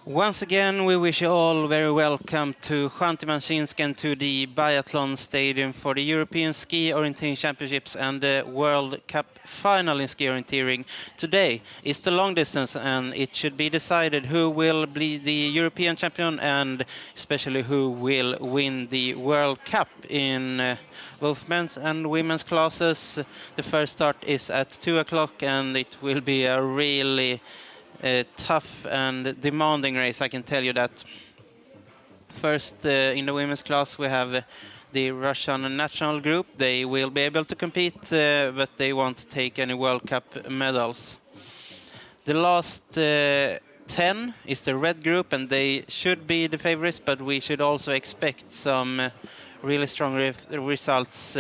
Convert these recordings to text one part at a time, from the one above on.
Once again, we wish you all very welcome to Khanty-Mansiysk and to the biathlon stadium for the European Ski Orienteering Championships and the World Cup final in ski orienteering. Today is the long distance, and it should be decided who will be the European champion and especially who will win the World Cup in both men's and women's classes. The first start is at 2 o'clock, and it will be a really tough and demanding race, I can tell you that. First, in the women's class, we have the Russian national group. They will be able to compete, but they won't take any World Cup medals. The last 10 is the red group, and they should be the favorites, but we should also expect some really strong results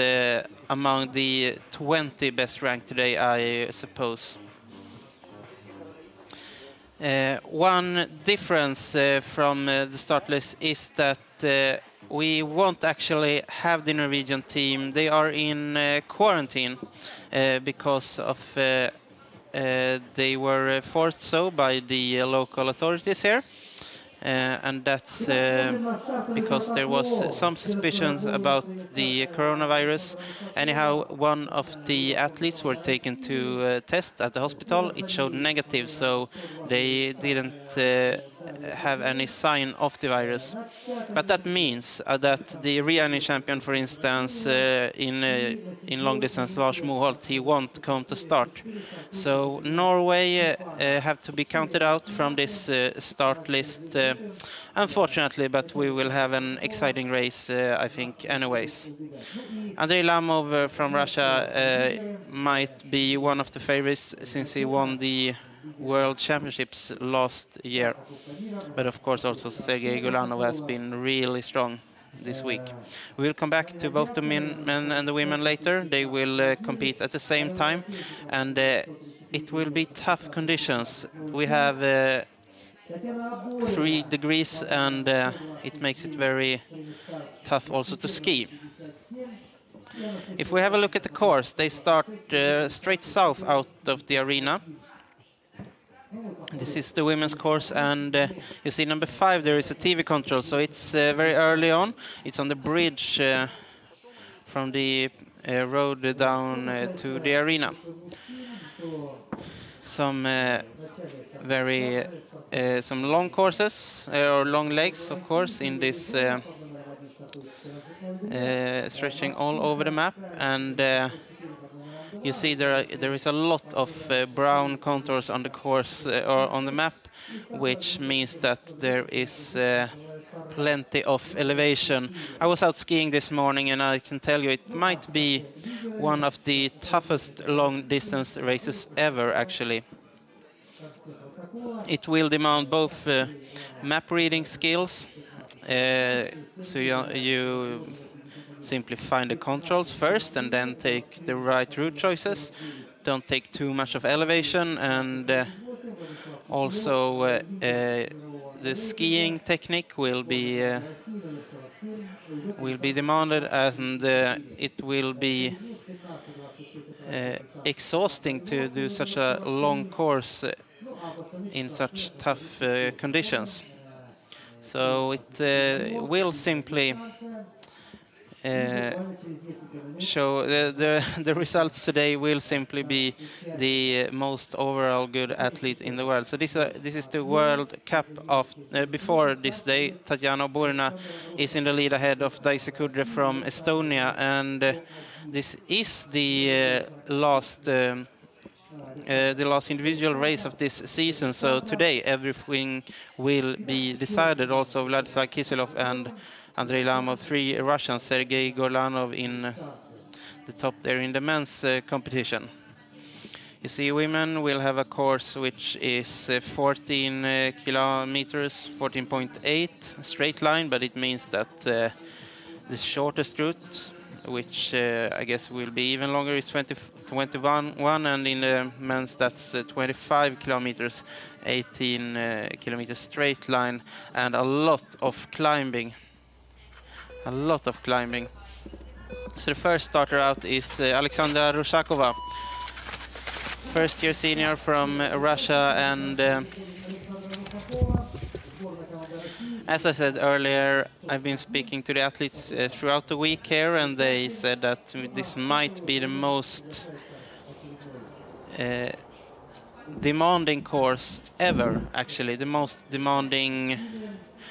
among the 20 best ranked today, I suppose. One difference from the start list is that we won't actually have the Norwegian team. They are in quarantine because of they were forced so by the local authorities here. And that's because there was some suspicions about the coronavirus. Anyhow, one of the athletes were taken to test at the hospital. It showed negative, so they didn't have any sign of the virus. But that means that the reigning champion, for instance, in long distance, Lars Moholt, he won't come to start. So Norway have to be counted out from this start list, unfortunately, but we will have an exciting race, I think, anyways. Andrey Lamov from Russia might be one of the favorites since he won the World Championships last year. But of course also Sergey Gorlanov has been really strong this week. We will come back to both the men and the women later. They will compete at the same time, and it will be tough conditions. We have 3 degrees, and it makes it very tough also to ski. If we have a look at the course, they start straight south out of the arena. This is the women's course, and you see number 5, there is a TV control, so it's very early on. It's on the bridge from the road down to the arena. Some some long courses, or long legs, of course, in this stretching all over the map, and you see there is a lot of brown contours on the course or on the map, which means that there is plenty of elevation. I was out skiing this morning, and I can tell you it might be one of the toughest long distance races ever, actually. It will demand both map reading skills, so you simply find the controls first and then take the right route choices. Don't take too much of elevation, and also the skiing technique will be demanded, and it will be exhausting to do such a long course in such tough conditions. So it will simply show the results today will simply be the most overall good athlete in the world. So this is the World Cup of before this day. Tatyana Oborina is in the lead ahead of Daisy Kudre from Estonia, and this is the last individual race of this season. So today everything will be decided. Also Vladislav Kiselev and Andrey Lamov, 3 Russians, Sergey Gorlanov in the top there in the men's competition. You see, women will have a course which is 14 kilometers, 14.8 straight line, but it means that the shortest route, which I guess will be even longer, is 21, and in the men's that's 25 kilometers, 18 kilometers straight line, and a lot of climbing. So the first starter out is Alexandra Rushakova, first-year senior from Russia, and As I said earlier, I've been speaking to the athletes throughout the week here, and they said that this might be the most demanding course ever, actually. The most demanding,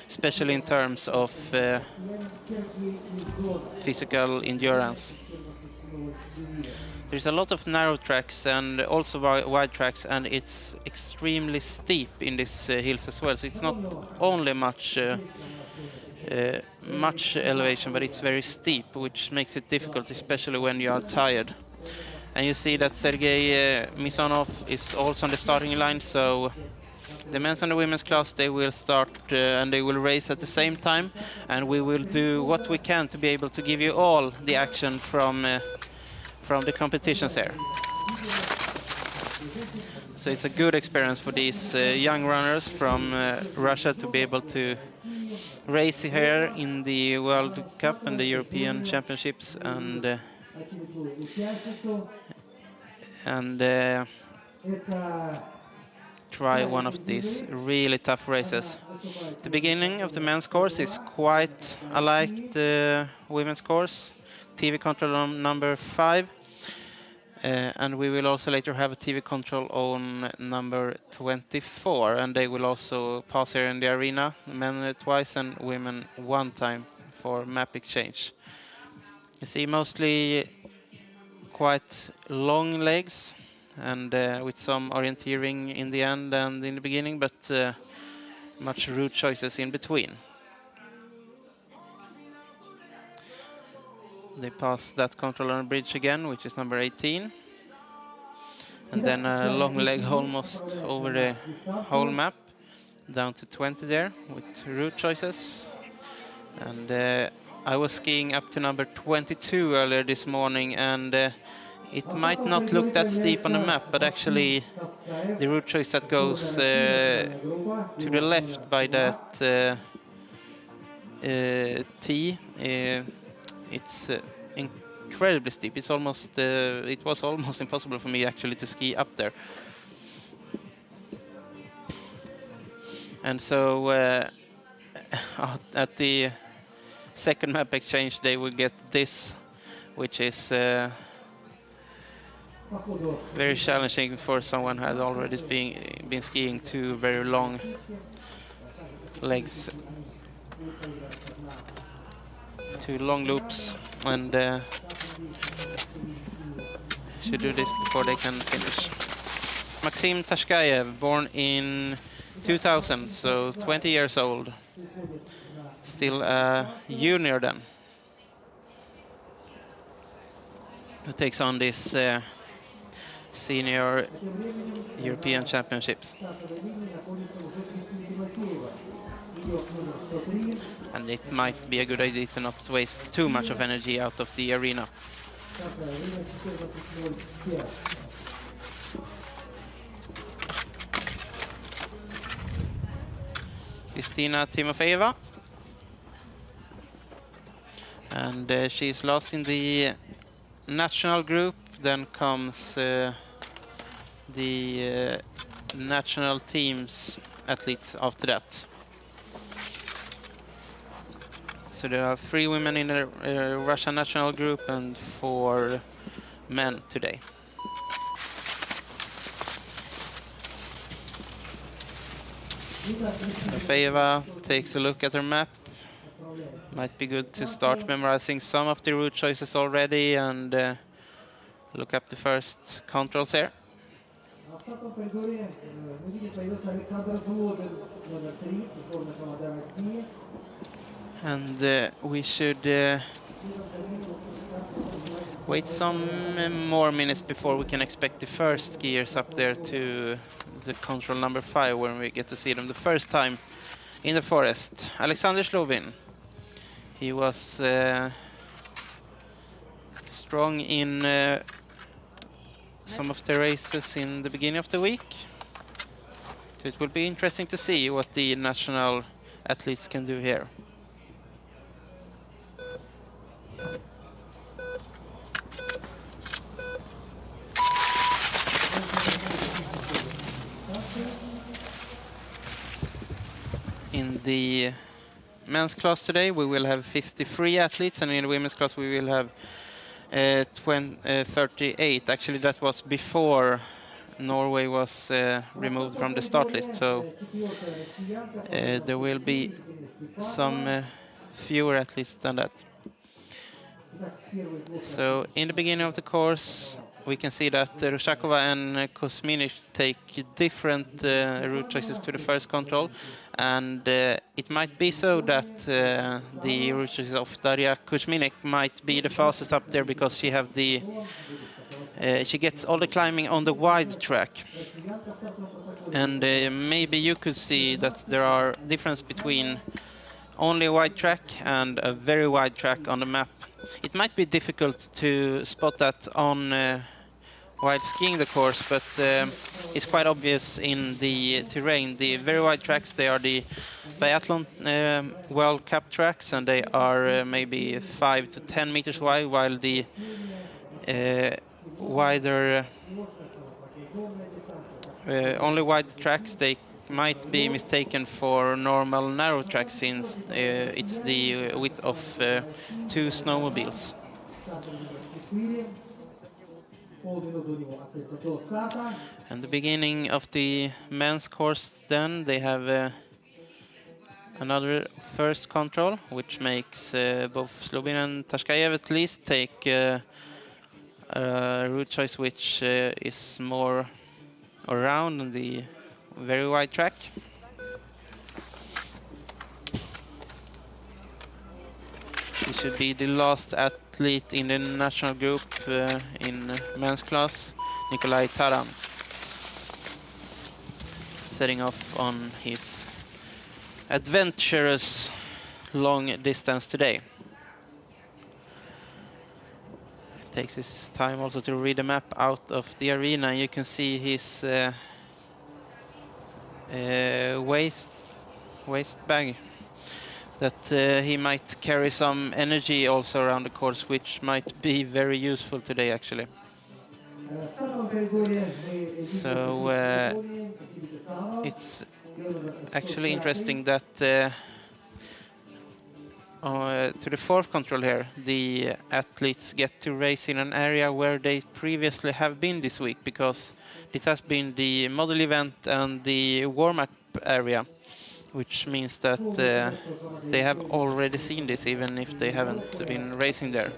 especially in terms of physical endurance. There's a lot of narrow tracks and also wide tracks, and it's extremely steep in these hills as well. So it's not only much elevation, but it's very steep, which makes it difficult, especially when you are tired. And you see that Sergey Misonov is also on the starting line, so the men's and the women's class, they will start and they will race at the same time, and we will do what we can to be able to give you all the action from the competitions here. So it's a good experience for these young runners from Russia to be able to race here in the World Cup and the European Championships and try one of these really tough races. The beginning of the men's course is quite alike the women's course. TV control on number 5. And we will also later have a TV control on number 24, and they will also pass here in the arena, men twice and women one time for map exchange. You see mostly quite long legs and with some orienteering in the end and in the beginning, but much route choices in between. They pass that control on the bridge again, which is number 18. And then a long leg almost over the whole map, down to 20 there with route choices. And I was skiing up to number 22 earlier this morning, and it might not look that steep on the map, but actually the route choice that goes to the left by that T, it's incredibly steep. It's almost it was almost impossible for me actually to ski up there. And so at the second map exchange they will get this, which is very challenging for someone who has already been skiing 2 very long legs. 2 long loops, and should do this before they can finish. Maxim Tashkayev, born in 2000, so 20 years old. Still a junior then. Who takes on this senior European Championships. And it might be a good idea to not waste too much of energy out of the arena. Kristina Timofeeva. And she's lost in the national group. Then comes the national teams athletes after that. So there are 3 women in the Russian national group and 4 men today. Timofeeva takes a look at her map. Might be good to start memorizing some of the route choices already and look up the first controls here. And we should wait some more minutes before we can expect the first skiers up there to the control number 5, when we get to see them the first time in the forest. Alexander Slovin. He was strong in some of the races in the beginning of the week. So it will be interesting to see what the national athletes can do here. In the men's class today, we will have 53 athletes, and in the women's class, we will have 38. Actually, that was before Norway was removed from the start list, so there will be some fewer athletes than that. So in the beginning of the course, we can see that Rushakova and Kuzminic take different route choices to the first control, and it might be so that the route choices of Daria Kuzminic might be the fastest up there because she have the she gets all the climbing on the wide track, and maybe you could see that there are difference between only a wide track and a very wide track on the map. It might be difficult to spot that on while skiing the course, but it's quite obvious in the terrain. The very wide tracks, they are the biathlon World Cup tracks, and they are maybe 5 to 10 meters wide, while the wider, only wide tracks, they might be mistaken for normal narrow tracks since it's the width of 2 snowmobiles. And the beginning of the men's course, then they have another first control, which makes both Slobin and Tashkayev at least take a route choice which is more around the very wide track. He should be the last athlete in the national group in men's class, Nikolai Taran, setting off on his adventurous long distance today. Takes his time also to read the map out of the arena. You can see his waist bag, that he might carry some energy also around the course, which might be very useful today actually. So it's actually interesting that to the fourth control here, the athletes get to race in an area where they previously have been this week, because this has been the model event and the warm-up area, which means that they have already seen this, even if they haven't been racing there.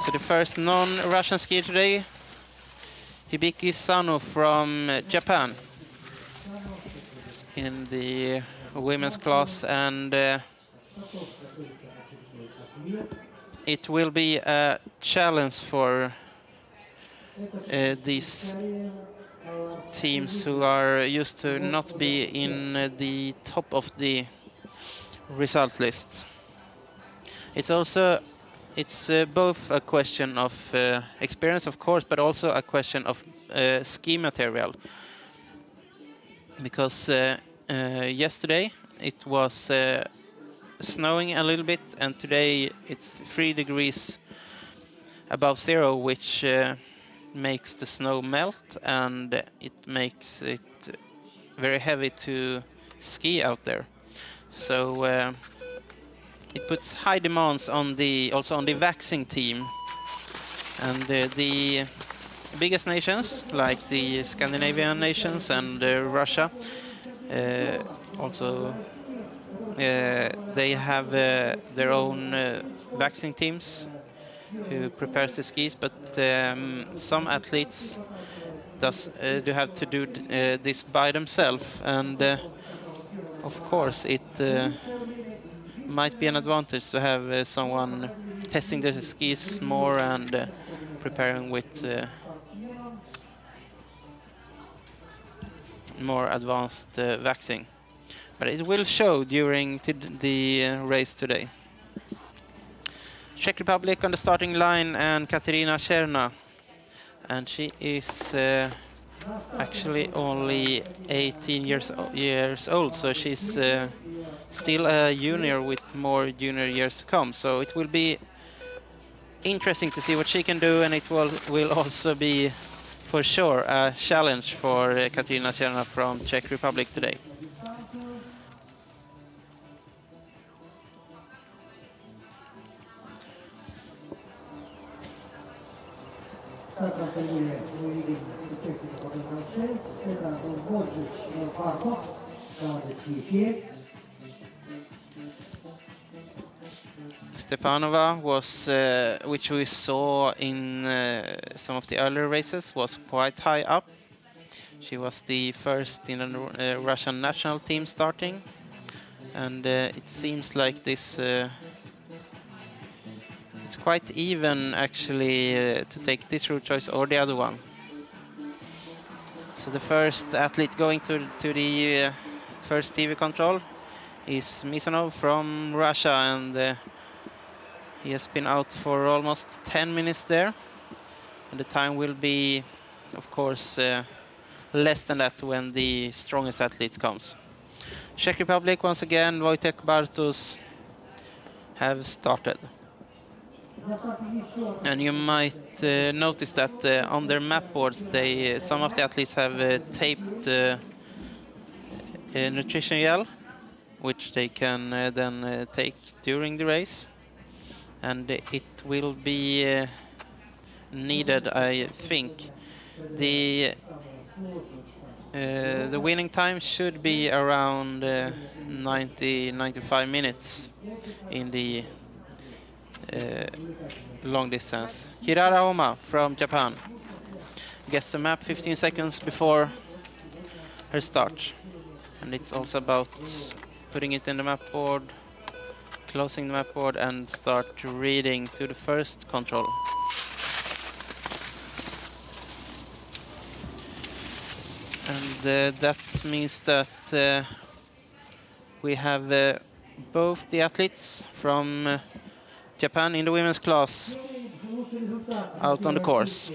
So the first non-Russian skier today, Hibiki Sano from Japan, in the women's class, and it will be a challenge for these teams who are used to not be in the top of the result lists. It's also both a question of experience, of course, but also a question of ski material, because yesterday it was snowing a little bit, and today it's 3 degrees above zero, which makes the snow melt, and it makes it very heavy to ski out there. So it puts high demands on also on the waxing team, and the biggest nations like the Scandinavian nations and Russia also they have their own waxing teams who prepares the skis, but some athletes do have to do this by themselves, and of course it might be an advantage to have someone testing the skis more and preparing with more advanced waxing. But it will show during the race today. Czech Republic on the starting line, and Katerina Cherna, and she is actually only 18 years old, so she's still a junior with more junior years to come. So it will be interesting to see what she can do, and it will also be for sure a challenge for Katerina Cherna from Czech Republic today. Stepanova was, which we saw in some of the earlier races, was quite high up. She was the first in a Russian national team starting, and it seems like this it's quite even actually to take this route choice or the other one. So the first athlete going to the first TV control is Misonov from Russia, and he has been out for almost 10 minutes there, and the time will be, of course, less than that when the strongest athlete comes. Czech Republic, once again, Wojtek Bartos have started. And you might notice that on their map boards, some of the athletes have taped a nutrition gel, which they can then take during the race. And it will be needed, I think. The winning time should be around 90-95 minutes in the long distance. Kirara Oma from Japan gets the map 15 seconds before her start. And it's also about putting it in the map board, closing the map board, and start reading to the first control. And that means that we have both the athletes from Japan in the women's class out on the course.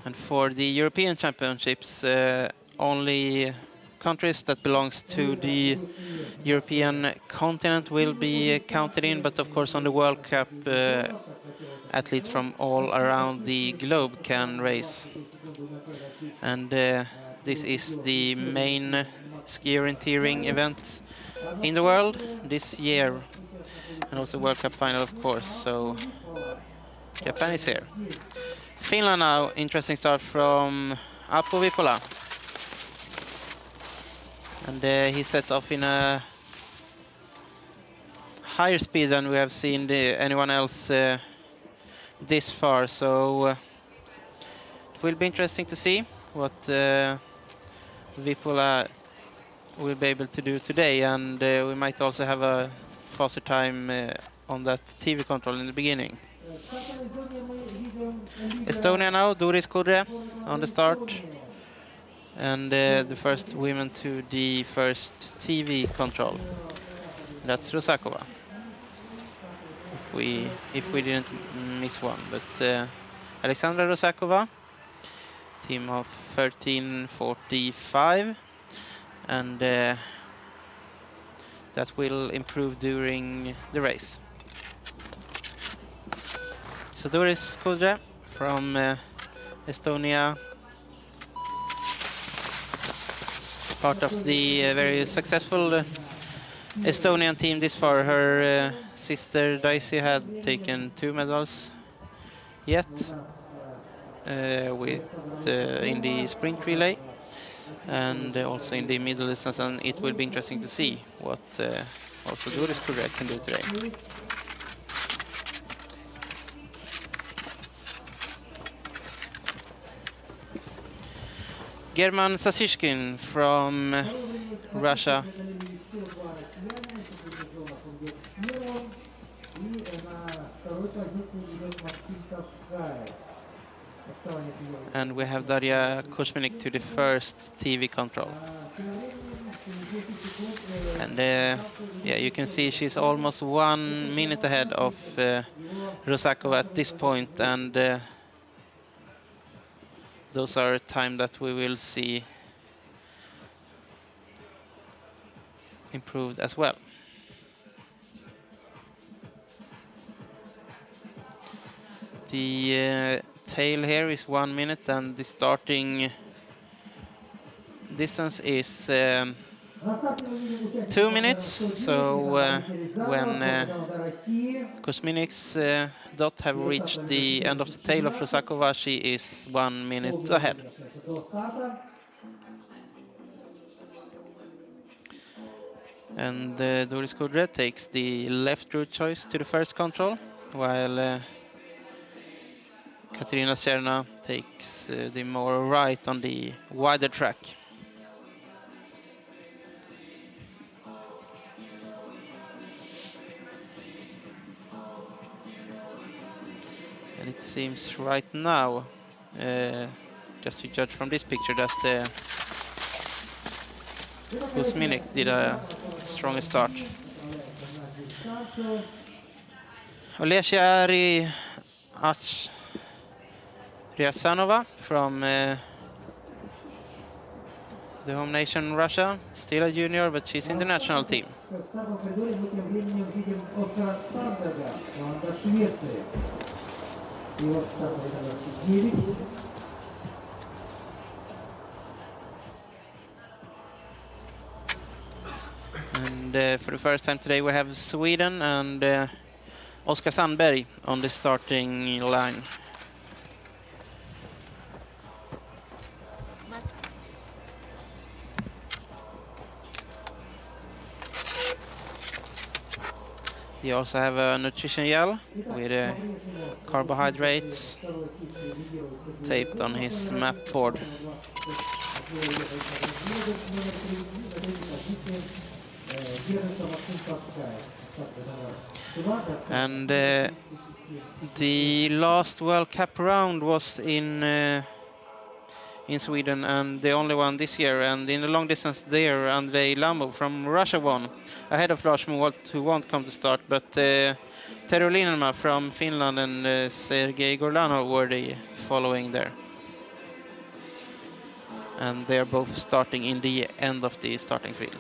And for the European Championships, only countries that belongs to the European continent will be counted in, but of course on the World Cup, athletes from all around the globe can race. And this is the main ski orienteering event in the world this year, and also World Cup final, of course. So Japan is here. Finland now, interesting start from Apo Vipola. And he sets off in a higher speed than we have seen anyone else this far. So it will be interesting to see what Vipola will be able to do today. And we might also have a faster time on that TV control in the beginning. Estonia now, Doris Kudre on the start. And the first women to the first TV control. That's Rusakova. If we didn't miss one, but Alexandra Rusakova, team of 13:45, and that will improve during the race. So Doris Kudre from Estonia, part of the very successful Estonian team this far. Her sister Daisy had taken 2 medals yet in the sprint relay and also in the middle distance, and it will be interesting to see what also Doris Kudre can do today. German Sasishkin from Russia. And we have Daria Kuzminik to the first TV control. And yeah, you can see she's almost 1 minute ahead of Rusakova at this point, and those are time that we will see improved as well. The tail here is 1 minute, and the distance is 2 minutes. So when Kuzminik's dot have reached the end of the tail of Rusakova, she is 1 minute ahead. And Doris Kudre takes the left route choice to the first control, while Katerina Cherna takes the more right on the wider track. And it seems right now, just to judge from this picture, that Kuzminik did a strong start. Olesia Ryazanova from the home nation Russia, still a junior, but she's in the national team. And for the first time today we have Sweden and Oskar Sandberg on the starting line. You also have a nutrition gel with carbohydrates taped on his map board. And the last World Cup round was in Sweden, and the only one this year. And in the long distance there, Andrey Lamov from Russia won, ahead of Lars Moholt, who won't come to start. But Terho Linnanmaa from Finland and Sergey Gorlanov were the following there. And they are both starting in the end of the starting field.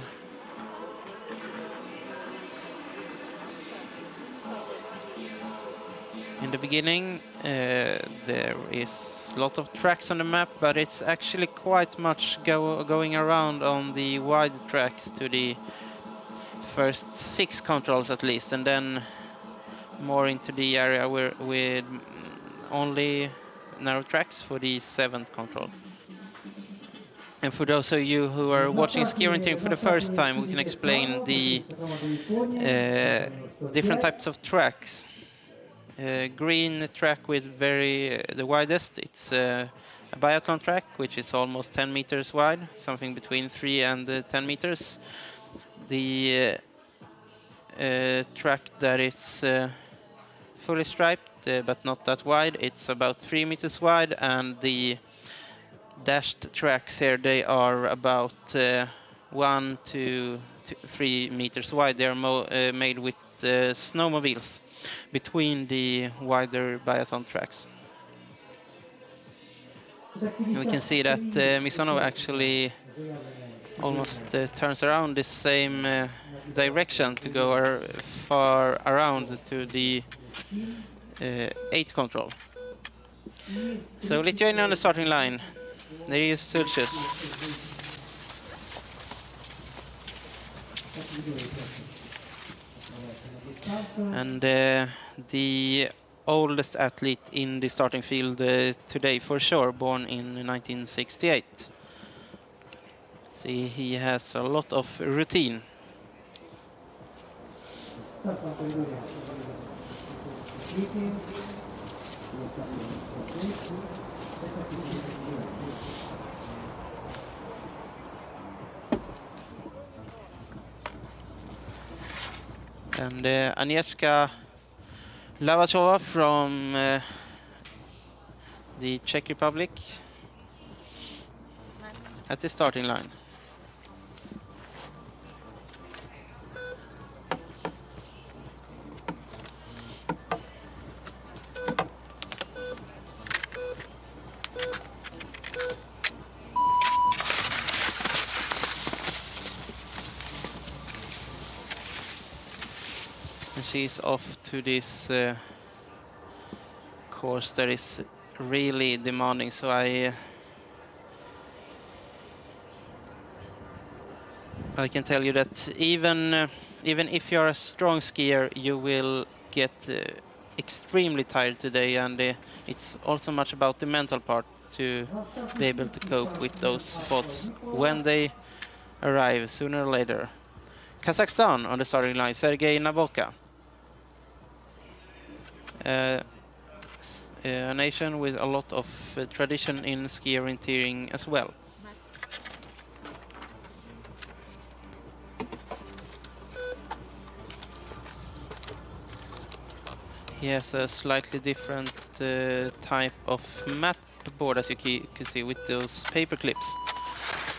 In the beginning, there is a lot of tracks on the map, but it's actually quite much going around on the wide tracks to the first 6 controls at least, and then more into the area with only narrow tracks for the 7th control. And for those of you who are watching ski orienteering for the first time, we can explain the different types of tracks. Green track with the widest, it's a biathlon track, which is almost 10 meters wide, something between 3 and 10 meters. The track that is fully striped, but not that wide, it's about 3 meters wide, and the dashed tracks here, they are about 1 to 3 meters wide. They are made with snowmobiles between the wider biathlon tracks. And we can see that Misonov actually almost turns around the same direction to go far around to the 8th control. So Lithuania on the starting line. There is Sulcius. And the oldest athlete in the starting field today, for sure, born in 1968. See, he has a lot of routine. And Agnieszka Lavachova from the Czech Republic at the starting line. She's off to this course that is really demanding, so I I can tell you that even if you're a strong skier, you will get extremely tired today, and it's also much about the mental part to be able to cope with those spots when they arrive sooner or later. Kazakhstan on the starting line, Sergey Naboka. A nation with a lot of tradition in ski orienteering as well. He has a slightly different type of map board, as you can see, with those paper clips,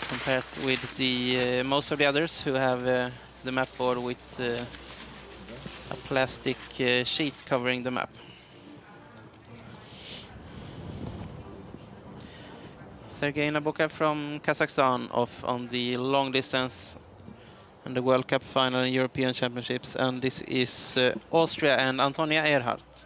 compared with the most of the others who have the map board with a plastic sheet covering the map. Sergey Naboka from Kazakhstan off on the long distance and the World Cup final and European Championships, and this is Austria and Antonia Erhardt.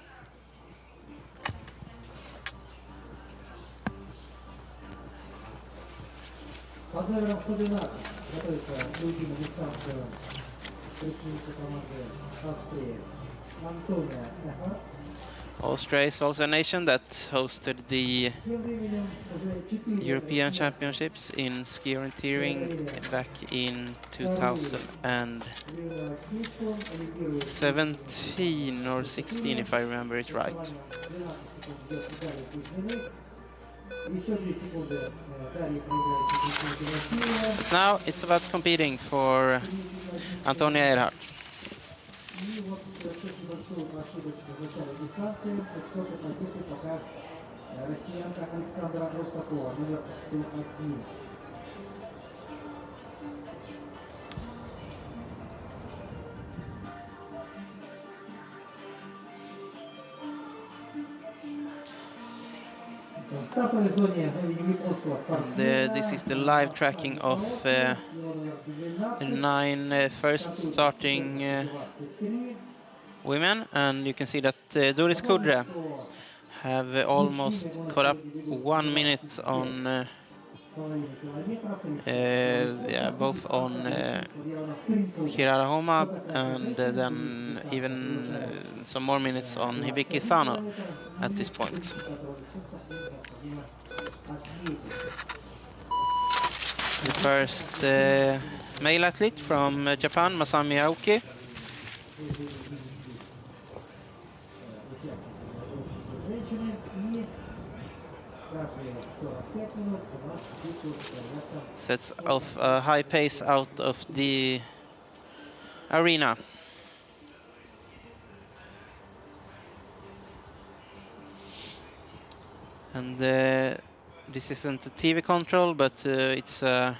Austria is also a nation that hosted the European Championships in ski orienteering back in 2017 or 16, if I remember it right. Now it's about competing for Antonia Erhardt. This is the live tracking of the 9 first starting women, and you can see that Doris Kudre have almost caught up 1 minute on both on Kirara Homa and then even some more minutes on Hibiki Sano at this point. The first male athlete from Japan, Masami Aoki. Sets off a high pace out of the arena. And this isn't a TV control, but it's a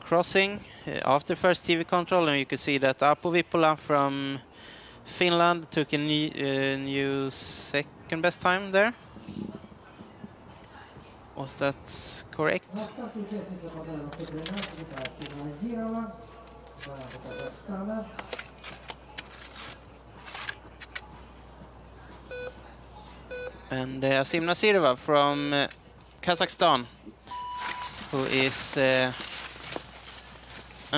crossing after first TV control, and you can see that Apo Vipola from Finland took a new second best time there. Was that correct? And Asim Nasirova from Kazakhstan, who is an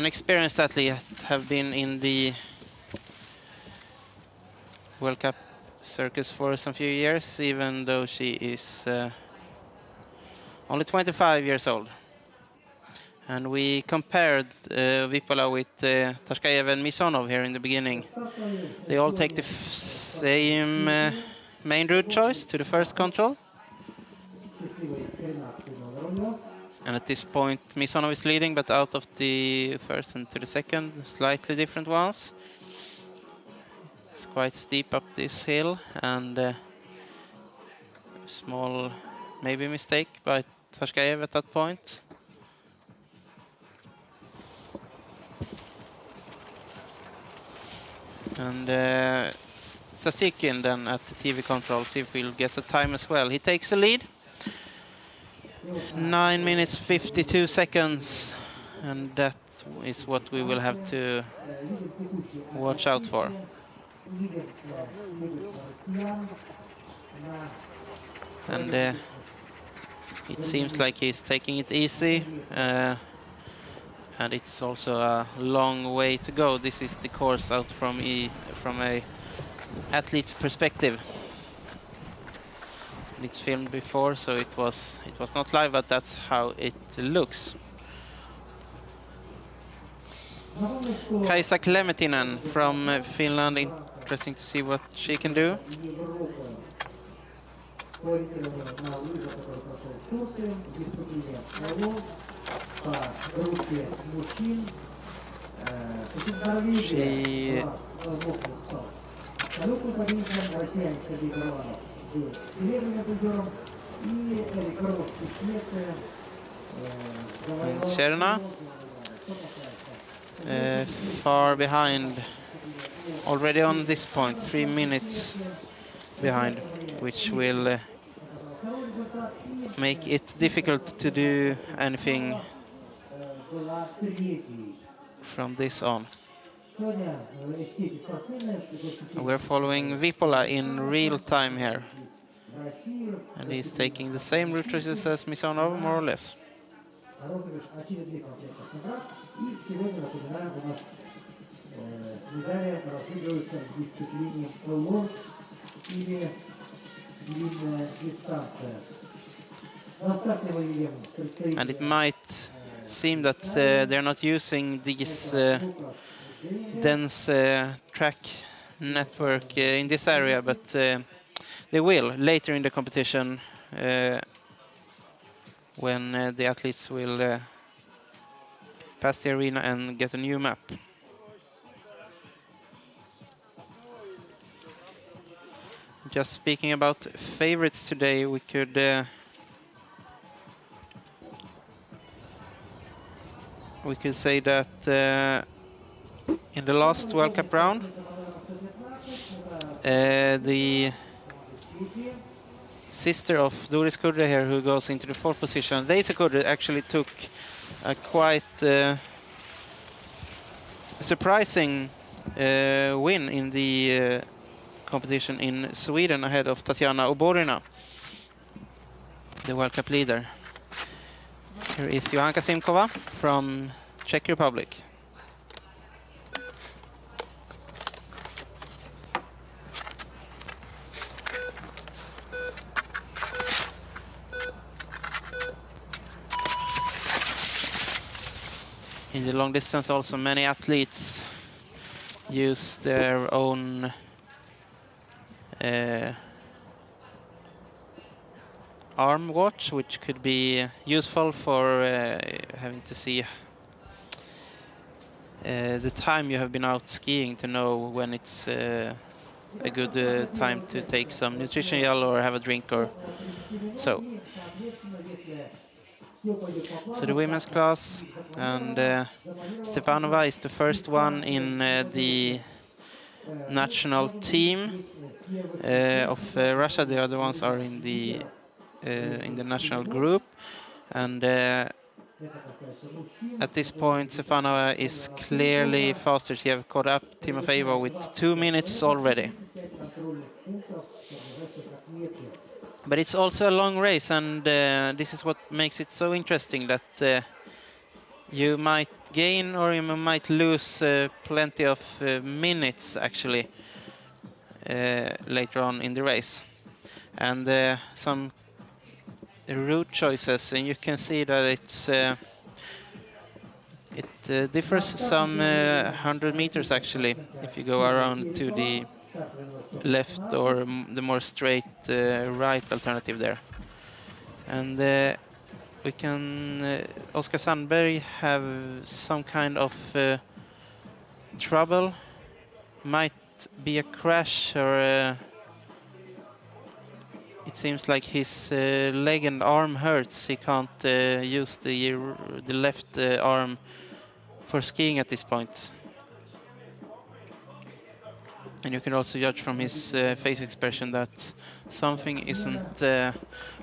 experienced athlete, have been in the World Cup circus for some few years, even though she is only 25 years old. And we compared Vipola with Tashkayev and Misonov here in the beginning. They all take the same main route choice to the first control. And at this point, Misonov is leading, but out of the first and to the second, slightly different ones. It's quite steep up this hill, and small maybe mistake by Tashkayev at that point. And Sasikin then at the TV control, see if we'll get the time as well. He takes the lead. 9 minutes 52 seconds, and that is what we will have to watch out for. And it seems like he's taking it easy, and it's also a long way to go. This is the course out from a athlete's perspective. It's filmed before, so it was not live, but that's how it looks. Kaisa Klemetinen from Finland. Interesting to see what she can do. She Cherna far behind already on this point, 3 minutes behind, which will make it difficult to do anything from this on. We're following Vipola in real time here, and he's taking the same route choices as Misonov, more or less. And it might seem that they're not using these dense track network in this area, but they will later in the competition when the athletes will pass the arena and get a new map. Just speaking about favorites today, we could say that in the last World Cup round, the sister of Doris Kudre here, who goes into the fourth position, Daisy Kudre, actually took a quite surprising win in the competition in Sweden ahead of Tatyana Oborina, the World Cup leader. Here is Johanka Simkova from Czech Republic. In the long distance also many athletes use their own arm watch, which could be useful for having to see the time you have been out skiing to know when it's a good time to take some nutrition gel or have a drink or so. So the women's class, and Stepanova is the first one in the national team of Russia. The other ones are in the national group, and at this point Stepanova is clearly faster. She have caught up Timofeeva with 2 minutes already. But it's also a long race, and this is what makes it so interesting, that you might gain or you might lose plenty of minutes actually later on in the race. And some route choices, and you can see that it differs some 100 meters actually if you go around to the left or the more straight right alternative there. And we can Oskar Sandberg have some kind of trouble, might be a crash, or it seems like his leg and arm hurts. He can't use the left arm for skiing at this point. And you can also judge from his face expression that something isn't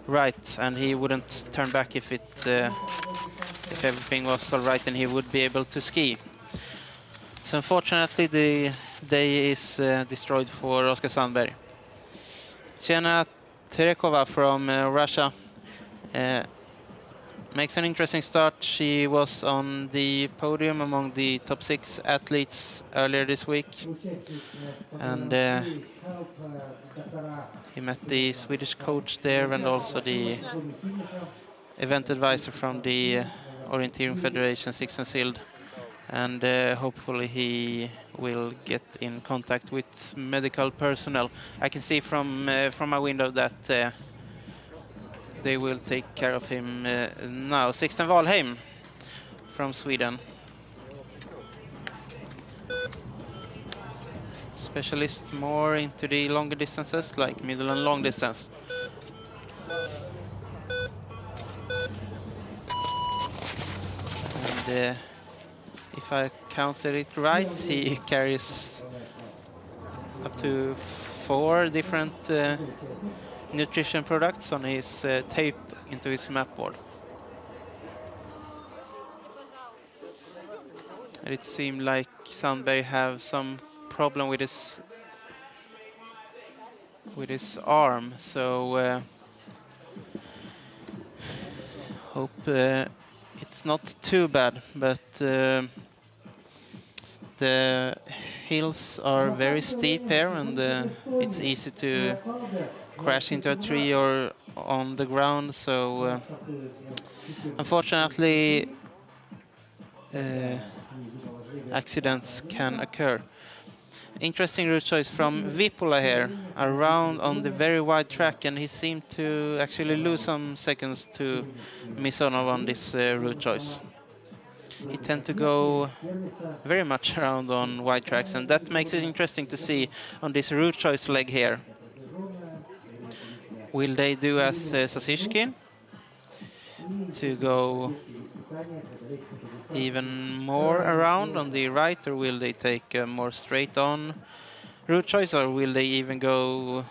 right, and he wouldn't turn back if everything was all right and he would be able to ski. So unfortunately the day is destroyed for Oskar Sandberg. Chena Terekova from Russia Makes an interesting start. She was on the podium among the top 6 athletes earlier this week. And he met the Swedish coach there and also the event advisor from the Orienteering Federation, Sild. And hopefully he will get in contact with medical personnel. I can see from my window that they will take care of him now. Sixten Wahlheim from Sweden. Specialist more into the longer distances, like middle and long distance. And if I counted it right, he carries up to 4 different nutrition products on his tape into his map board. And it seemed like Sandberg have some problem with his arm, so hope it's not too bad, but the hills are very steep here, and it's easy to crash into a tree or on the ground, so unfortunately accidents can occur. Interesting route choice from Vipola here, around on the very wide track, and he seemed to actually lose some seconds to Misonov on this route choice. He tends to go very much around on wide tracks, and that makes it interesting to see on this route choice leg here. Will they do as Sasishkin to go even more around on the right, or will they take a more straight on route choice, or will they even go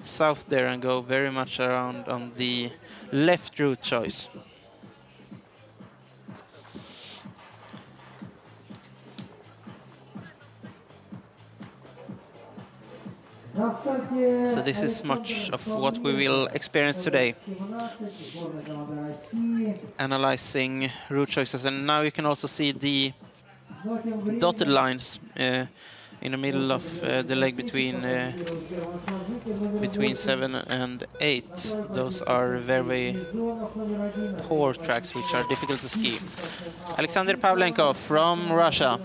south there and go very much around on the left route choice? So this is much of what we will experience today, analyzing route choices. And now you can also see the dotted lines in the middle of the leg between 7 and 8. Those are very poor tracks which are difficult to ski. Alexander Pavlenko from Russia.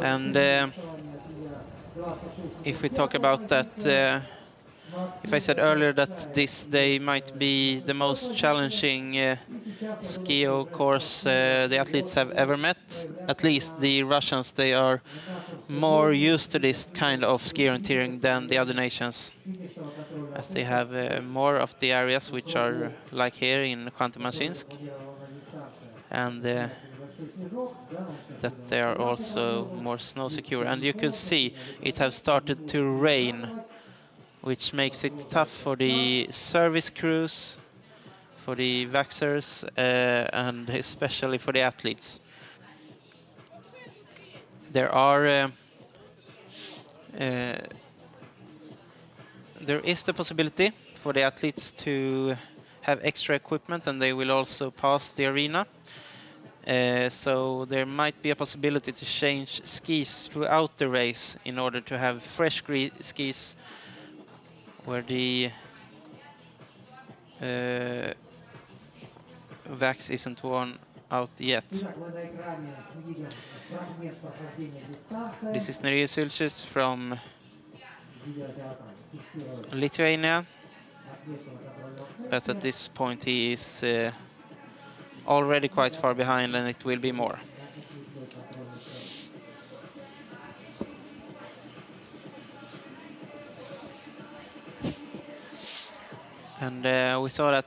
And if we talk about that, if I said earlier that this day might be the most challenging ski course the athletes have ever met, at least the Russians, they are more used to this kind of ski orienteering than the other nations, as they have more of the areas which are like here in Khanty-Mansiysk, and that they are also more snow secure. And you can see it has started to rain, which makes it tough for the service crews, for the waxers, and especially for the athletes. There is the possibility for the athletes to have extra equipment, and they will also pass the arena. So there might be a possibility to change skis throughout the race in order to have fresh skis where the wax isn't worn out yet. This is Andrey Lamov from Lithuania, but at this point he is already quite far behind, and it will be more. And we saw that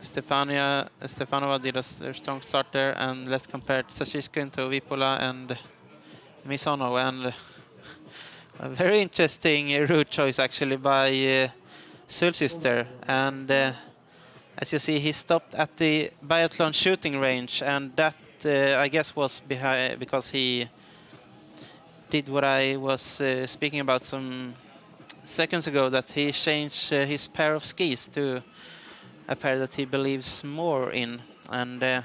Stefanova did a strong start there, and let's compare Sasishkin to Vipola and Misonov, and a very interesting route choice actually by Sulcister. And as you see, he stopped at the biathlon shooting range, and that I guess was because he did what I was speaking about some seconds ago, that he changed his pair of skis to a pair that he believes more in, and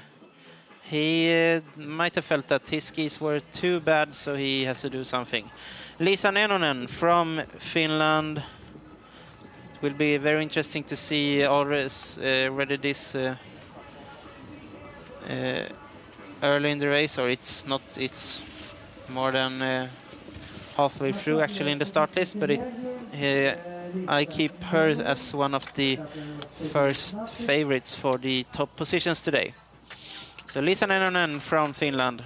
he might have felt that his skis were too bad, so he has to do something. Liisa Nenonen from Finland. It will be very interesting to see already this early in the race, or it's not, it's more than halfway through actually in the start list, but I keep her as one of the first favorites for the top positions today. So Liisa Nenonen from Finland.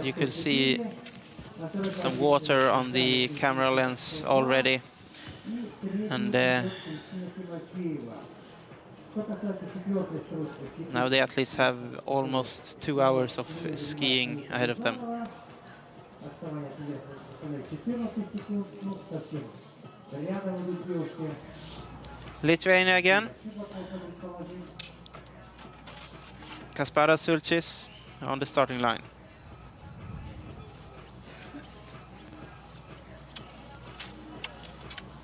You could see some water on the camera lens already, and now the athletes have almost 2 hours of skiing ahead of them. Lithuania again. Kasparas Sulcis on the starting line.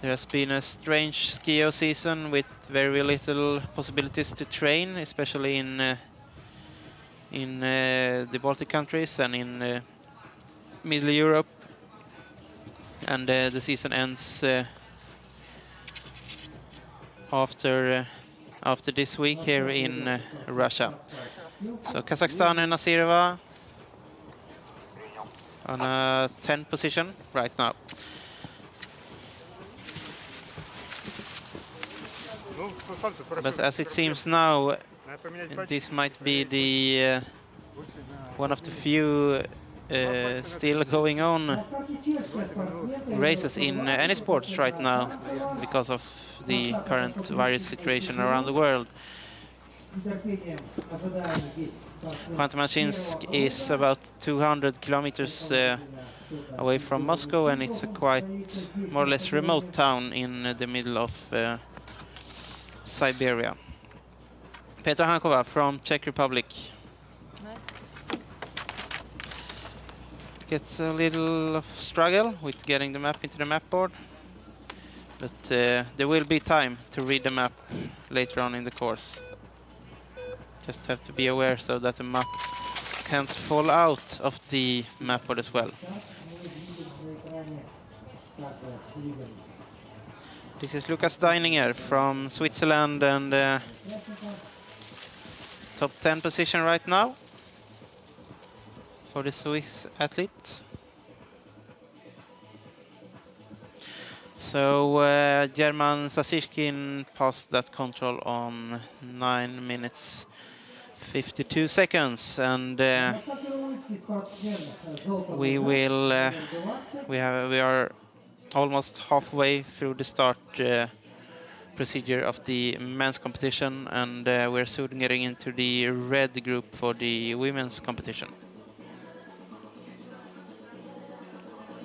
There has been a strange ski season with very little possibilities to train, especially in the Baltic countries and in Middle Europe. And the season ends after this week here in Russia. So Kazakhstan and Nazirova on a 10th position right now. But as it seems now, this might be the one of the few still going on races in any sports right now because of the current virus situation around the world. Khanty-Mansiysk is about 200 kilometers away from Moscow, and it's a quite more or less remote town in the middle of Siberia. Petra Hankova from Czech Republic. Gets a little of struggle with getting the map into the map board, but there will be time to read the map later on in the course. Just have to be aware so that the map can't fall out of the map board as well. This is Lukas Deininger from Switzerland, and top 10 position right now for the Swiss athlete. So German Sasishkin passed that control on 9 minutes 52 seconds, and we are almost halfway through the start procedure of the men's competition, and we're soon getting into the red group for the women's competition.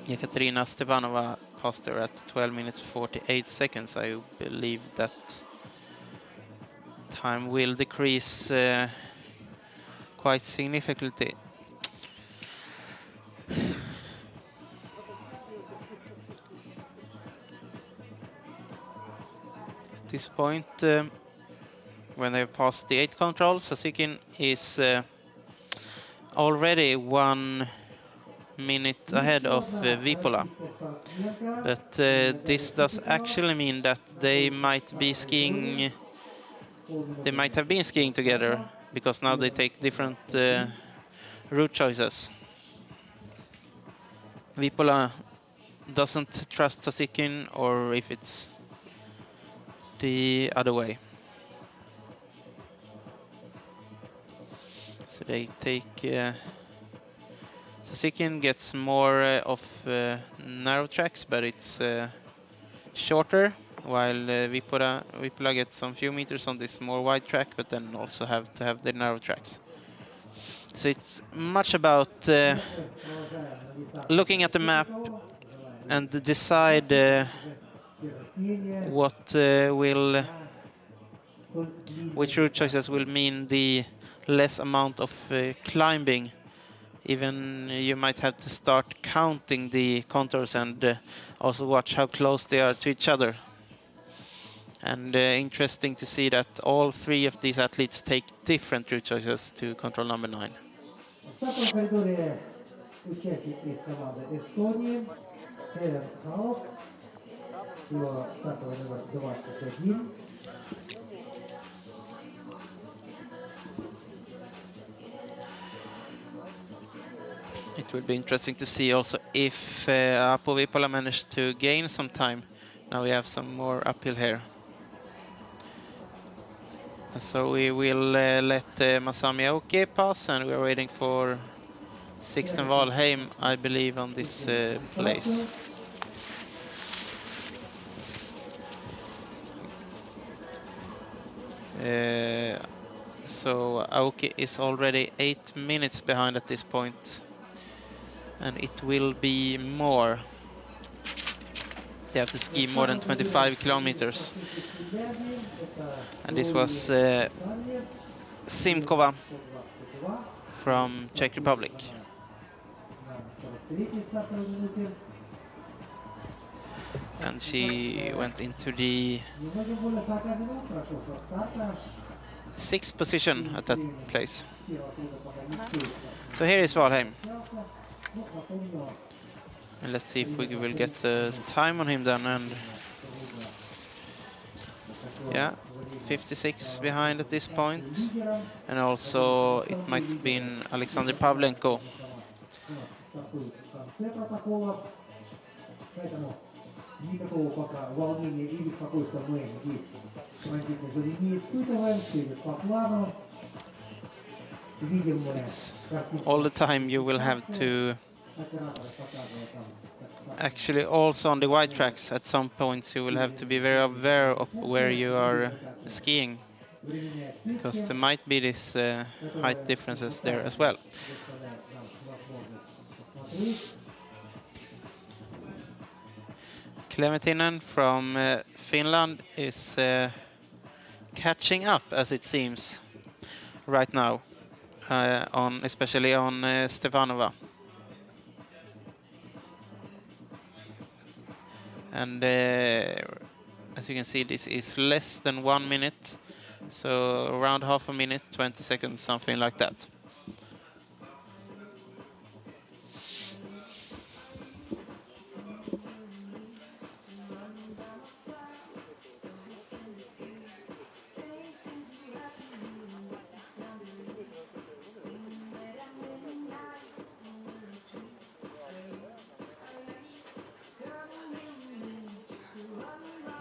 Ekaterina Stepanova passed her at 12 minutes 48 seconds. I believe that time will decrease quite significantly. At this point, when they've passed the 8 control, Sasikin is already 1 minute ahead of Vipola. But this does actually mean that they might be skiing, they might have been skiing together, because now they take different route choices. Vipola doesn't trust Sasikin, or if it's the other way. So they take Sasikin gets more of narrow tracks, but it's shorter, while Vipola gets some few meters on this more wide track, but then also have to have the narrow tracks. So it's much about looking at the map and decide which route choices will mean the less amount of climbing. Even you might have to start counting the contours and also watch how close they are to each other. And interesting to see that all three of these athletes take different route choices to control number 9. It will be interesting to see also if Apo Vipola managed to gain some time. Now we have some more uphill here. So we will let Masami Aoki pass, and we're waiting for Sixten Valheim, I believe, on this place. So Aoki is already 8 minutes behind at this point, and it will be more. They have to ski more than 25 kilometers. And this was Simkova from Czech Republic. And she went into the 6th position at that place. So here is Valheim. And let's see if we will get the time on him then. And yeah, 56 behind at this point. And also it might have been Alexander Pavlenko. All the time you will have to actually also on the wide tracks at some points you will have to be very aware of where you are skiing, because there might be this height differences there as well. Klemetinen from Finland is catching up, as it seems, right now, especially on Stepanova. And as you can see, this is less than 1 minute, so around half a minute, 20 seconds, something like that.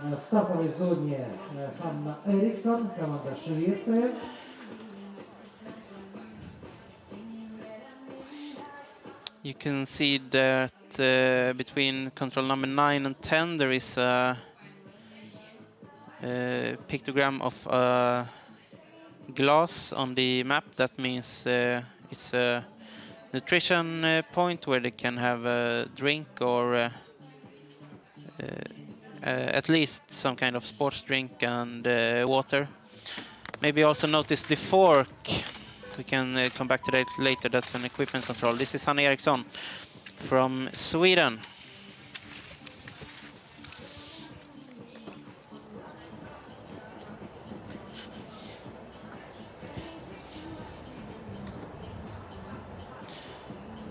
В стартовой зоне Ханна Эриксон, команда Швеции. You can see that between control number 9 and 10 there is a pictogram of a glass on the map. That means it's a nutrition point where they can have a drink or at least some kind of sports drink and water. Maybe also notice the fork. We can come back to that later. That's an equipment control. This is Hanna Eriksson from Sweden.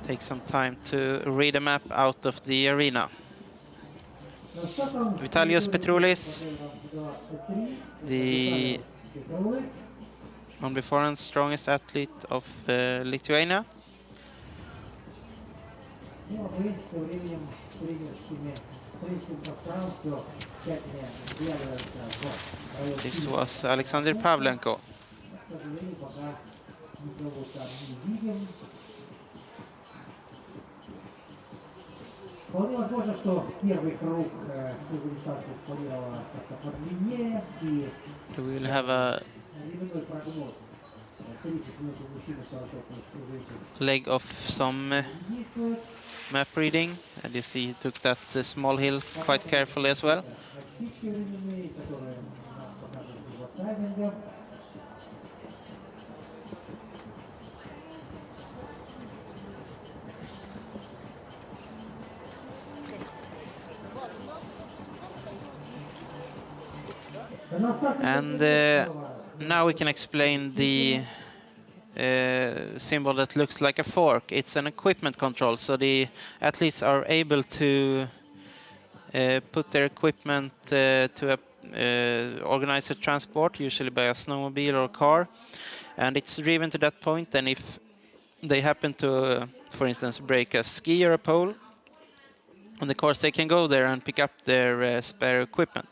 Take some time to read a map out of the arena. Vitalios Petroulis, the on beforehand strongest athlete of Lithuania. This was Alexander Pavlenko. Вполне возможно, что первый круг дистанции спланировала как-то подлиннее и We'll have a leg of some map reading, and you see he took that small hill quite carefully as well. And now we can explain the symbol that looks like a fork. It's an equipment control, so the athletes are able to put their equipment to organize a transport, usually by a snowmobile or a car, and it's driven to that point. And if they happen to, for instance, break a ski or a pole on the course, they can go there and pick up their spare equipment.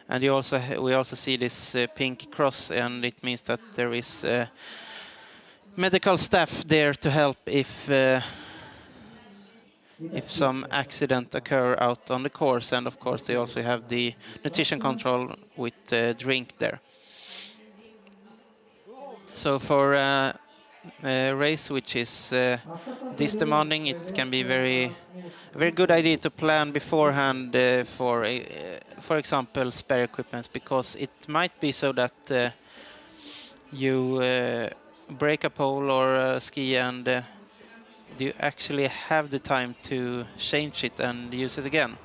And we also see this pink cross, and it means that there is medical staff there to help if some accident occur out on the course. And of course they also have the nutrition control with drink there. So for a race which is this demanding, it can be a very good idea to plan beforehand for example, spare equipment, because it might be so that you break a pole or a ski and you actually have the time to change it and use it again.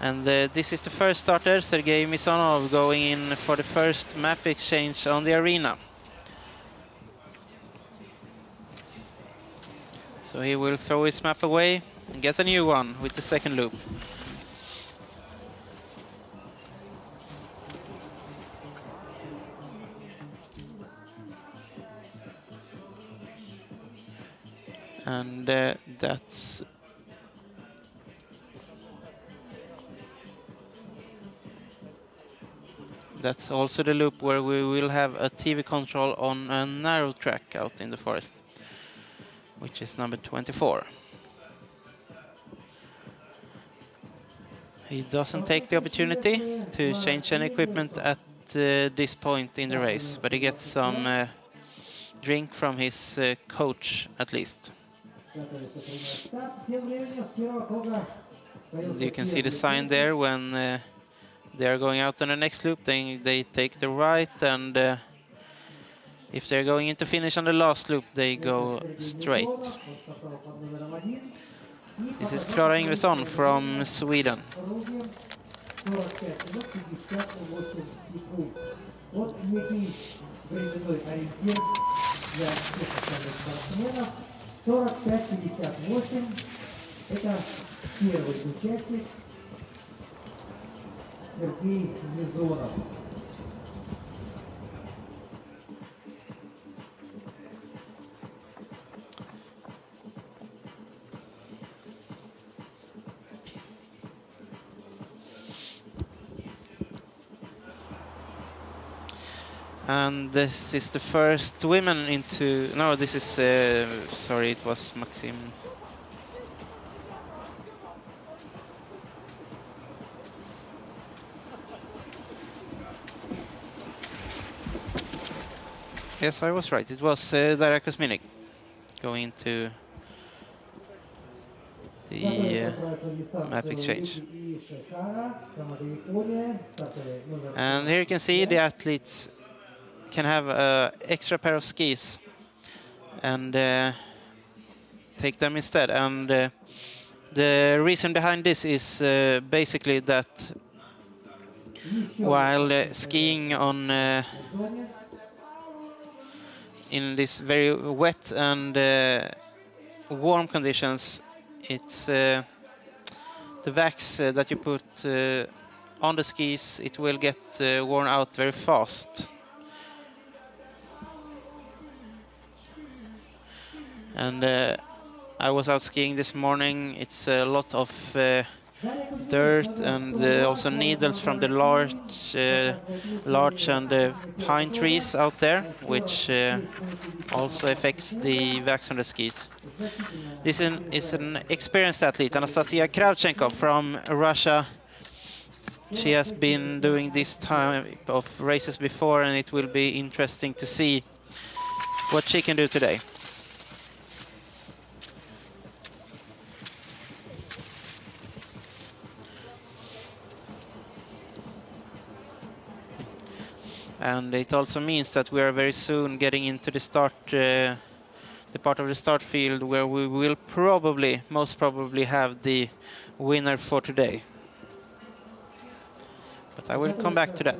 And this is the first starter, Sergey Gorlanov, going in for the first map exchange on the arena. So he will throw his map away and get a new one with the second loop. And that's also the loop where we will have a TV control on a narrow track out in the forest, which is number 24. He doesn't take the opportunity to change any equipment at this point in the race, but he gets some drink from his coach at least. And you can see the sign there when they are going out on the next loop. They take the right, and if they're going into finish on the last loop, they go straight. This is Klara Ingvarsson from Sweden. Это первый участник Сергей Горlanov. And this is the first women into... No, this is... sorry, it was Maxim. Yes, I was right. It was Darya Kuzminik going into the map exchange. And here you can see the athletes can have an extra pair of skis and take them instead. And the reason behind this is basically that while skiing on in this very wet and warm conditions, it's the wax that you put on the skis, it will get worn out very fast. And I was out skiing this morning. It's a lot of dirt and also needles from the larch and pine trees out there, which also affects the wax on the skis. This is an experienced athlete, Anastasia Kravchenko from Russia. She has been doing this type of races before, and it will be interesting to see what she can do today. And it also means that we are very soon getting into the start, the part of the start field where we will most probably have the winner for today. But I will come back to that.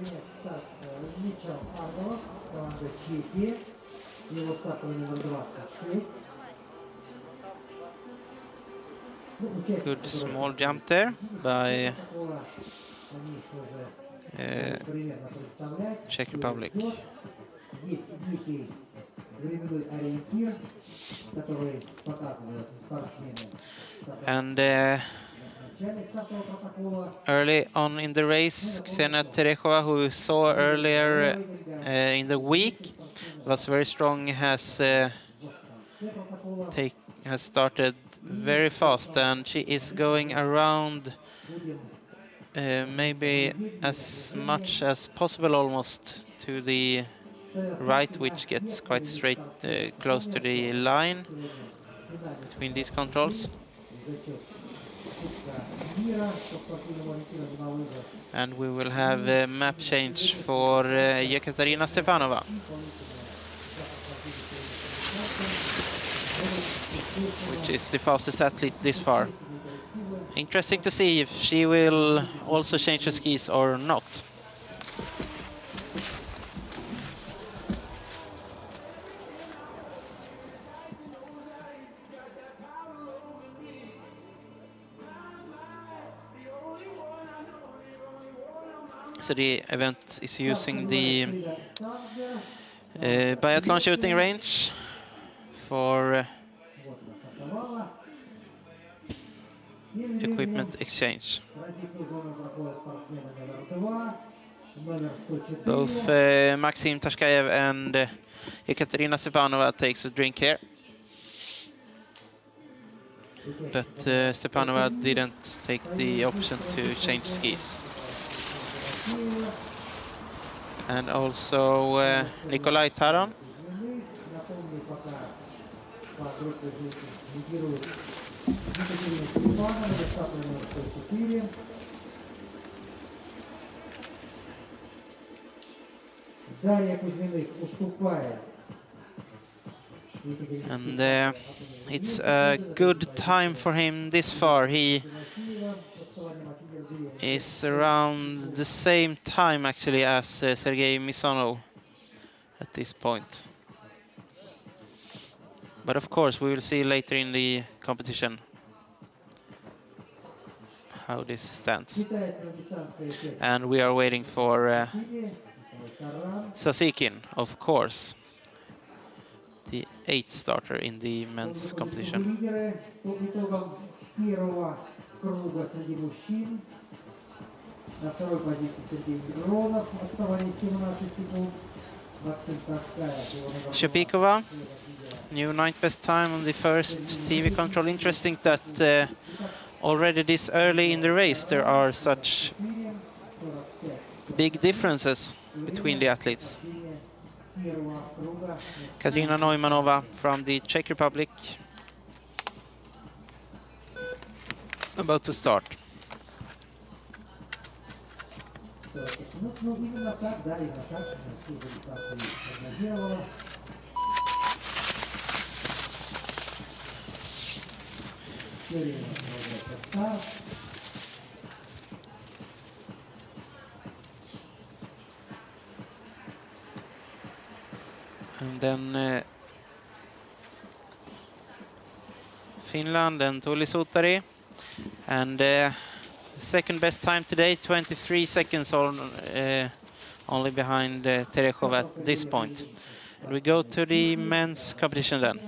Good small jump there by Czech Republic. And early on in the race, Ksenia Tereshova, who we saw earlier in the week, was very strong, has started very fast, and she is going around maybe as much as possible almost to the right, which gets quite straight close to the line between these controls. And we will have a map change for Ekaterina Stepanova. Which is the fastest athlete this far. Interesting to see if she will also change her skis or not. So the event is using the biathlon shooting range for equipment exchange. Both Maxim Tashkayev and Ekaterina Stepanova takes a drink here. But Stepanova didn't take the option to change skis. And also Nikolai Taron. And it's a good time for him this far. He is around the same time actually as Sergey Misonov at this point. But of course we will see later in the competition how this stands. And we are waiting for Sasykin, of course, the 8th starter in the men's competition. Shapikova, new 9th best time on the first TV control. Interesting that already this early in the race there are such big differences between the athletes. Katarina Neumanova from the Czech Republic about to start. And then Finland and Tuuli Suutari. And second best time today, 23 seconds only behind Tereshova at this point. And we go to the men's competition then.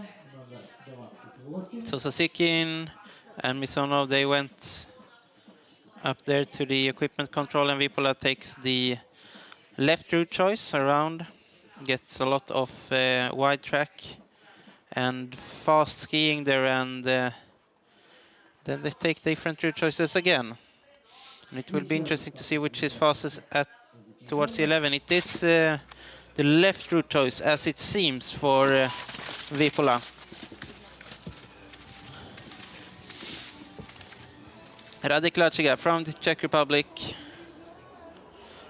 So Sasykin and Misonov, they went up there to the equipment control, and Vipola takes the left route choice around, gets a lot of wide track and fast skiing there, and then they take different route choices again. And it will be interesting to see which is fastest at towards the 11. It is the left route choice, as it seems, for Vipola. Radek Lachiga from the Czech Republic,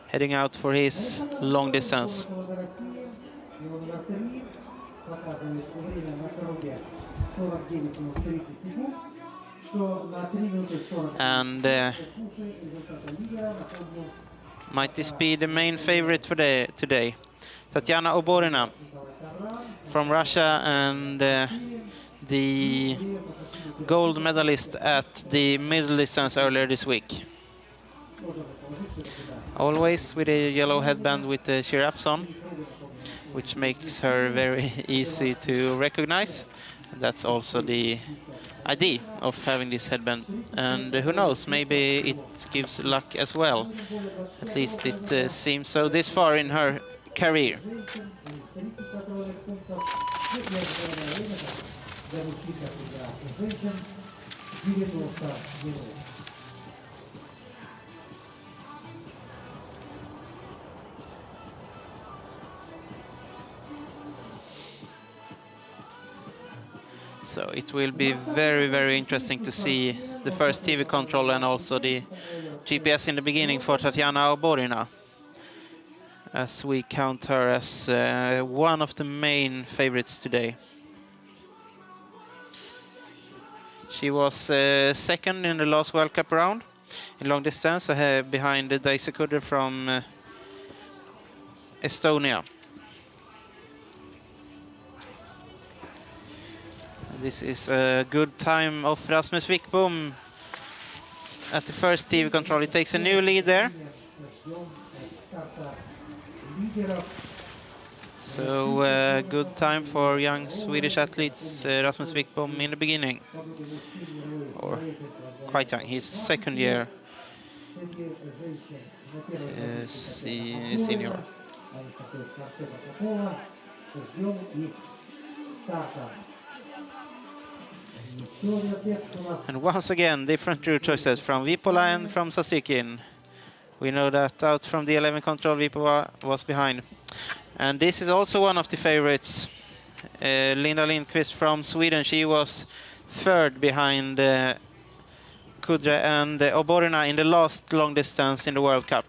heading out for his long distance. And Might this be the main favorite for today? Tatyana Oborina from Russia and the gold medalist at the middle distance earlier this week. Always with a yellow headband with the giraffes on, which makes her very easy to recognize. That's also the idea of having this headband. And who knows, maybe it gives luck as well. At least it seems so this far in her career. So it will be very, very interesting to see the first TV control and also the GPS in the beginning for Tatyana Oborina, as we count her as one of the main favorites today. She was second in the last World Cup round in long distance, behind Daisy Kudder from Estonia. This is a good time of Rasmus Wickbom at the first TV control. He takes a new lead there. So good time for young Swedish athletes, Rasmus Wickbom in the beginning. Or quite young, he's second year senior. And once again, different route choices from Vipola and from Sasikin. We know that out from the 11 control, Vipola was behind. And this is also one of the favorites. Linda Lindqvist from Sweden, she was third behind Kudra and Oborina in the last long distance in the World Cup.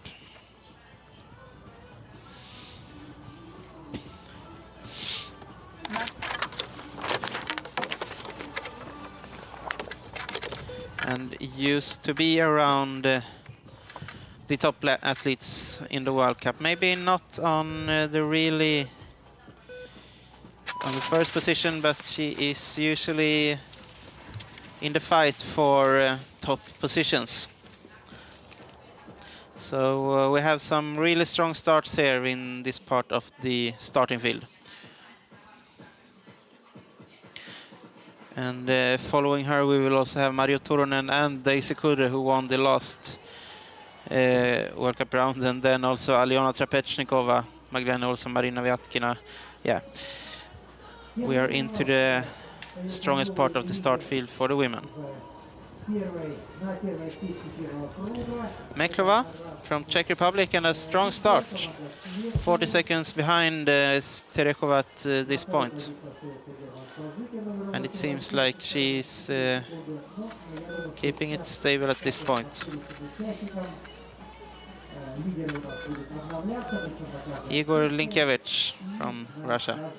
And used to be around the top athletes in the World Cup. Maybe not on the first position, but she is usually in the fight for top positions. So we have some really strong starts here in this part of the starting field. And following her, we will also have Mario Turunen and Daisy Kudre, who won the last World Cup round, and then also Aliona Trapechnikova, Magdalena Olsson, Marina Vyatkina. Yeah, we are into the strongest part of the start field for the women. Meklova from Czech Republic, and a strong start. 40 seconds behind Terechova at this point. And it seems like she's keeping it stable at this point. Igor Linkiewicz from Russia.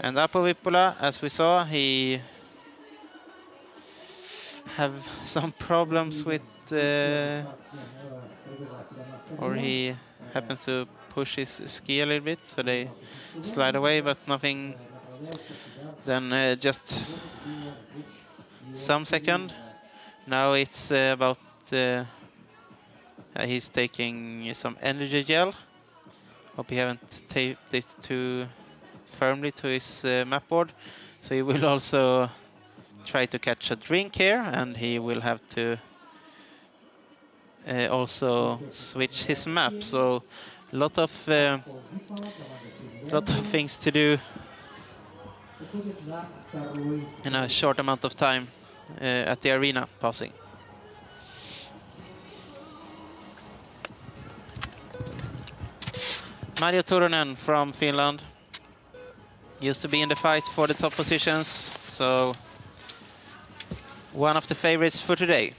And Apo Vipola, as we saw, he have some problems with, or he happens to push his ski a little bit, so they slide away, but nothing. Then just some second. Now it's about, he's taking some energy gel. Hope he haven't taped it too firmly to his map board. So he will also try to catch a drink here, and he will have to also switch his map. So lot of things to do in a short amount of time at the arena passing. Mario Turunen from Finland used to be in the fight for the top positions, so one of the favorites for today.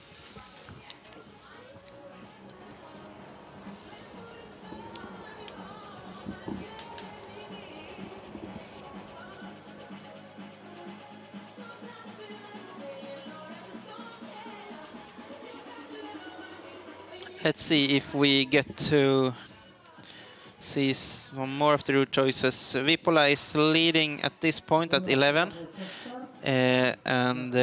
Let's see if we get to see some more of the route choices. Vipola is leading at this point at 11. And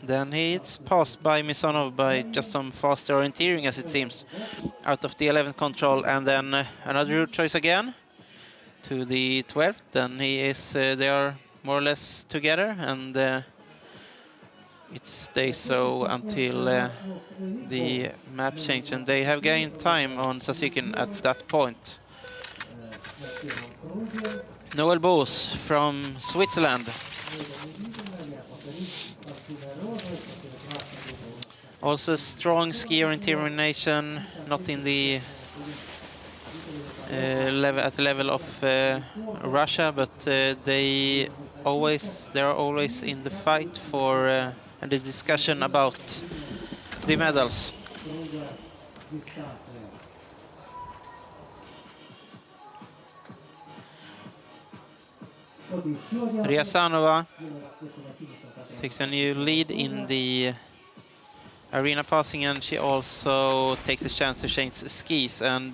then he's passed by Misonov by just some faster orienteering, as it seems, out of the 11th control. And then another route choice again to the 12th. Then he is, they are more or less together, and it stays so until the map change. And they have gained time on Sasykin at that point. Noel Boos from Switzerland. Also strong ski orienteering nation, not in the level at the level of Russia, but they are always in the fight for and the discussion about the medals. Ryazanova takes a new lead in the arena passing, and she also takes a chance to change skis. And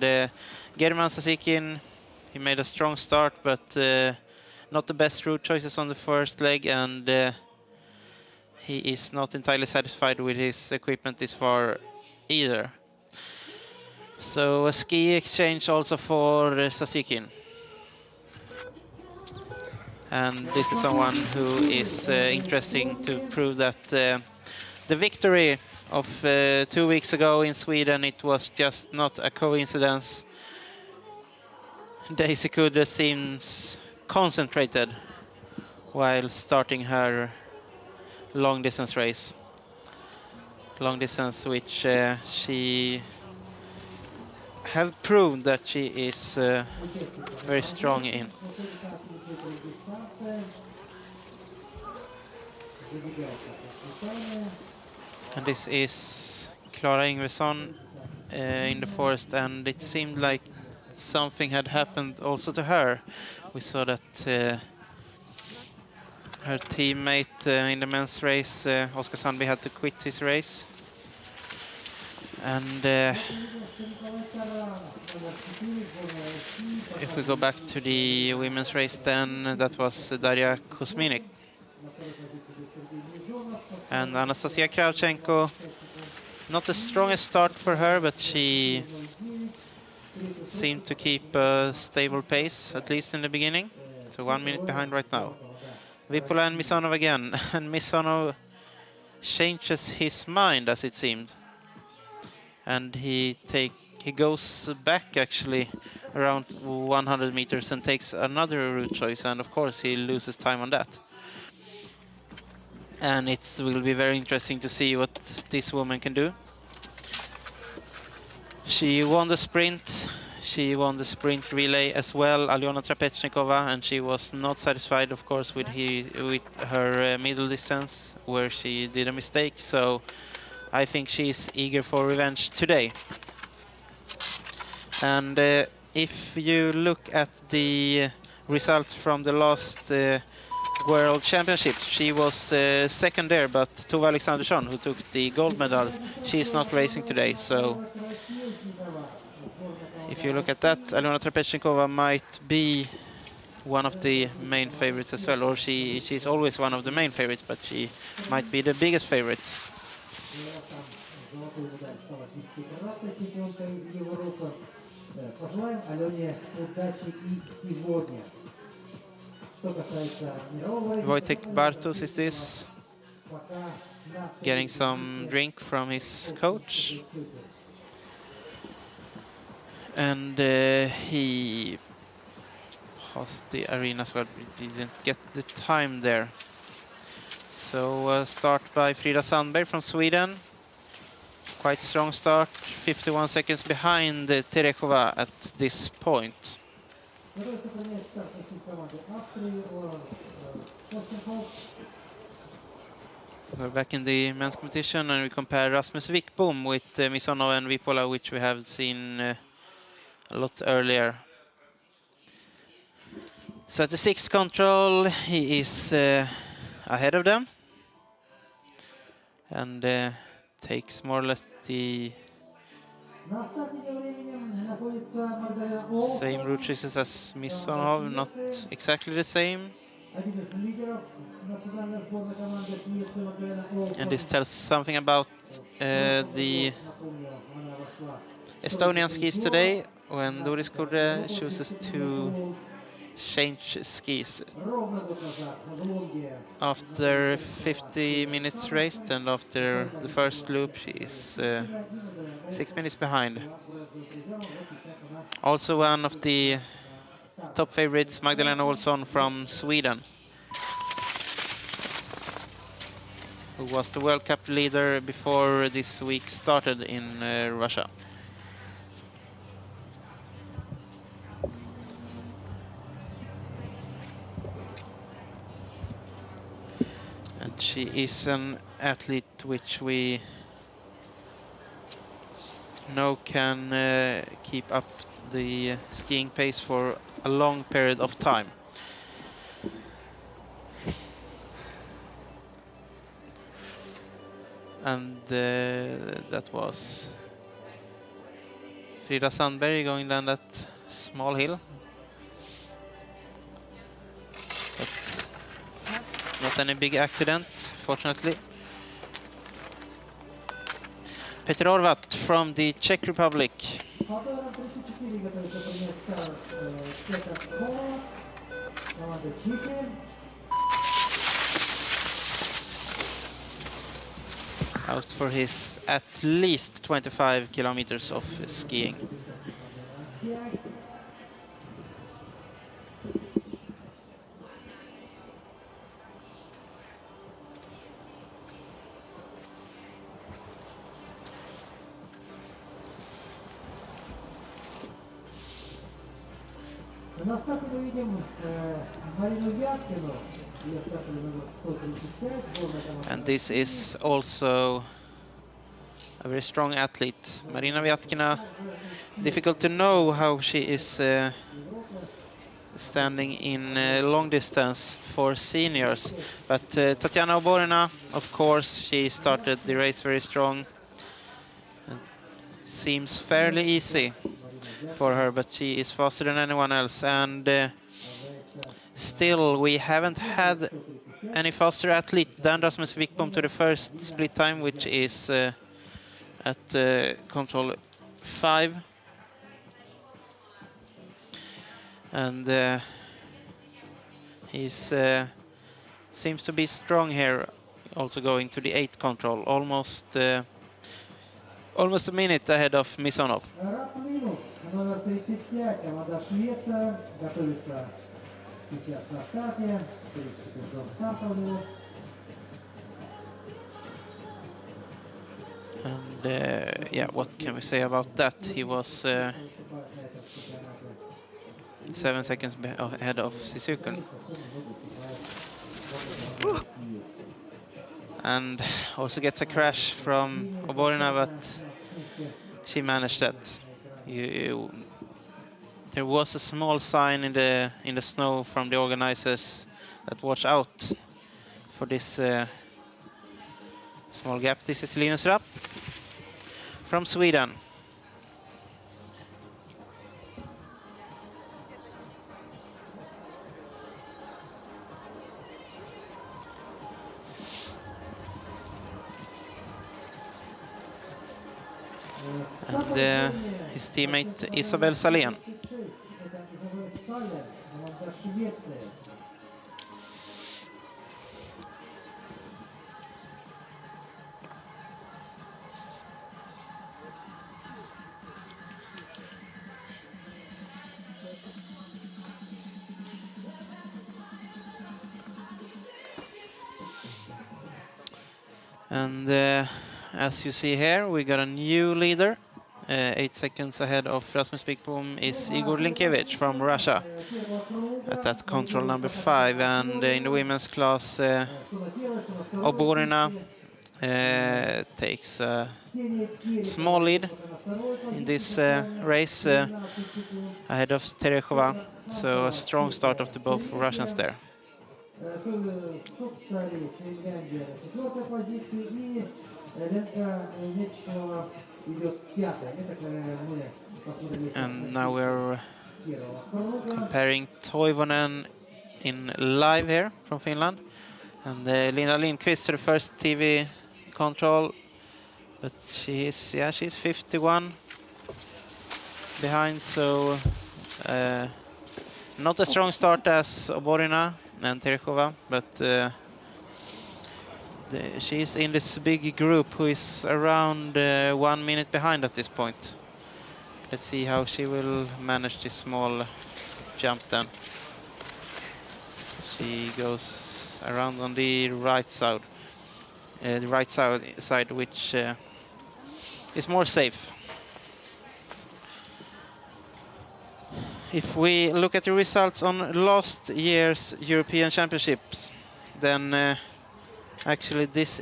German Sasykin, he made a strong start, but not the best route choices on the first leg, and he is not entirely satisfied with his equipment this far either. So a ski exchange also for Sasykin. And this is someone who is interesting to prove that the victory of 2 weeks ago in Sweden, it was just not a coincidence. Daisy Kudde seems concentrated while starting her long distance race. Long distance which she have proved that she is very strong in. And this is Klara Ingvarsson in the forest, and it seemed like something had happened also to her. We saw that her teammate in the men's race, Oskar Sandby, had to quit his race. And if we go back to the women's race, then that was Darya Kuzminik. And Anastasia Kravchenko, not the strongest start for her, but she seemed to keep a stable pace, at least in the beginning. So 1 minute behind right now. Vipola and Misonov again, and Misonov changes his mind, as it seemed. And he goes back actually around 100 meters and takes another route choice, and of course he loses time on that. And it will be very interesting to see what this woman can do. She won the sprint. She won the sprint relay as well, Alyona Trapechnikova, and she was not satisfied, of course, with her middle distance, where she did a mistake. So I think she's eager for revenge today. And if you look at the results from the last World Championships, she was second there, but Tove Alexandersson, who took the gold medal, she's not racing today. So if you look at that, Alyona Trapechnikova might be one of the main favorites as well, or she's always one of the main favorites, but she might be the biggest favorite. Wojtek Bartos is this, getting some drink from his coach. And he passed the arena as well, but didn't get the time there. So start by Frida Sandberg from Sweden. Quite strong start, 51 seconds behind Terekova at this point. We're back in the men's competition, and we compare Rasmus Wickbom with Misonov and Vipola, which we have seen a lot earlier. So at the sixth control, he is ahead of them, and takes more or less the На старте тем временем находится Магдалена Олсson. Same route choices as Misonov, not exactly the same. Один из лидеров национальной сборной команды Швеции Магдалена Олсson. And this tells something about the Estonian skis today, when Doris Kudre chooses to change skis after 50 minutes raced, and after the first loop she is 6 minutes behind. Also one of the top favorites, Magdalena Olsson from Sweden, who was the World Cup leader before this week started in Russia. And she is an athlete which we know can keep up the skiing pace for a long period of time. And that was Frida Sandberg going down that small hill. But not any big accident, fortunately. Petr Orvat from the Czech Republic. Out for his at least 25 kilometers of skiing. На старте мы видим Марину Вяткину. Ее стартовый номер 135, сборная команда. And this is also a very strong athlete, Marina Vyatkina. Difficult to know how she is standing in long distance for seniors. But Tatyana Oborina, of course, she started the race very strong. And seems fairly easy for her, but she is faster than anyone else. And still, we haven't had any faster athlete than Rasmus Wikbom to the first split time, which is at control 5. And he's seems to be strong here, also going to the 8th control, almost a minute ahead of Misonov. Номер 35, команда Швеция, готовится сейчас на старте. And yeah, what can we say about that? He was 7 seconds ahead of Sisukun. And also gets a crash from Oborina, but she managed that. There was a small sign in the snow from the organizers that watch out for this small gap. This is Linus Rapp from Sweden. And his teammate Isabel Salén. And as you see here, we got a new leader. 8 seconds ahead of Rasmus Wikbom is Igor Linkevich from Russia at that control number 5. And in the women's class, Oborina takes a small lead in this race ahead of Tereshova. So a strong start of the both Russians there. And now we're comparing Toivonen in live here from Finland. And Linda Lindqvist to the first TV control. But she's 51 behind, so not a strong start as Oborina and Tereshkova, but she's in this big group who is around 1 minute behind at this point. Let's see how she will manage this small jump then. She goes around on the right side, which is more safe. If we look at the results on last year's European Championships, then actually this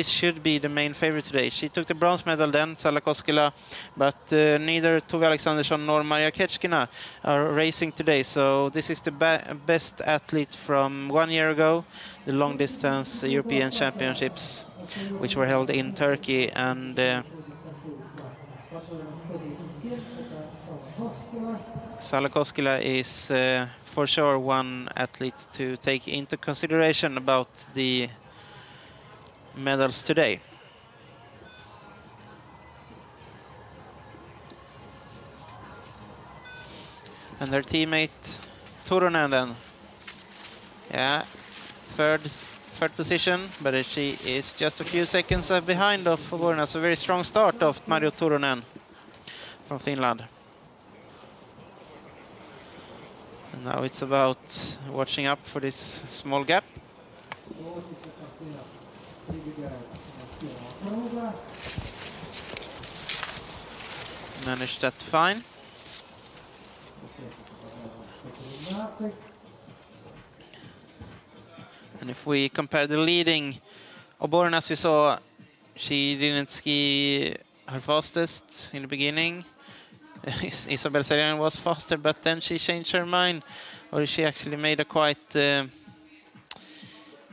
should be the main favorite today. She took the bronze medal then, Salla Koskela, but neither Tove Alexandersson nor Maria Kechkina are racing today. So this is the best athlete from 1 year ago, the long distance European Championships, which were held in Turkey, and Salla Koskela is for sure one athlete to take into consideration about the medals today. And their teammate Turunen then. Yeah, third position, but she is just a few seconds behind of Oborina. So a very strong start of Mario Turunen from Finland. And now it's about watching up for this small gap. Managed that fine. And if we compare the leading Oborina, as we saw, she didn't ski her fastest in the beginning. Isabel Serena was faster, but then she changed her mind, or she actually made a quite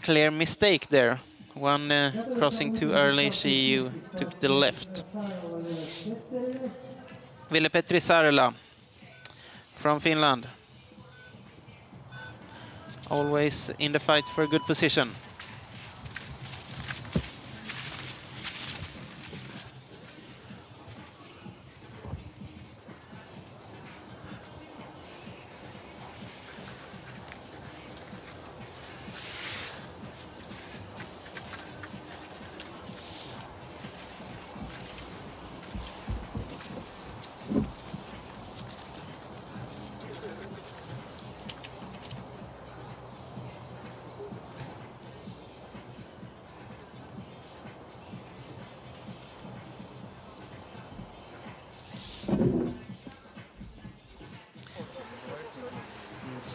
clear mistake there. One crossing too early, she took the left. Ville-Petri Sarela from Finland. Always in the fight for a good position.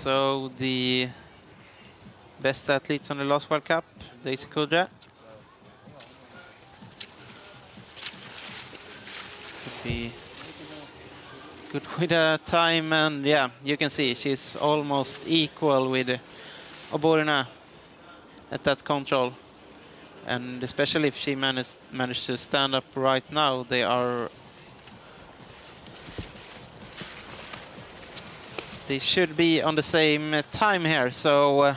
So the best athletes on the last World Cup, Daisy Kudra. Could be good with a time, and yeah, you can see she's almost equal with Oborina at that control. And especially if she managed to stand up right now, they should be on the same time here. So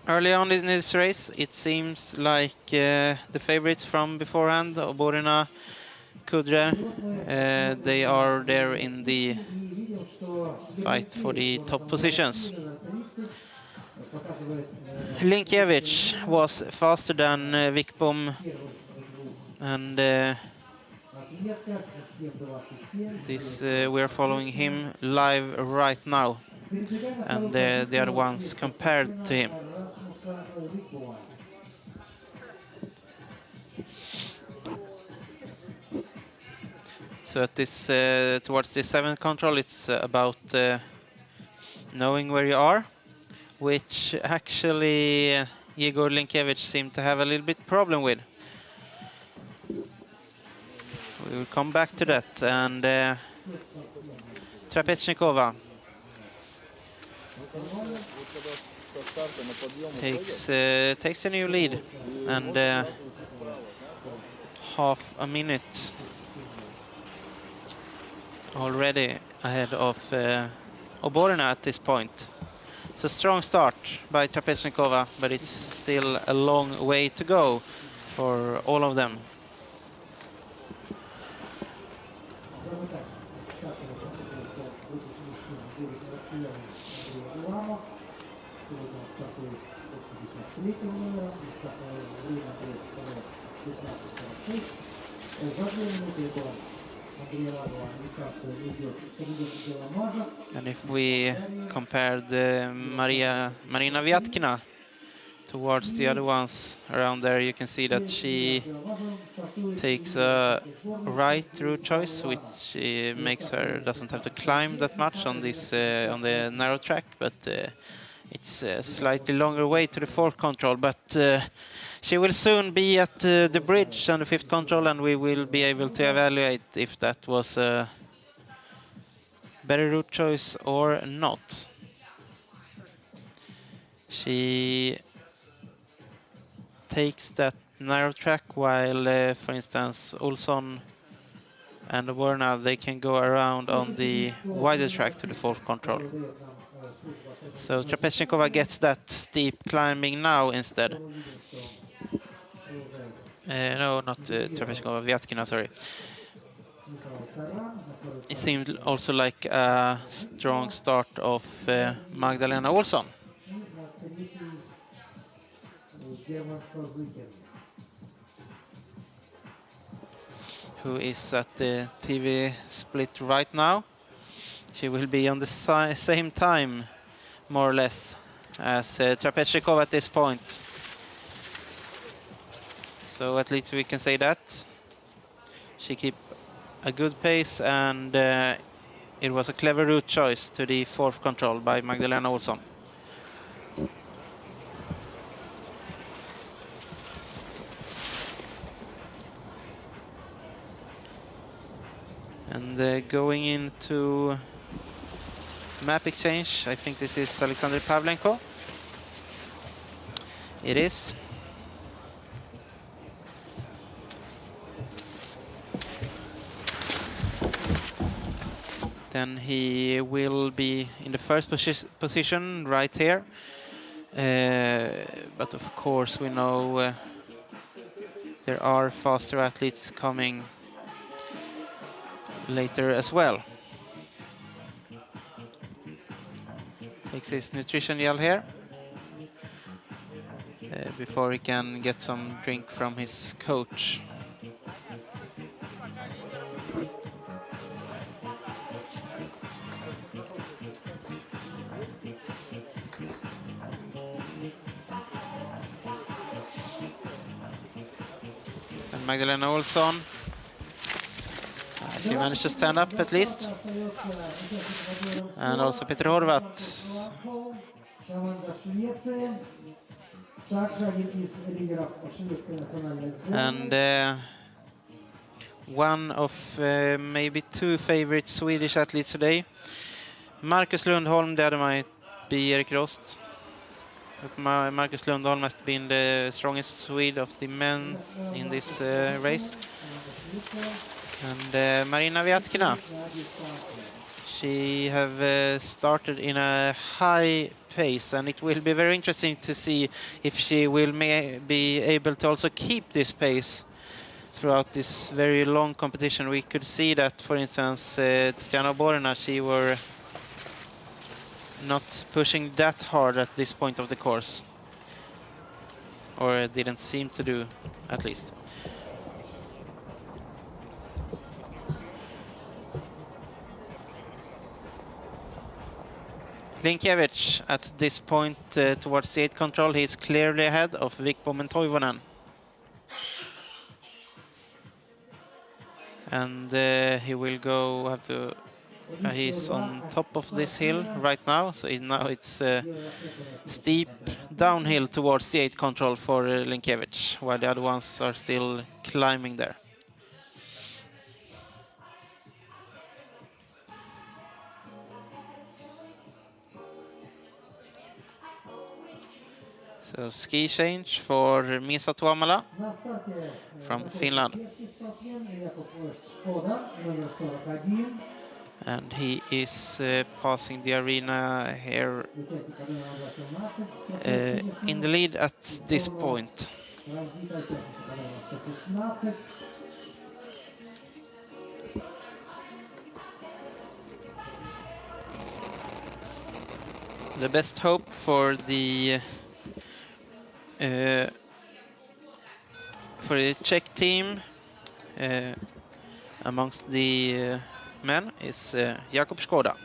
early on in this race, it seems like the favorites from beforehand, Oborina, Kudra, they are there in the fight for the top positions. Linkiewicz was faster than Wickbom, and we're following him live right now, and the other ones compared to him. So at this towards the seventh control, it's about knowing where you are, which actually Igor Linkiewicz seemed to have a little bit problem with. We will come back to that. And Trapechnikova takes a new lead, and half a minute already ahead of Oborina at this point. It's a strong start by Trapezhnikova, but it's still a long way to go for all of them. And if we compare the Marina Vyatkina towards the other ones around there, you can see that she takes a right route choice, which makes her doesn't have to climb that much on this on the narrow track, but it's a slightly longer way to the fourth control. But she will soon be at the bridge on the fifth control, and we will be able to evaluate if that was a better route choice or not. She takes that narrow track while, for instance, Olsson and Oborina, they can go around on the wider track to the fourth control. So Trapezhnikova gets that steep climbing now instead. No, not Trapezhnikova, Vyatkina, sorry. It seemed also like a strong start of Magdalena Olsson. Who is at the TV split right now. She will be on the same time, more or less, as Trapezhnikova at this point. So at least we can say that. She keep a good pace, and it was a clever route choice to the fourth control by Magdalena Olsson. And going into map exchange, I think this is Alexander Pavlenko. It is. Then he will be in the first position right here. But of course we know there are faster athletes coming later as well. Takes his nutrition gel here before he can get some drink from his coach. And Magdalena Olsson, she managed to stand up at least. And also Peter Horvat. And one of maybe two favorite Swedish athletes today. Marcus Lundholm, the other might be Erik Rost. But Marcus Lundholm has been the strongest Swede of the men in this race. And Marina Vyatkina, she have started in a high pace, and it will be very interesting to see if she will be able to also keep this pace throughout this very long competition. We could see that, for instance, Tatyana Oborina, she were not pushing that hard at this point of the course, or didn't seem to do, at least. Linkiewicz at this point towards the 8th control, he's clearly ahead of Vikbom and Toivonen. And he will go, have to, he's on top of this hill right now, so now it's steep downhill towards the 8th control for Linkiewicz, while the other ones are still climbing there. So ski change for Misa Tuomala На старте from Finland. чешский спортсмен Яков Шкода, номер 41. And he is passing the arena here Участник номер 18. in the lead at this point. Транзита участник номер 115. The best hope for the Czech team amongst the men is Jakub Škoda.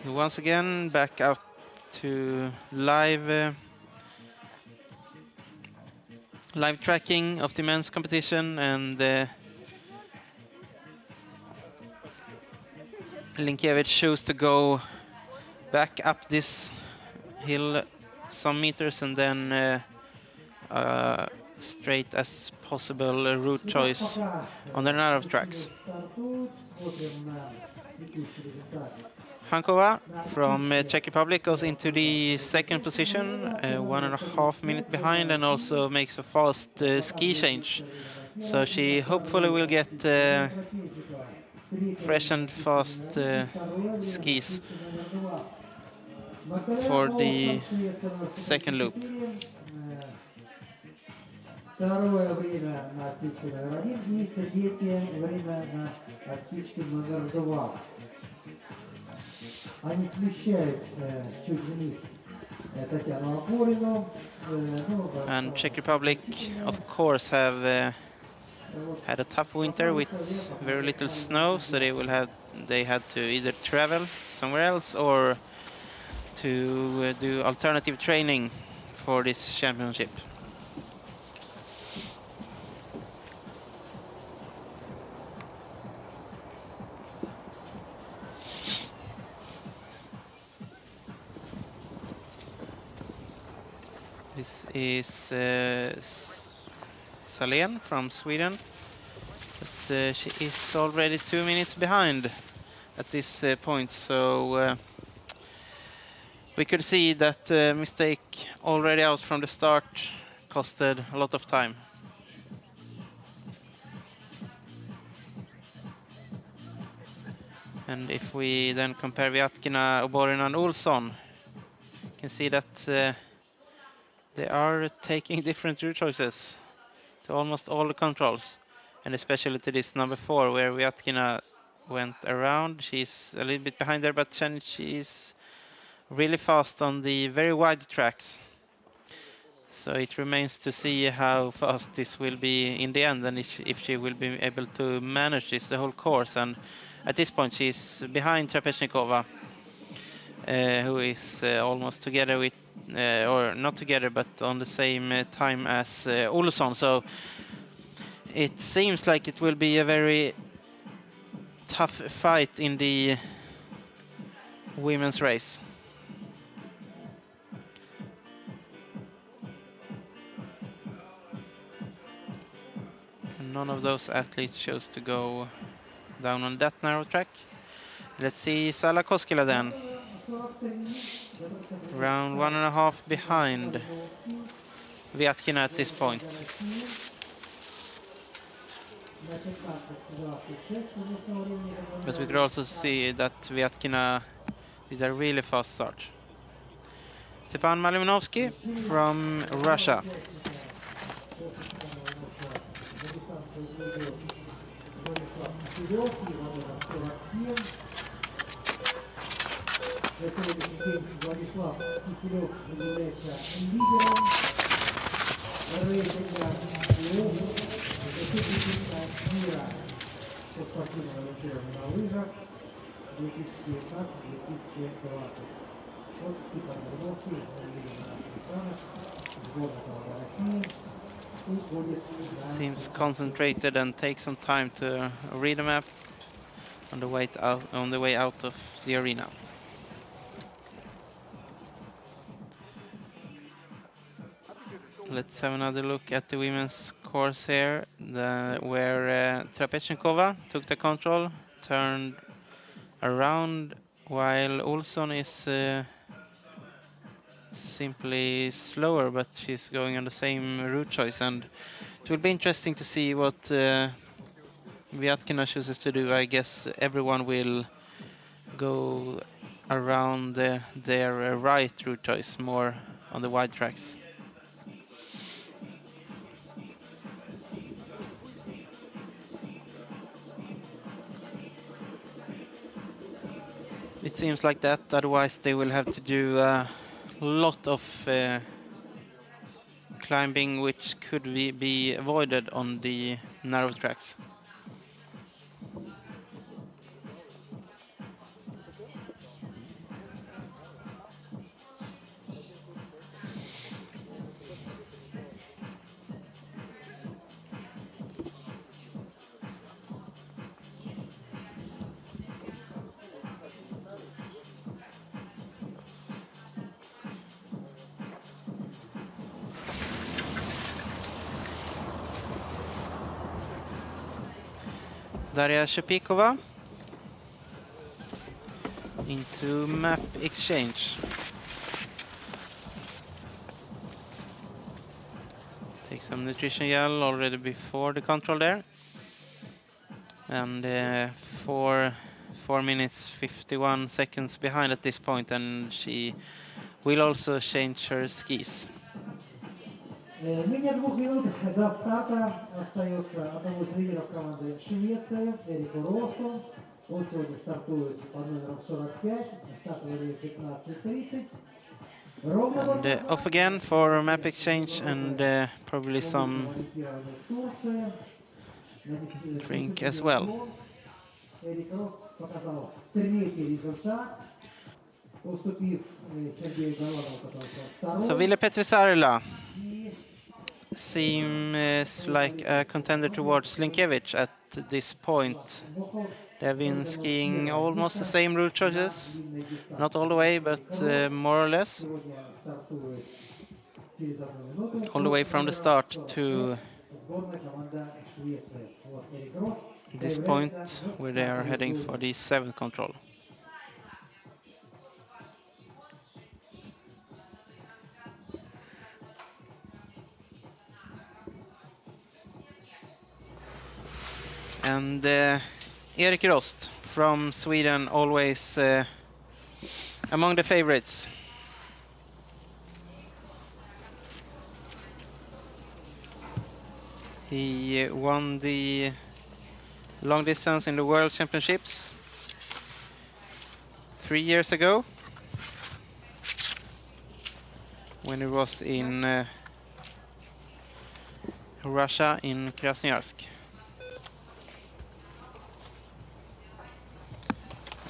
Once again, back out to live tracking of the men's competition, and Linkiewicz chose to go back up this hill some meters and then straight as possible route choice on the narrow tracks. Hankova from Czech Republic goes into the second position, 1.5 minutes behind, and also makes a fast ski change. So she hopefully will get fresh and fast skis for the second loop. Второе время на отсечке номер 1 и третье время на отсечке номер 2. Они смещают чуть вниз Tatyana Oborina. And Czech Republic, of course, have had a tough winter with very little snow, so they had to either travel somewhere else or to do alternative training for this championship. This is Salén from Sweden, but she is already 2 minutes behind at this point, so we could see that mistake already out from the start costed a lot of time. And if we then compare Vyatkina, Oborina and Olsson, you can see that they are taking different route choices to almost all the controls, and especially to this number 4 where Vyatkina went around. She's a little bit behind there, but she's really fast on the very wide tracks. So it remains to see how fast this will be in the end, and if she will be able to manage this the whole course. And at this point she's behind Trapechnikova, who is almost together with or not together, but on the same time as Olsson. So it seems like it will be a very tough fight in the women's race. And none of those athletes chose to go down on that narrow track. Let's see Sala Koskela then. Around 1.5 behind Vyatkina at this point. But we could also see that Vyatkina did a really fast start. Stepan Malinovsky from Russia. На сегодняшний день Владислав Киселев является лидером рейтинга чемпионата мира по спортивному ориентированию на лыжах 2019-2020. Вот Степан Мальновский, лидер нашей страны, сборная команда России. Seems concentrated and takes some time to read the map on the way out of the arena. Let's have another look at the women's course here, where Trapechenkova took the control, turned around, while Olsson is simply slower, but she's going on the same route choice, and it will be interesting to see what Vyatkina chooses to do. I guess everyone will go around their right route choice, more on the wide tracks. It seems like that, otherwise they will have to do a lot of climbing, which could be avoided on the narrow tracks. Daria Shepikova into map exchange. Take some nutrition gel already before the control there. And 4 minutes 51 seconds behind at this point, and she will also change her skis. Менее 2 минут до старта остается одному из лидеров команды Швеции, Эрику Росту. Он сегодня стартует под номером 45, стартовое время 15:30. And off again for map exchange and probably some drink as well. Эрик Рост показал третий результат, уступив Сергею Горланову, который второй. So Ville Petrisarla seems like a contender towards Linkevich at this point. They've been skiing almost the same route choices, not all the way, but more or less. All the way from the start to this point where they are heading for the 7th control. And Erik Rost from Sweden, always among the favorites. He won the long distance in the World Championships 3 years ago when he was in Russia, in Krasnoyarsk.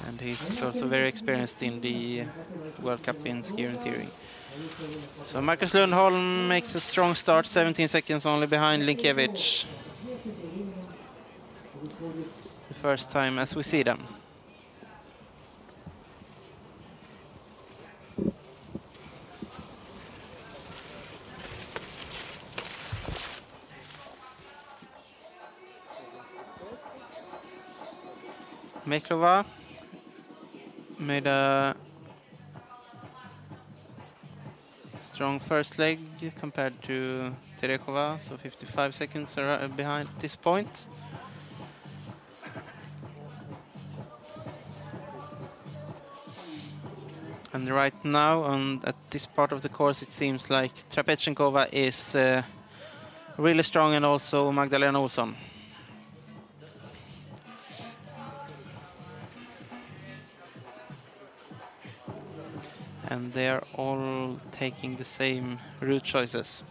And he's also very experienced in the World Cup in ski orienteering. So Marcus Lundholm makes a strong start, 17 seconds only behind Linkevich. The first time as we see them. Meklova made a strong first leg compared to Terekova, so 55 seconds behind at this point. And right now, at this part of the course, it seems like Trapechenkova is really strong, and also Magdalena Olsson. And they are all taking the same route choices.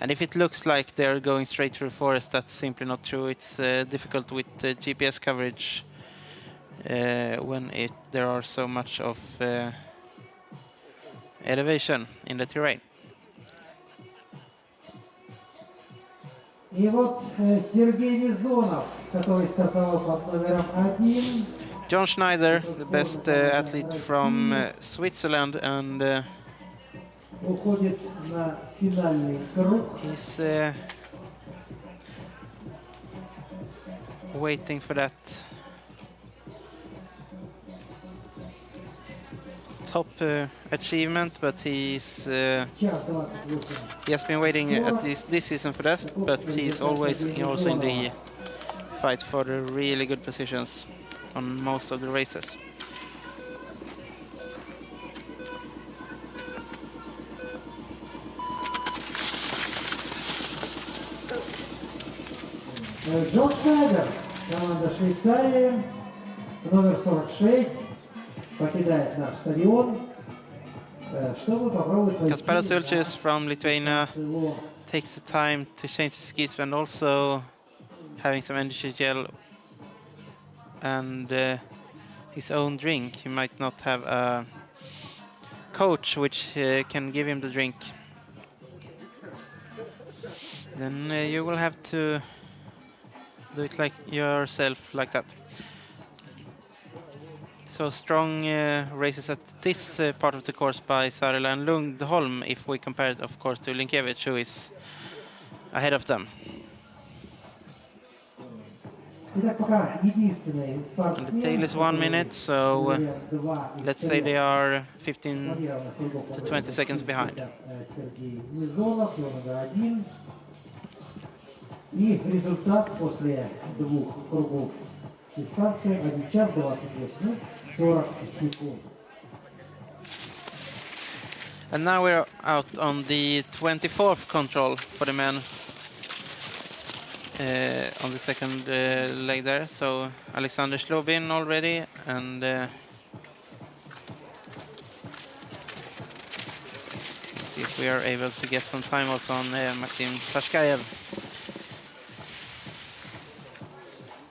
And if it looks like they're going straight through the forest, that's simply not true. It's difficult with GPS coverage when there are so much of elevation in the terrain. И вот Сергей Мизонов, который стартовал под номером 1. John Schneider, the best athlete from Switzerland, and уходит на финальный круг. he's waiting for that top achievement, but he has been waiting at least this season for that, but he's always also in the fight for the really good positions on most of the races. Джон Шнайдер, команда Швейцарии, номер 46, покидает наш стадион, чтобы попробовать... Kasparas Ulčius from Lithuania takes the time to change his skis and also having some energy gel and his own drink. He might not have a coach which can give him the drink. Then you will have to do it like yourself, like that. So strong races at this part of the course by Sarila and Lundholm, if we compare it, of course, to Linkevich, who is ahead of them. And the tail is 1 minute, so let's say they are 15 to 20 seconds behind. И результат после двух кругов дистанции 1 час 28 40 секунд. And now we're out on the 24th control for the men on the second leg there. So Alexander Slobin already, and see if we are able to get some time also on Maxim Tashkayev.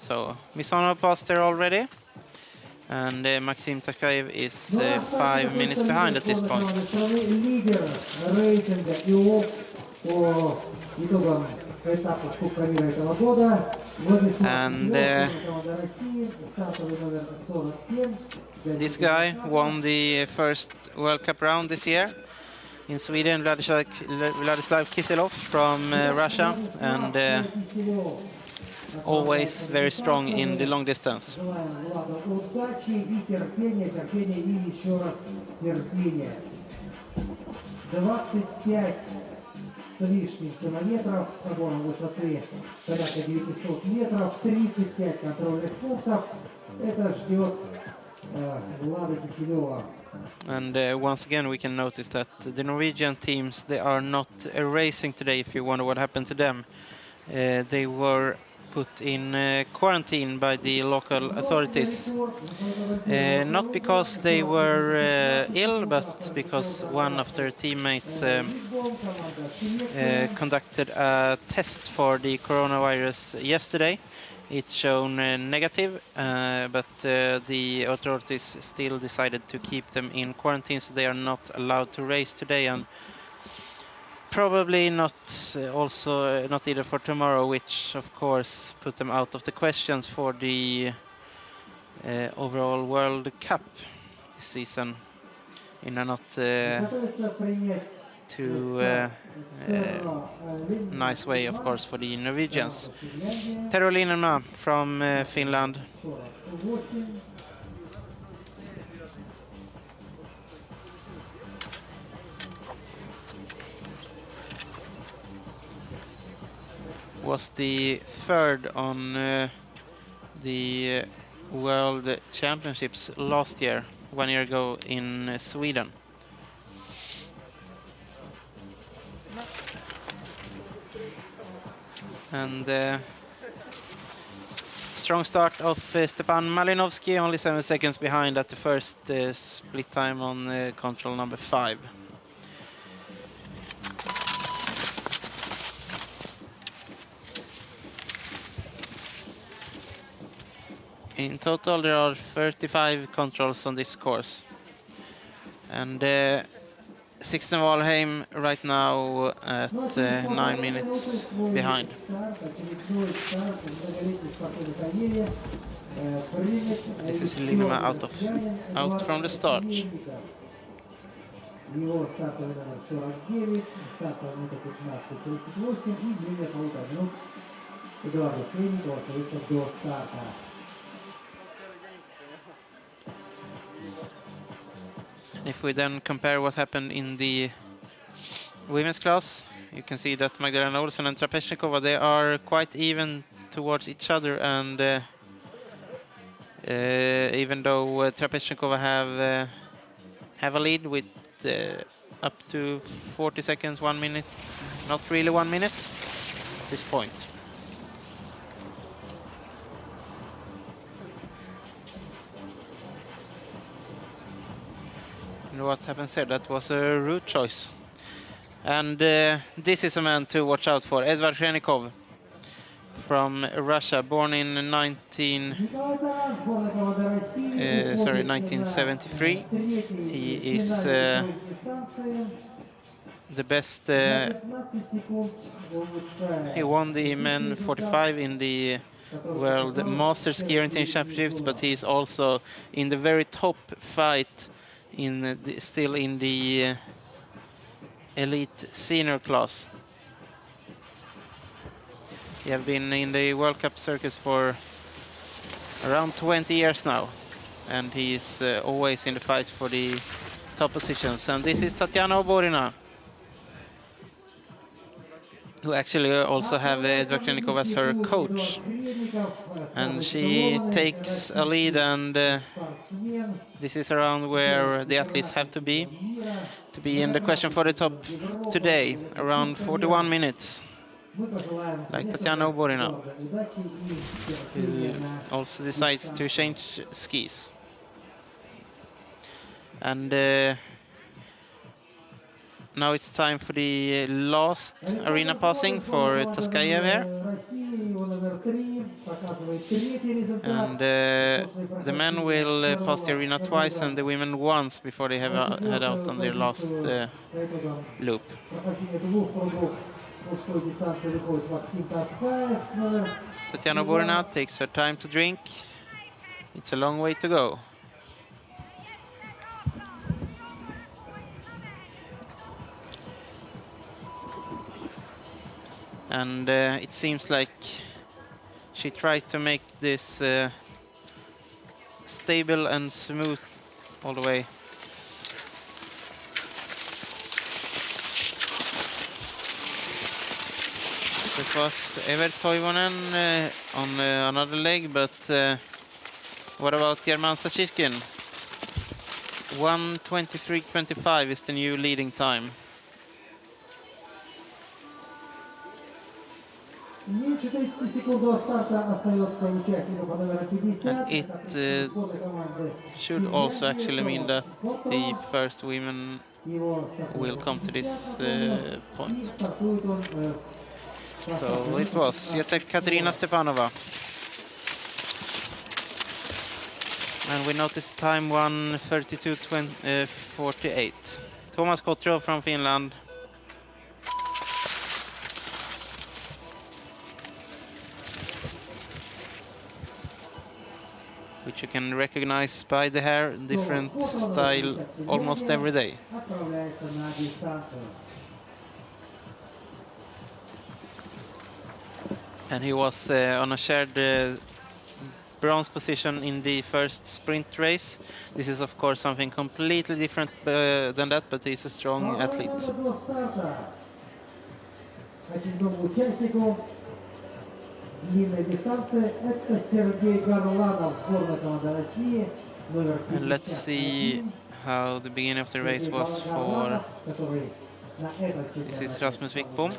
So Misonov passed there already, and Maxim Tashkayev is 5 minutes behind at this point. And this guy won the first World Cup round this year in Sweden, Vladislav Kiselev from Russia, and always very strong in the long distance. С лишним километров, с набором высоты порядка 900 метров, 35 контрольных пунктов. Это ждет Влада Киселева. And once again we can notice that the Norwegian teams, they are not racing today, if you wonder what happened to them. They were put in quarantine by the local authorities, not because they were ill, but because one of their teammates conducted a test for the coronavirus yesterday. It's shown negative, but the authorities still decided to keep them in quarantine, so they are not allowed to race today, and probably not not either for tomorrow, which of course put them out of the questions for the overall World Cup this season in a not too nice way, of course, for the Norwegians. Tero Linnanmaa from Finland. Was the third on the World Championships last year, 1 year ago in Sweden. And strong start of Stepan Malinovsky, only 7 seconds behind at the first split time on control number 5. In total, there are 35 controls on this course. And Sixten Valheim right now at 9 minutes behind. This is Linema out from the start. Его стартовый номер 49, стартовый минута 15:38 и длинная полутора минут Эдуарда Филипенко остается до старта. If we then compare what happened in the women's class, you can see that Magdalena Olsson and Trapezhnikova, they are quite even towards each other, and even though Trapezhnikova have a lead with up to 40 seconds, 1 minute, not really 1 minute at this point. And what happens here? That was a route choice. And this is a man to watch out for, Edvard Khrenikov from Russia, born in 1973. He is the best. He won the men 45 in the World Masters Ski Orienteering Championships, but he is also in the very top fight still in the elite senior class. He has been in the World Cup circus for around 20 years now, and he is always in the fight for the top positions. And this is Tatyana Oborina, who actually also have Edvard Khrenikov as her coach. And she takes a lead, and this is around where the athletes have to be in the question for the top today, around 41 minutes. Like Tatyana Oborina, who also decides to change skis. And now it's time for the last arena passing for Taskayev here. And the men will pass the arena twice and the women once before they head out on their last loop. Tatyana Oborina takes her time to drink. It's a long way to go. And it seems like she tried to make this stable and smooth all the way. It was Evert Toivonen on another leg, but what about Germansa Shishkin? 1:23.25 is the new leading time. And it should also actually mean that the first women will come to this point. So it was Katerina Stepanova. And we noticed time 1:32.48. Thomas Kotrov from Finland. Which you can recognize by the hair, different style almost every day. And he was on a shared bronze position in the first sprint race. This is of course something completely different than that, but he's a strong athlete. And let's see how the beginning of the race was for... This is Rasmus Wickbom.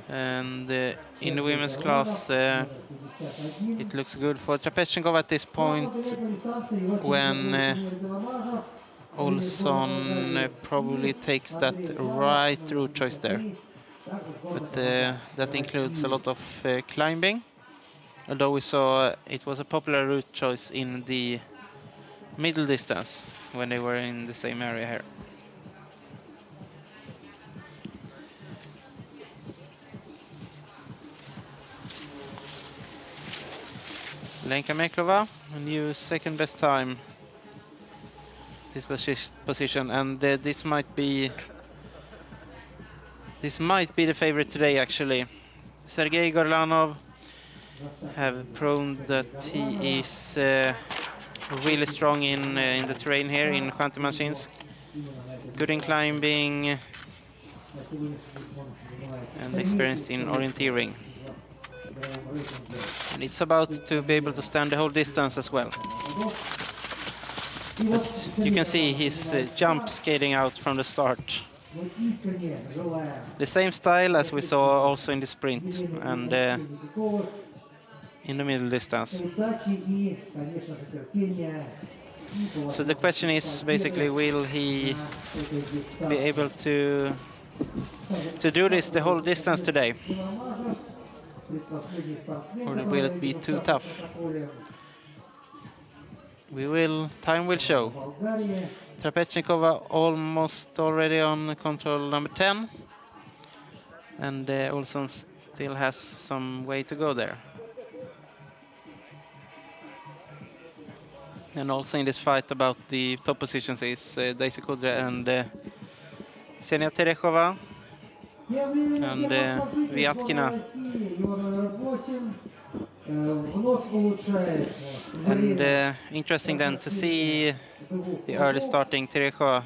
And in the women's class, it looks good for Trapezhnikov at this point, when Olsson probably takes that right route choice there. But that includes a lot of climbing, although we saw it was a popular route choice in the middle distance when they were in the same area here. Lenka Meklova, a new second best time this position, and this might be the favorite today actually. Sergey Gorlanov have proven that he is really strong in the terrain here in Khanty-Mansiysk. Good in climbing and experienced in orienteering. And it's about to be able to stand the whole distance as well. But you can see his jump skating out from the start. The same style as we saw also in the sprint and in the middle distance. So the question is basically, will he be able to do this the whole distance today? Or will it be too tough? Time will show. Trapechnikova almost already on control number 10. And Olsson still has some way to go there. And also in this fight about the top positions is Daisy Kudre and Ksenia Tereshova and Vyatkina. And interesting then to see the early starting Tereshova.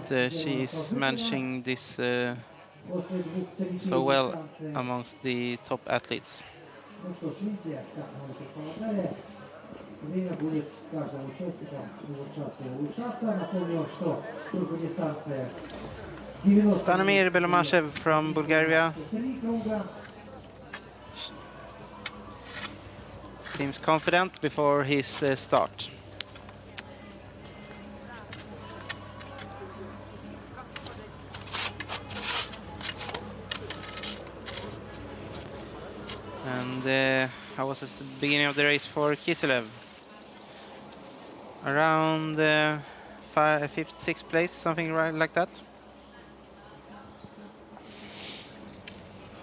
That she is managing this so well amongst the top athletes. Ну что ж, видите, как мы это полагали, время будет с каждым участником улучшаться и улучшаться. Напомню, что турбодистанция 90... Stanimir Belomashev from Bulgaria seems confident before his start. And how was the beginning of the race for Kiselev? Around 5th, 6th place, something like that.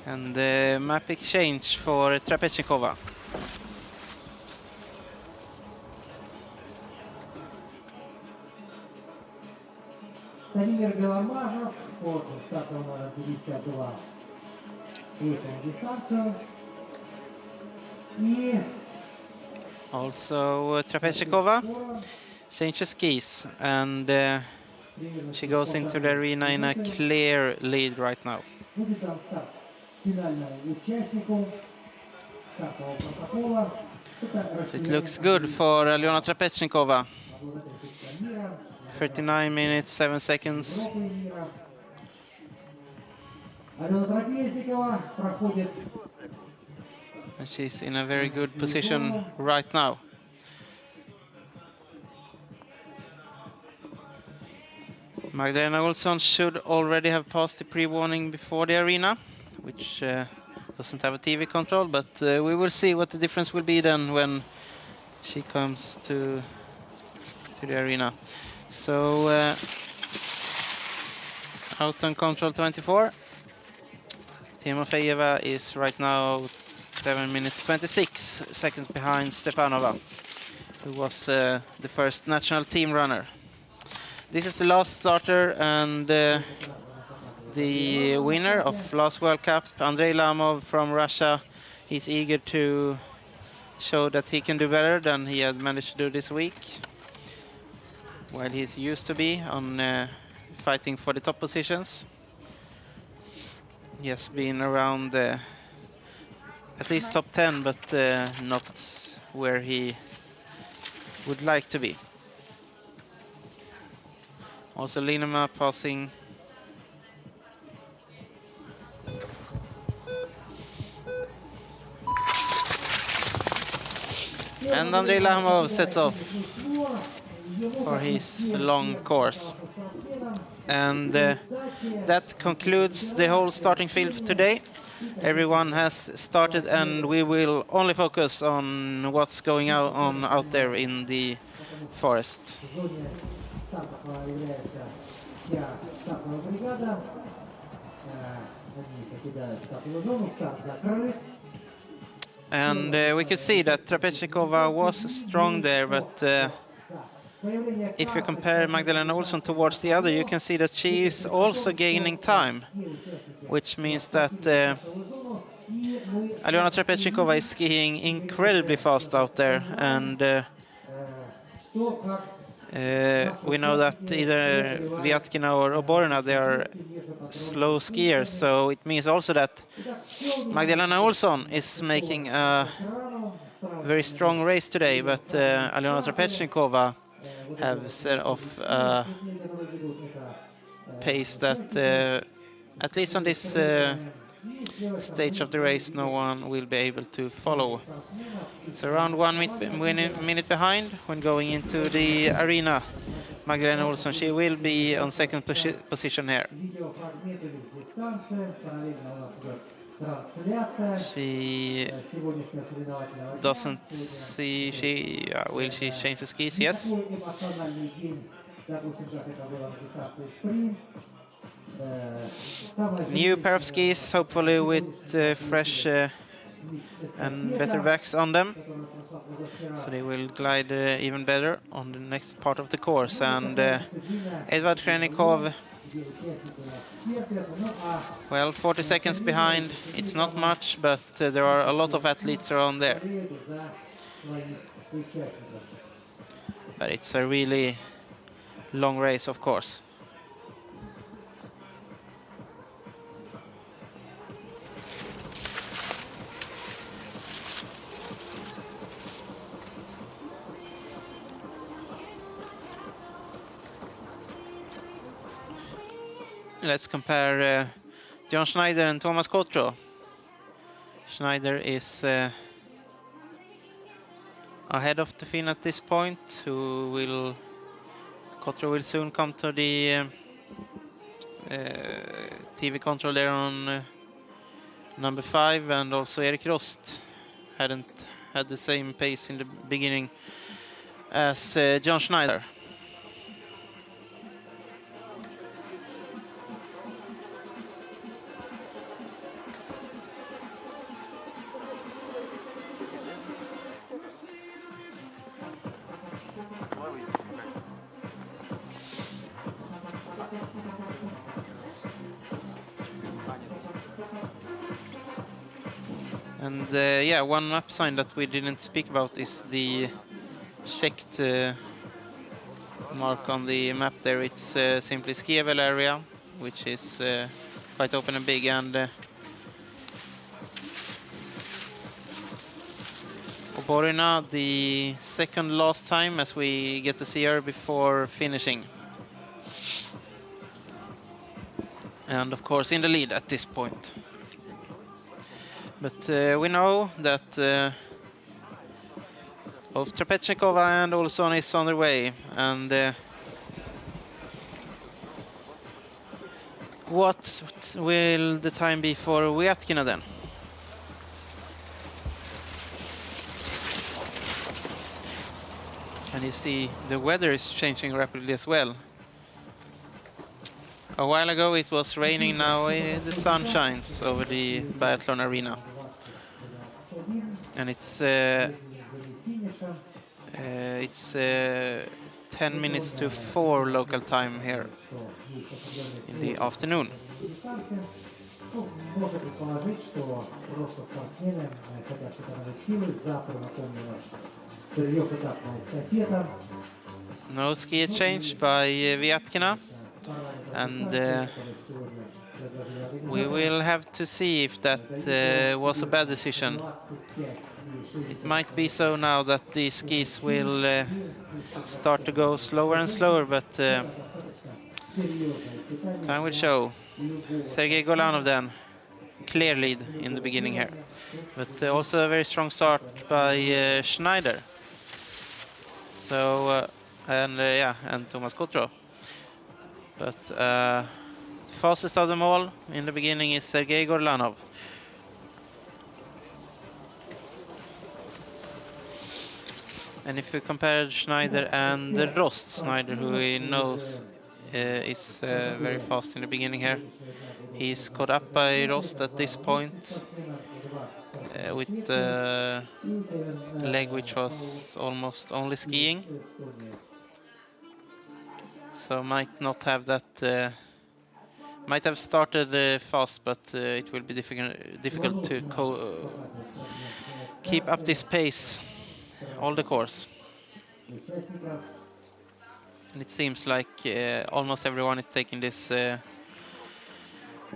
And the map exchange for Trapechnikova. Станимир Беломажев от стартом 52 вышел на дистанцию. Also Trapechnikova changes skis and she goes into the arena in a clear lead right now. So it looks good for Alyona Trapechnikova. 39 minutes, 7 seconds. And she's in a very good position right now. Magdalena Olsson should already have passed the pre-warning before the arena, which doesn't have a TV control, but we will see what the difference will be then when she comes to the arena. So out on control 24. Timofeyeva is right now 7 minutes 26 seconds behind Stepanova, who was the first national team runner. This is the last starter, and the winner of last World Cup, Andrey Lamov from Russia, he's eager to show that he can do better than he had managed to do this week, while he's used to be on fighting for the top positions. He has been around at least top 10, but not where he would like to be. Also Linema passing. And Andrey Lamov sets off for his long course. And that concludes the whole starting field for today. Everyone has started, and we will only focus on what's going on out there in the forest. And we could see that Trapechnikova was strong there, but if you compare Magdalena Olsson towards the other, you can see that she is also gaining time, which means that Alyona Trapechnikova is skiing incredibly fast out there, and we know that either Vyatkina or Oborina, they are slow skiers, so it means also that Magdalena Olsson is making a very strong race today, but Alyona Trapechnikova have set off a pace that, at least on this stage of the race, no one will be able to follow. So around 1 minute behind when going into the arena. Magdalena Olsson, she will be on second position here. She doesn't see, will she change the skis? Yes. New pair of skis, hopefully with fresh and better wax on them, so they will glide even better on the next part of the course. And Edvard Khrenikov, well, 40 seconds behind. It's not much, but there are a lot of athletes around there. But it's a really long race, of course. Let's compare John Schneider and Thomas Kotro. Schneider is ahead of the Finn at this point. Kotro will soon come to the TV control there on number 5, and also Erik Rost hadn't had the same pace in the beginning as John Schneider. And yeah, one map sign that we didn't speak about is the checked mark on the map there. It's simply Skievel area, which is quite open and big, and Oborina the second last time, as we get to see her before finishing. And of course in the lead at this point. But we know that both Trapechnikova and Olsson is on their way. And what will the time be for Vyatkina then? And you see the weather is changing rapidly as well. A while ago it was raining, now the sun shines over the biathlon arena. And it's 10 minutes to 4 local time here in the afternoon. No ski change by Vyatkina. And we will have to see if that was a bad decision. It might be so now that the skis will start to go slower and slower, but time will show. Sergey Gorlanov then, clear lead in the beginning here. But also a very strong start by Schneider. So, and Thomas Kotro. But fastest of them all in the beginning is Sergey Gorlanov. And if you compare Schneider and Rost, Schneider, who he knows is very fast in the beginning here, he's caught up by Rost at this point with the leg which was almost only skiing. So might not have that. Might have started fast, but it will be difficult to keep up this pace all the course. And it seems like almost everyone is taking this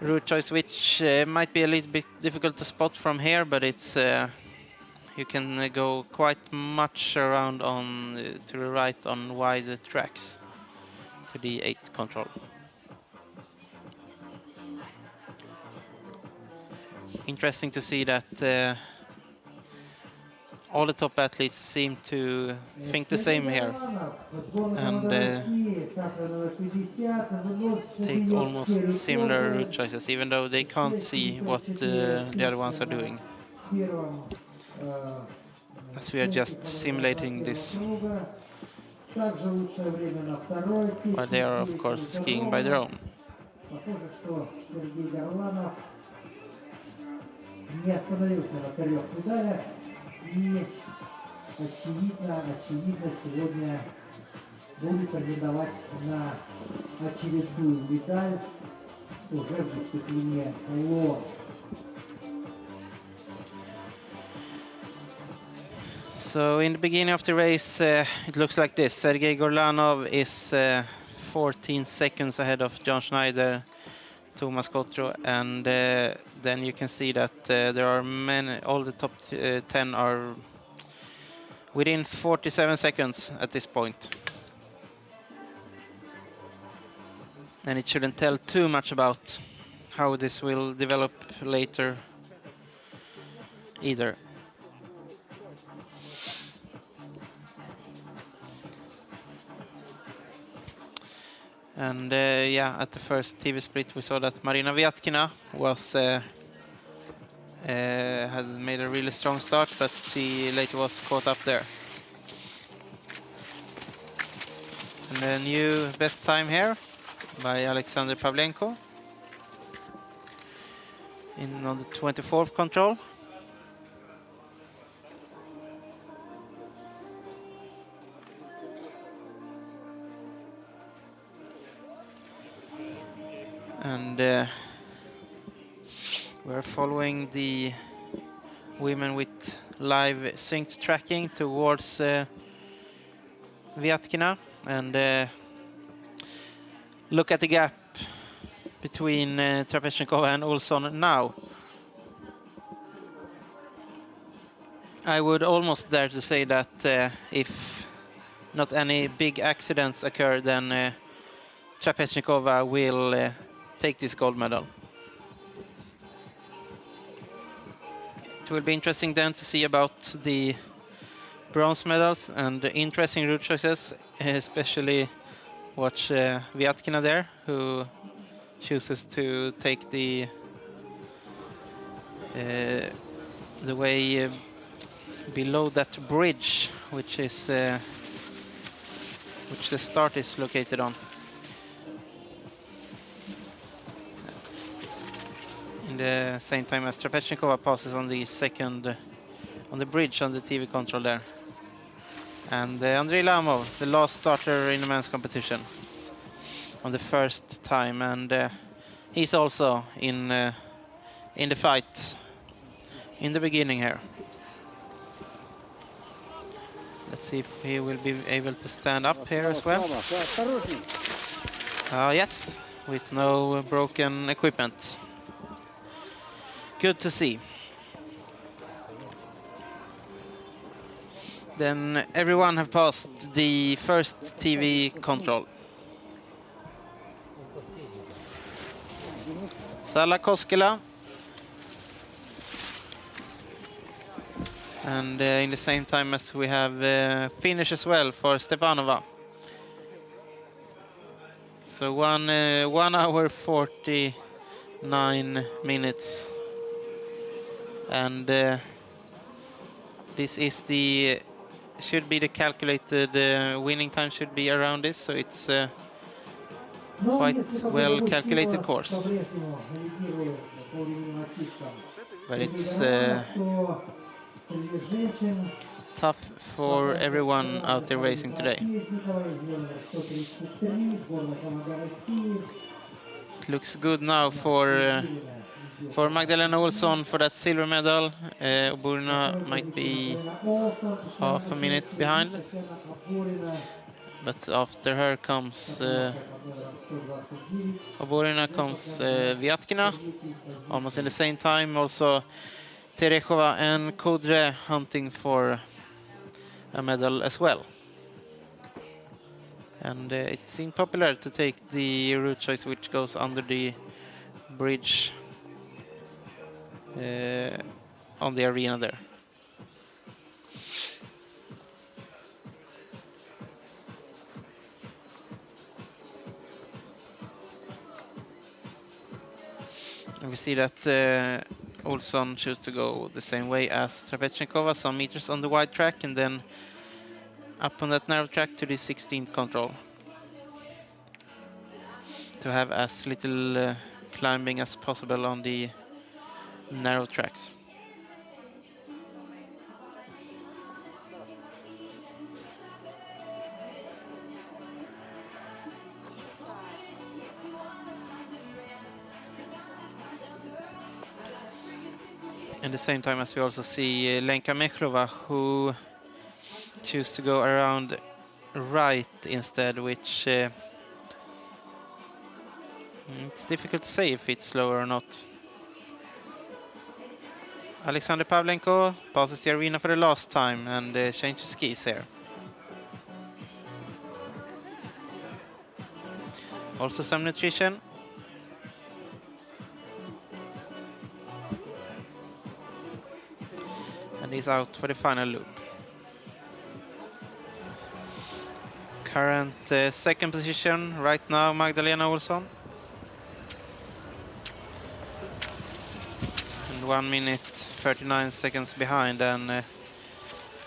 route choice, which might be a little bit difficult to spot from here, but it's you can go quite much around on to the right on wide tracks to the 8 control. Interesting to see that all the top athletes seem to think the same here and take almost similar route choices, even though they can't see what the other ones are doing. As we are just simulating this, while they are of course skiing by their own. Не остановился на 3 медалях, и очевидно сегодня будет претендовать на очередную медаль уже в дисциплине ло. So in the beginning of the race, it looks like this. Sergey Gorlanov is 14 seconds ahead of John Schneider, Thomas Kotro, and then you can see that there are all the top 10 are within 47 seconds at this point. And it shouldn't tell too much about how this will develop later either. And yeah, at the first TV split we saw that Marina Vyatkina was had made a really strong start, but she later was caught up there. And a new best time here by Alexander Pavlenko on the 24th control. And we're following the women with live synced tracking towards Vyatkina, and look at the gap between Trapezhnikova and Olsson now. I would almost dare to say that if not any big accidents occur, then Trapezhnikova will take this gold medal. It will be interesting then to see about the bronze medals and the interesting route choices, especially watch Vyatkina there, who chooses to take the way below that bridge, which is which the start is located on. In the same time as Trapezhnikova passes on the second, on the bridge on the TV control there. And Andrey Lamov, the last starter in the men's competition, on the first time, and he's also in the fight in the beginning here. Let's see if he will be able to stand up here as well. Yes, with no broken equipment. Good to see. Then everyone have passed the first TV control. Salla Koskela. And in the same time as we have finish as well for Stepanova. So 1 hour 49 minutes, and this is should be the calculated winning time, should be around this, so it's quite well calculated course. But it's tough for everyone out there racing today. It looks good now for Magdalena Olsson for that silver medal. Oborina might be half a minute behind, but after her comes Oborina, comes Vyatkina, almost in the same time. Also Tereshova and Kodre hunting for a medal as well. And it seemed popular to take the route choice which goes under the bridge on the arena there. And we see that Olsson chose to go the same way as Trapechnikova, some meters on the wide track, and then up on that narrow track to the 16th control, to have as little climbing as possible on the narrow tracks. At the same time as we also see Lenka Mekhlova, who choose to go around right instead, which it's difficult to say if it's slower or not. Alexander Pavlenko passes the arena for the last time and changes skis here. Also some nutrition. And he's out for the final loop. Current second position right now, Magdalena Olsson. And 1 minute 39 seconds behind, and a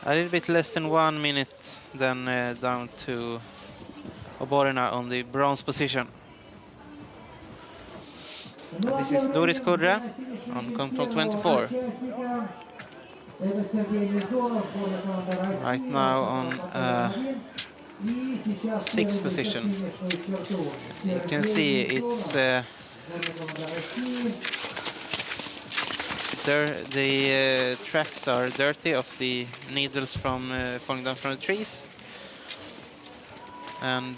little bit less than 1 minute then down to Oborina on the bronze position. And this is Doris Kodre on control 24. Right now on 6th position. You can see it's the tracks are dirty of the needles from falling down from the trees, and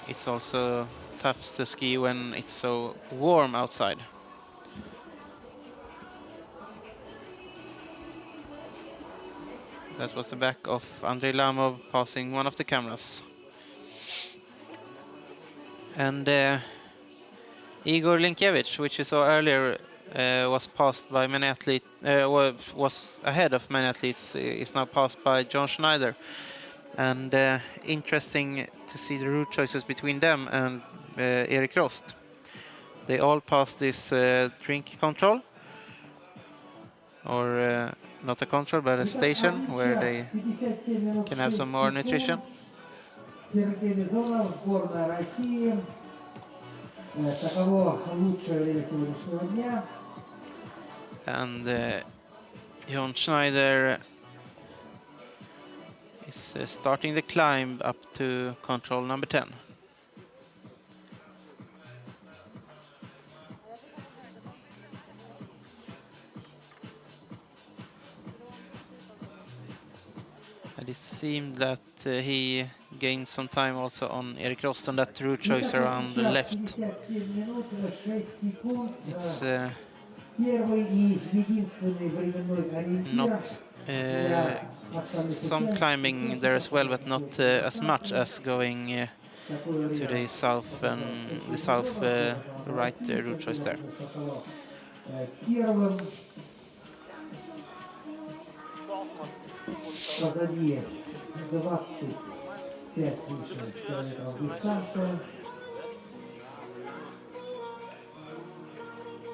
it's also tough to ski when it's so warm outside. That was the back of Andrey Lamov passing one of the cameras. And Igor Linkiewicz, which you saw earlier, was passed by many athletes, was ahead of many athletes, is now passed by John Schneider. And interesting to see the route choices between them and Erik Rost. They all passed this drink control, or not a control, but a station where they can have some more nutrition. And John Schneider is starting the climb up to control number 10. And it seemed that he gained some time also on Erik Rost on that route choice around the left. It's not some climbing there as well, but not as much as going to the south and the south right route choice there. Позади 25 с лишним километров дистанция.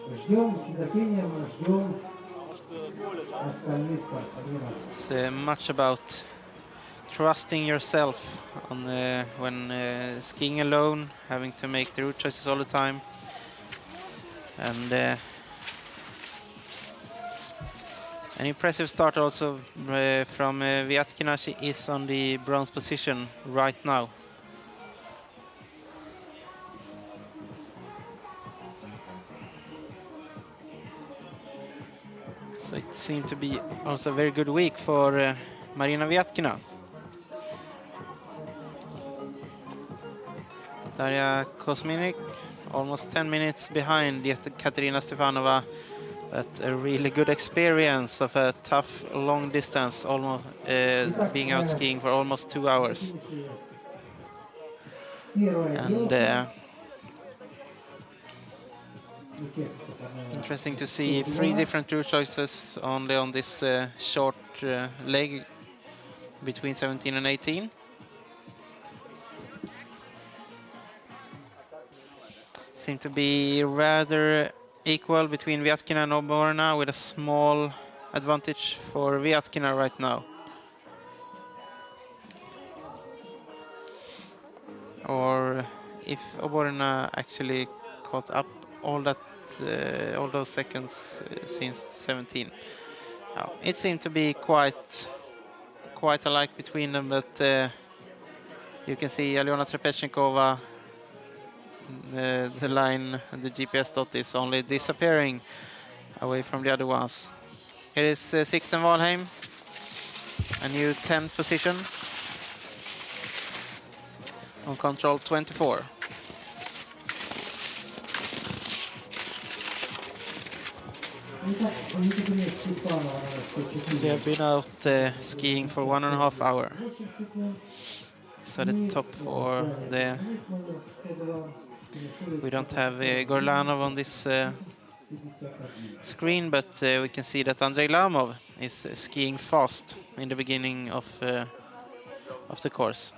Ждем, с нетерпением ждем остальных спортсменов. It's much about trusting yourself on when skiing alone, having to make the route choices all the time, and an impressive start also from Vyatkina. She is on the bronze position right now. So it seemed to be also a very good week for Marina Vyatkina. Darya Kosminik, almost 10 minutes behind Katerina Stefanova, but a really good experience of a tough long distance, almost being out skiing for almost 2 hours. And interesting to see 3 different route choices only on this short leg between 17 and 18. Seem to be rather equal between Vyatkina and Oborina, with a small advantage for Vyatkina right now. Or if Oborina actually caught up all those seconds since 17. It seemed to be quite alike between them, but you can see Alyona Trepetchnikova, the line and the GPS dot is only disappearing away from the other ones. Here is Sixten Walheim, a new 10th position on control 24. They have been out skiing for 1.5 hours. So the top 4 there. We don't have Gorlanov on this screen, but we can see that Andrey Lamov is skiing fast in the beginning of the course.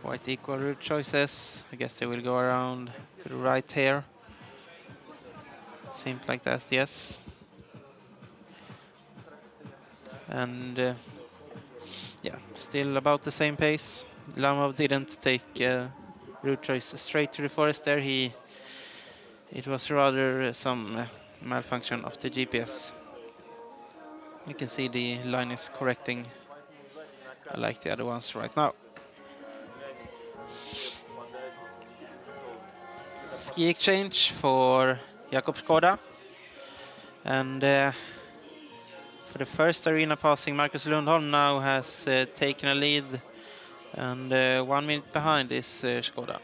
Quite equal route choices. I guess they will go around to the right here. Seems like that's yes. And yeah, still about the same pace. Lamov didn't take route choice straight to the forest there. It was rather some malfunction of the GPS. You can see the line is correcting like the other ones right now. Ski exchange for Jakub Skoda, and for the first arena passing, Marcus Lundholm now has taken a lead, and 1 minute behind is Skoda.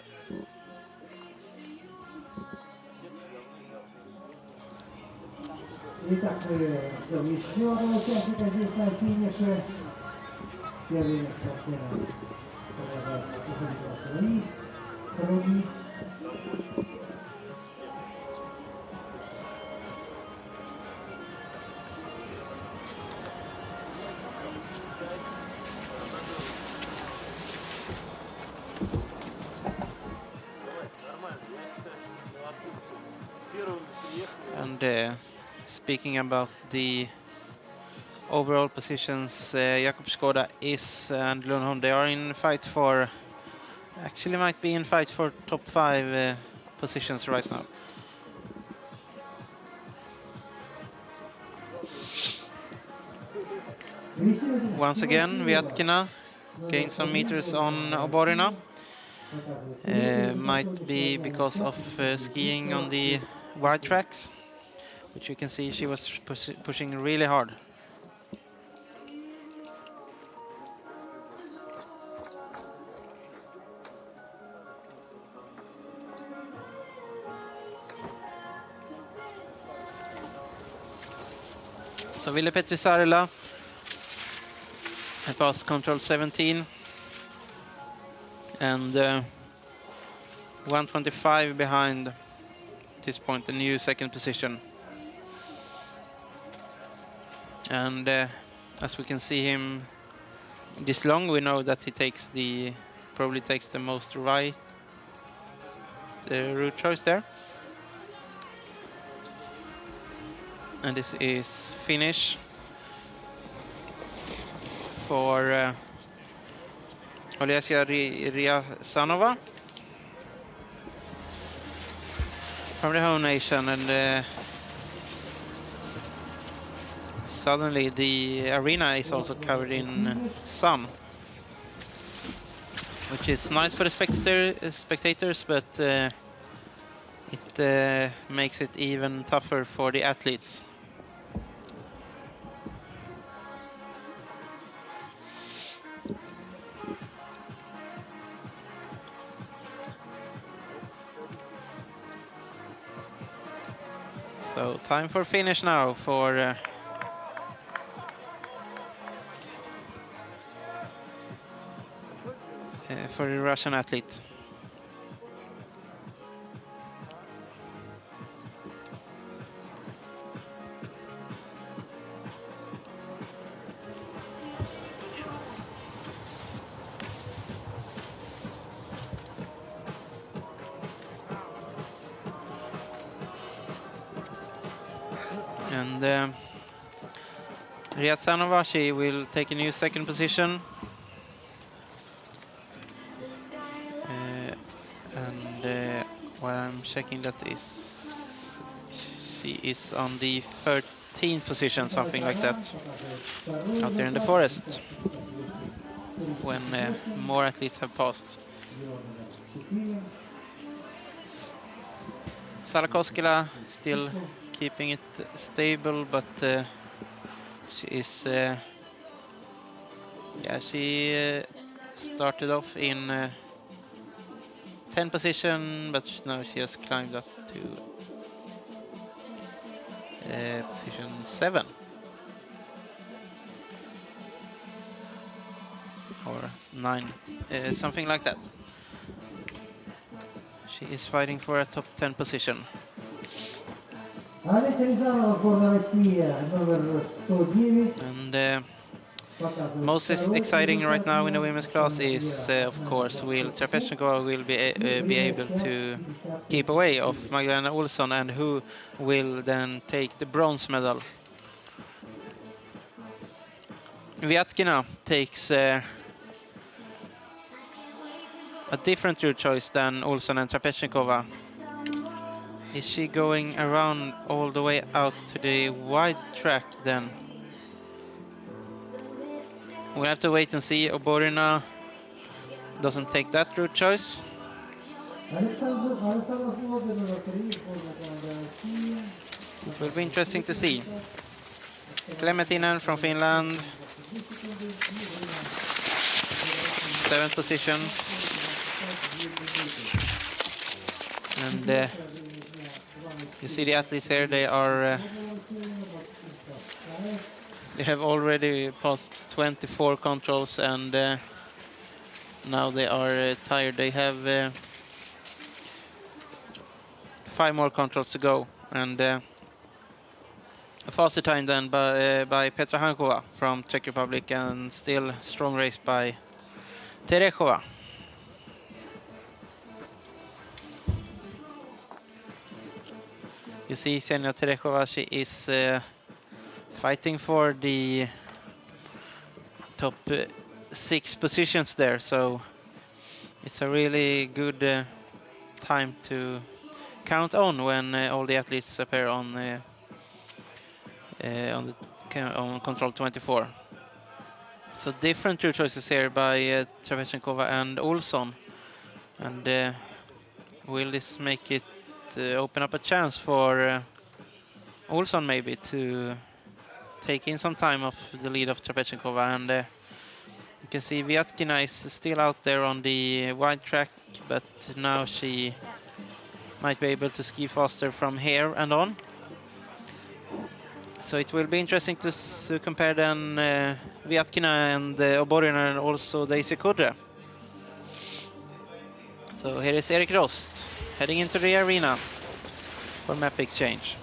Итак, мы ждем еще одного участника здесь на финише. Первый спортсмен продолжает свои круги. And speaking about the overall positions, Jakub Skoda is and Lundholm, they are in fight for, actually might be in fight for top 5 positions right now. Once again, Vyatkina gained some meters on Oborina. Might be because of skiing on the wide tracks, which you can see she was pushing really hard. So Ville-Petri Sarila passed control 17 and 125 behind at this point, the new second position. And as we can see him this long, we know that he takes the probably takes the most right route choice there. And this is finish for Olesya Ryazanova from the home nation, and suddenly the arena is also covered in sun, which is nice for the spectators, but it makes it even tougher for the athletes. So time for finish now for the Russian athlete. And Ryazanova, she will take a new second position. And while I'm checking that she is on the 13th position, something like that, out there in the forest, when more athletes have passed. Salakoskila still keeping it stable, but she is she started off in 10th position, but now she has climbed up to position 7 or 9, something like that. She is fighting for a top 10 position. And most exciting right now in the women's class is, of course, will Trapezhnikova will be able to keep away of Magdalena Olsson, and who will then take the bronze medal. Vyatkina takes a different route choice than Olsson and Trapezhnikova. Is she going around all the way out to the wide track then? We'll have to wait and see. Oborina doesn't take that route choice. It will be interesting to see. Klemetinen from Finland, 7th position. And you see the athletes here, they have already passed 24 controls, and now they are tired. They have 5 more controls to go, and a faster time than by Petra Hankova from Czech Republic, and still strong race by Terechova. You see Ksenia Terechova, she is fighting for the top 6 positions there, so it's a really good time to count on when all the athletes appear on control 24. So different route choices here by Trapezhnikova and Olsson, and will this make it open up a chance for Olsson maybe to take in some time of the lead of Trapezhnikova? And you can see Vyatkina is still out there on the wide track, but now she might be able to ski faster from here and on. So it will be interesting to compare then Vyatkina and Oborina, and also Daisy Kudra. So here is Erik Rost heading into the arena for map exchange.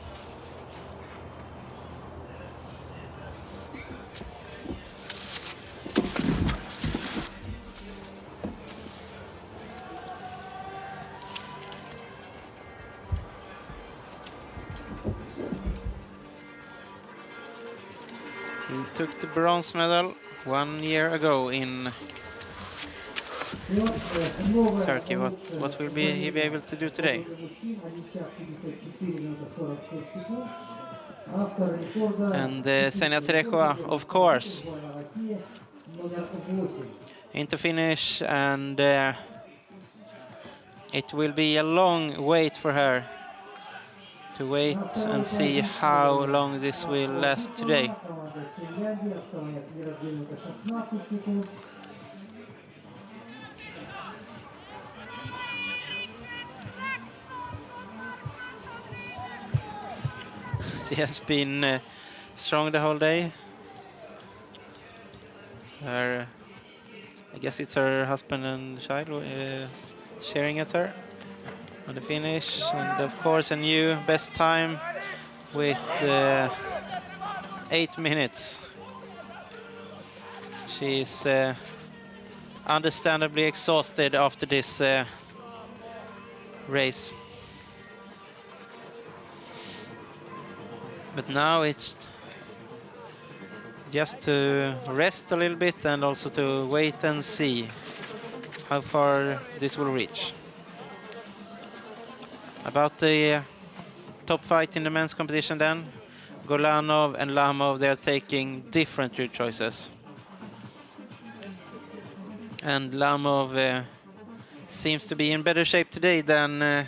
He took the bronze medal 1 year ago in Turkey. What will he be able to do today? And Ksenia Tereshkova, of course, into finish, and it will be a long wait for her to wait and see how long this will last today. She has been strong the whole day. I guess it's her husband and child sharing at her on the finish. And of course a new best time with 8 minutes. She's understandably exhausted after this race. But now it's just to rest a little bit and also to wait and see how far this will reach. About the top fight in the men's competition then, Gorlanov and Lamov, they are taking different route choices. And Lamov seems to be in better shape today than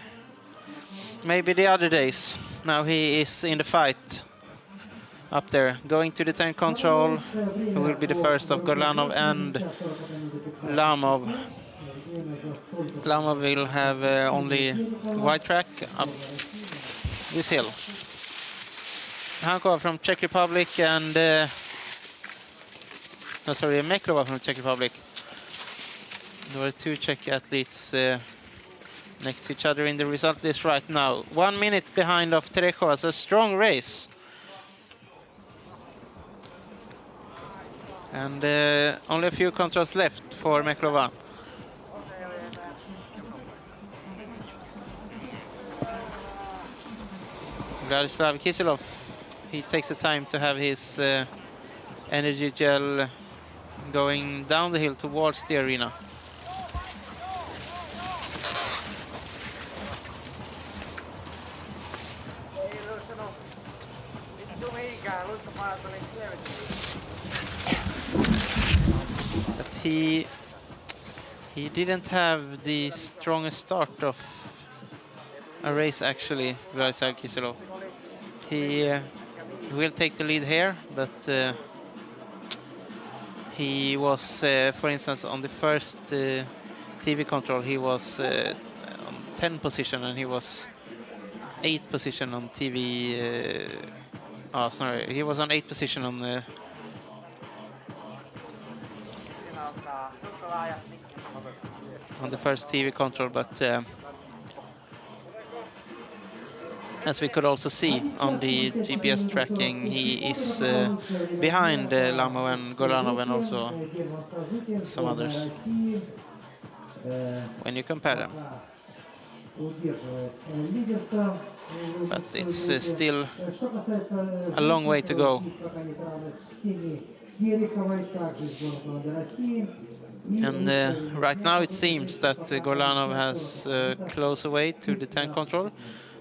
maybe the other days. Now he is in the fight up there, going to the tank control, who will be the first of Gorlanov and Lamov. Lamov will have only wide track up this hill. Hankova from Czech Republic and Meklova from Czech Republic. There were two Czech athletes next to each other in the result list right now. 1 minute behind of Tereshkova. It's a strong race. And only a few controls left for Meklova. Vladislav Kiselev, he takes the time to have his energy gel going down the hill towards the arena. But he didn't have the strongest start of a race actually, Vladislav Kiselev. He will take the lead here, but he was, for instance, on the first TV control, he was on 10 position and he was 8 position on TV. He was on 8 position on the first TV control, but as we could also see on the GPS tracking, he is behind Lamov and Gorlanov and also some others when you compare them. But it's still a long way to go. And right now it seems that Gorlanov has a closer way to the tank control,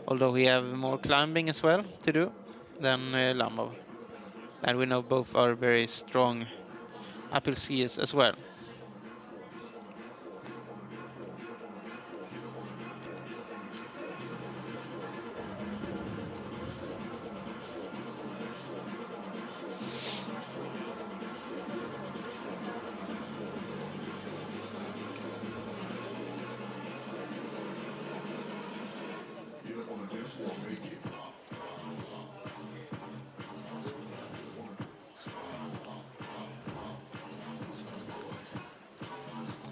although we have more climbing as well to do than Lamov. And we know both are very strong uphill skiers as well.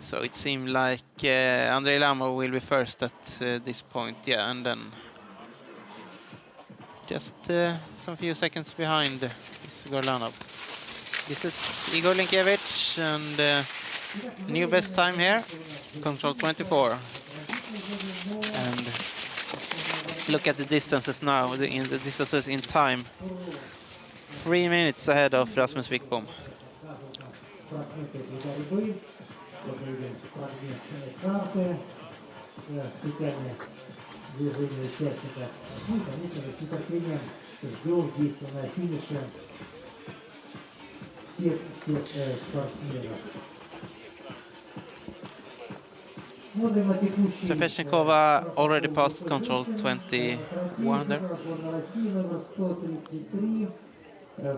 So it seemed like Andrey Lamov will be first at this point, yeah, and then just some few seconds behind is Gorlanov. This is Igor Linkiewicz and new best time here, control 24. And look at the distances now, the distances in time. 3 minutes ahead of Rasmus Wikbom. Фрагменты для борьбы. Добрый день. Фрагмент карты с путями движения участника. Ну и, конечно же, с нетерпением ждем здесь на финише всех спортсменов. Смотрим на текущий Trapechnikova already passed control 21 there. на России номер 133.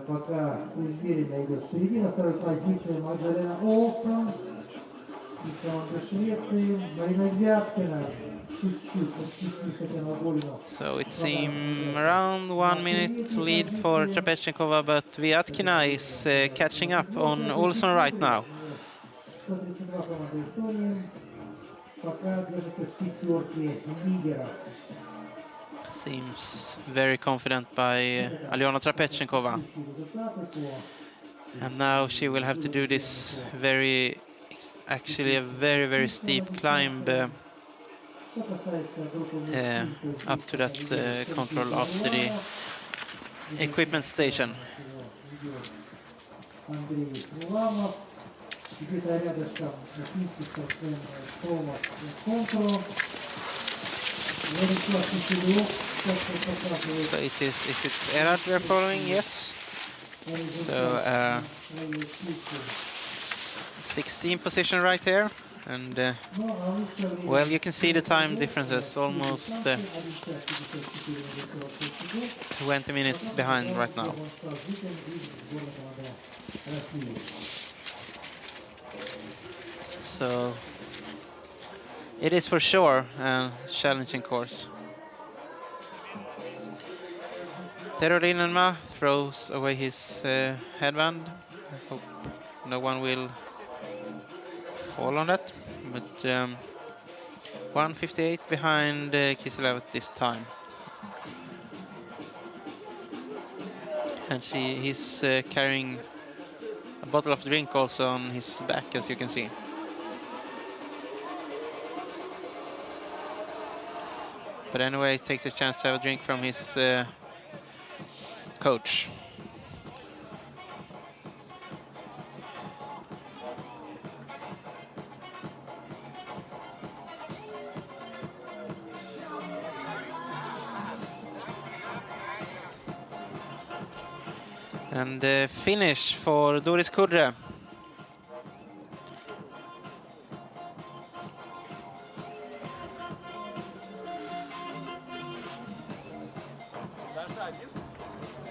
Пока уверенно идет впереди. На второй позиции Магдалена Олссон из команды Швеции. Марина Вяткина чуть-чуть подступив Таtyana Oborina. So it seems around 1 minute lead for Trapechnikova, but Vyatkina is catching up on Olsson right now. 132 команда Эстонии. Пока держится в четверке лидеров. Seems very confident by Alyona Trapechnikova. And now she will have to do this actually a very steep climb up to that control after the equipment station. Andrey Lamov. Где-то рядышком финский спортсмен Томас Контрол. Владислав Kiselev. So is it Erhard we're following? Yes. So 16th position right here, and well, you can see the time differences, almost 20 minutes behind right now. So it is for sure a challenging course. Terorinenma throws away his headband. I hope no one will fall on that. But 1:58 behind Kiselev at this time. And he's carrying a bottle of drink also on his back, as you can see. But anyway, he takes a chance to have a drink from his coach. And finish for Doris Kudre.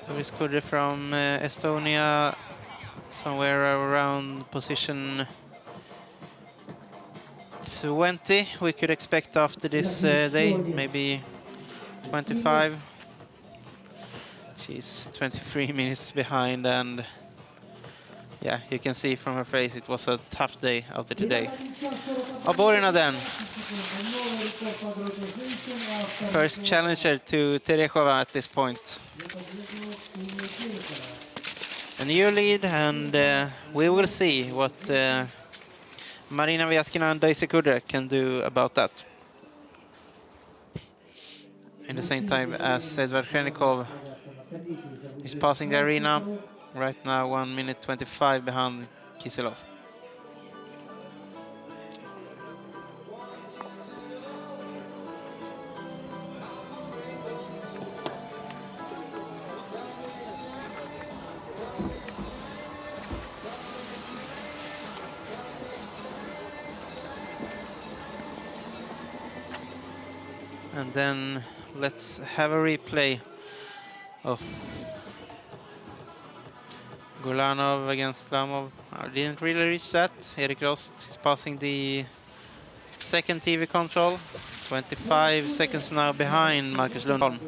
Doris Kudre from Estonia, somewhere around position 20 we could expect after this day, maybe 25. She's 23 minutes behind, and yeah, you can see from her face it was a tough day out there today. Oborina then. First challenger to Terechova at this point. A new lead, and we will see what Marina Vyatkina and Daisy Kudre can do about that. In the same time as Edvard Khrenikov is passing the arena, right now 1 minute 25 behind Kiselev. And then let's have a replay of Gorlanov against Lamov. I didn't really reach that. Erik Rost is passing the second TV control. 25 seconds now behind Marcus Lundholm.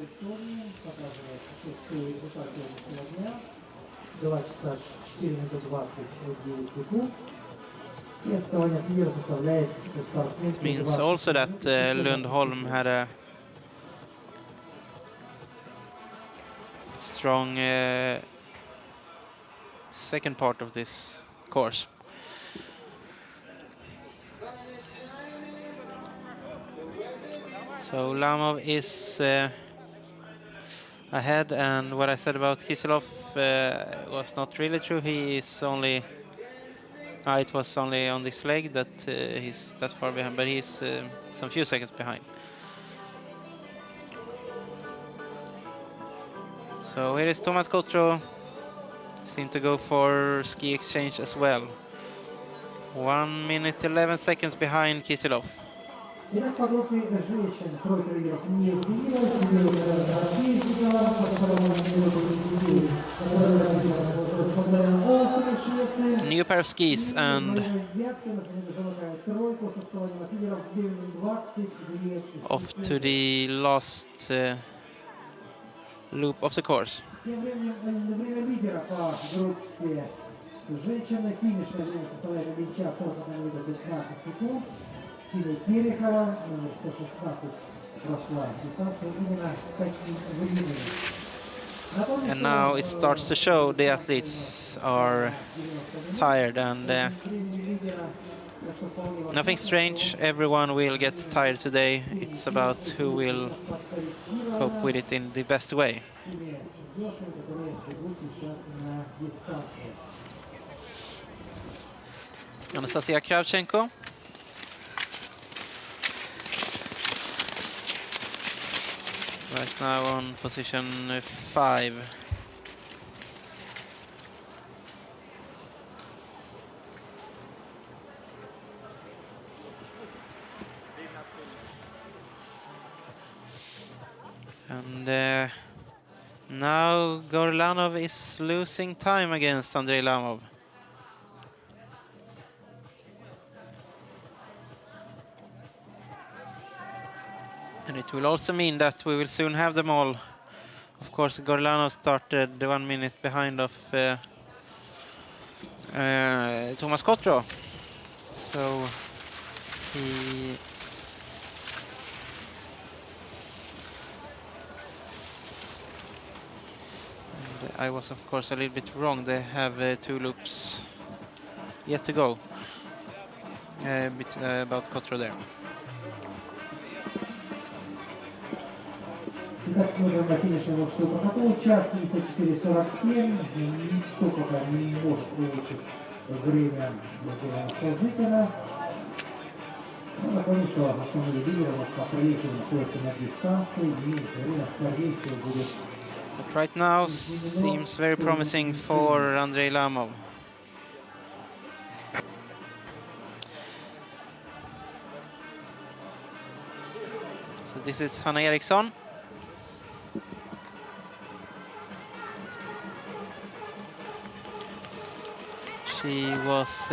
It means also that Lundholm had a strong second part of this course. So Lamov is ahead, and what I said about Kiselov was not really true. He is only it was only on this leg that he's that far behind, but he's some few seconds behind. So here is Tomas Kotro, seem to go for ski exchange as well. 1 minute 11 seconds behind Kiselov. Итак, по группе женщин тройка лидеров не изменилась. Россия сыграла, New pair of skis and off to the last loop of the course. Тем временем время лидера по группе женщин финишное время составляет 1 час 41 минут 15 секунд. Филипенко, номер 116, прошла дистанцию именно таким временем. And now it starts to show the athletes are tired, and nothing strange. Everyone will get tired today. It's about who will cope with it in the best way. Anastasia Kravchenko. Right now on position 5. And now Gorlanov is losing time against Andrey Lamov. And it will also mean that we will soon have them all. Of course, Gorlanov started 1 minute behind of Tomas Kotro. So he... And I was, of course, a little bit wrong. They have 2 loops yet to go. About Kotro there. Итак, смотрим на финишный мужской протокол. Час 54:47. Никто пока не может получить время Сазыкина. Но напомню, что основной лидер может по-прежнему находится на дистанции, и время скорейшее будет. But right now seems very promising for Andrey Lamov. So this is Hanna Eriksson. She was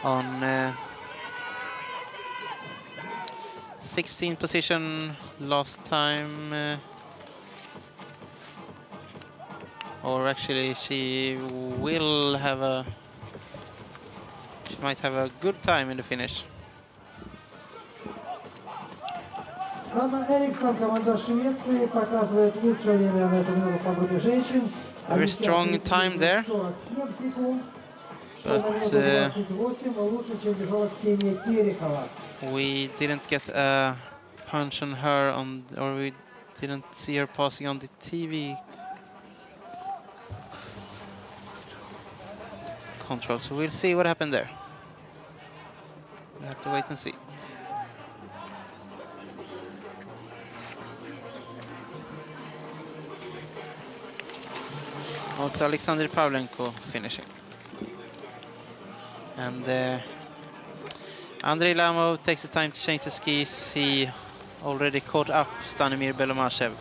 on 16th position last time, or actually she might have a good time in the finish. Ханна Эриксон, команда Швеции, показывает лучшее время на этом минуту по группе женщин. Very strong time there, but we didn't get a punch on her or we didn't see her passing on the TV control. So we'll see what happened there. We have to wait and see. Also Alexander Pavlenko finishing. And Andrey Lamov takes the time to change the skis. He already caught up Stanimir Belomashev.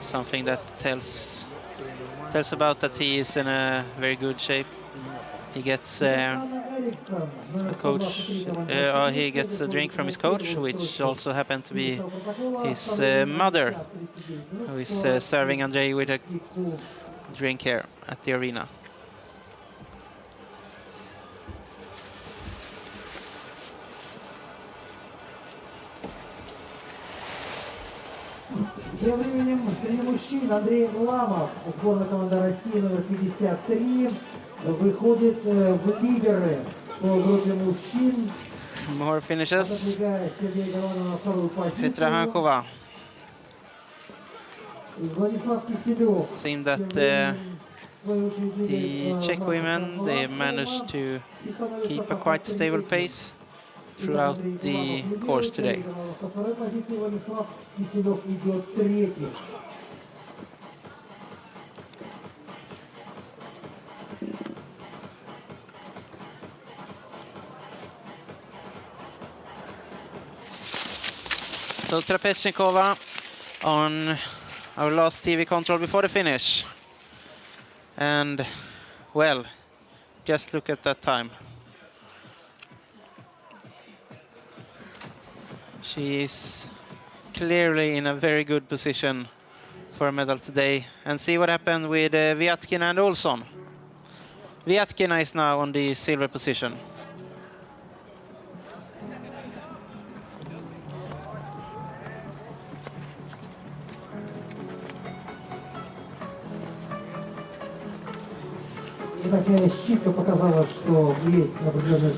Something that tells about that he is in a very good shape. He gets a drink from his coach, which also happened to be his mother, who is serving Andrei with a drink here at the arena. Тем временем среди мужчин Андрей Ламов, сборная команда России номер 53, выходит в лидеры по группе мужчин More finishes. Отодвигает Сергей Горlanov на вторую позицию. Petra Hankova. И Владислав Киселев. Seemed that the Czech women, they managed to keep a quite stable pace throughout the course today. Во второй позиции Владислав Киселев идет третий. So Trapezhnikova on our last TV control before the finish. And, well, just look at that time. She is clearly in a very good position for a medal today. And see what happened with Vyatkina and Olsson. Vyatkina is now on the silver position.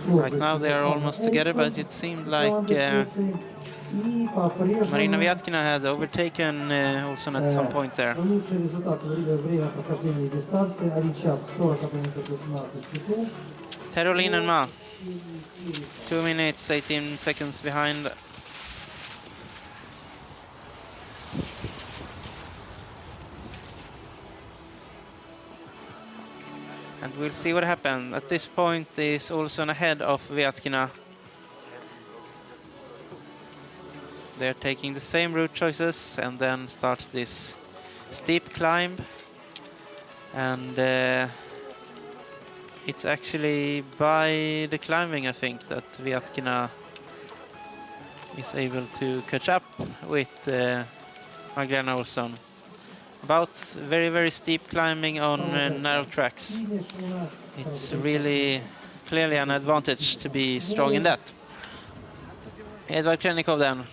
Right now they are almost together, but it seemed like Marina Vyatkina had overtaken Olsson at some point there. Terolin and Ma, 2 minutes, 18 seconds behind. And we'll see what happens. At this point is Olsson ahead of Vyatkina. They're taking the same route choices and then start this steep climb. And it's actually by the climbing, I think, that Vyatkina is able to catch up with Magdalena Olsson. About very, very steep climbing on narrow tracks. It's really clearly an advantage to be strong in that. Edvard Krennikov then,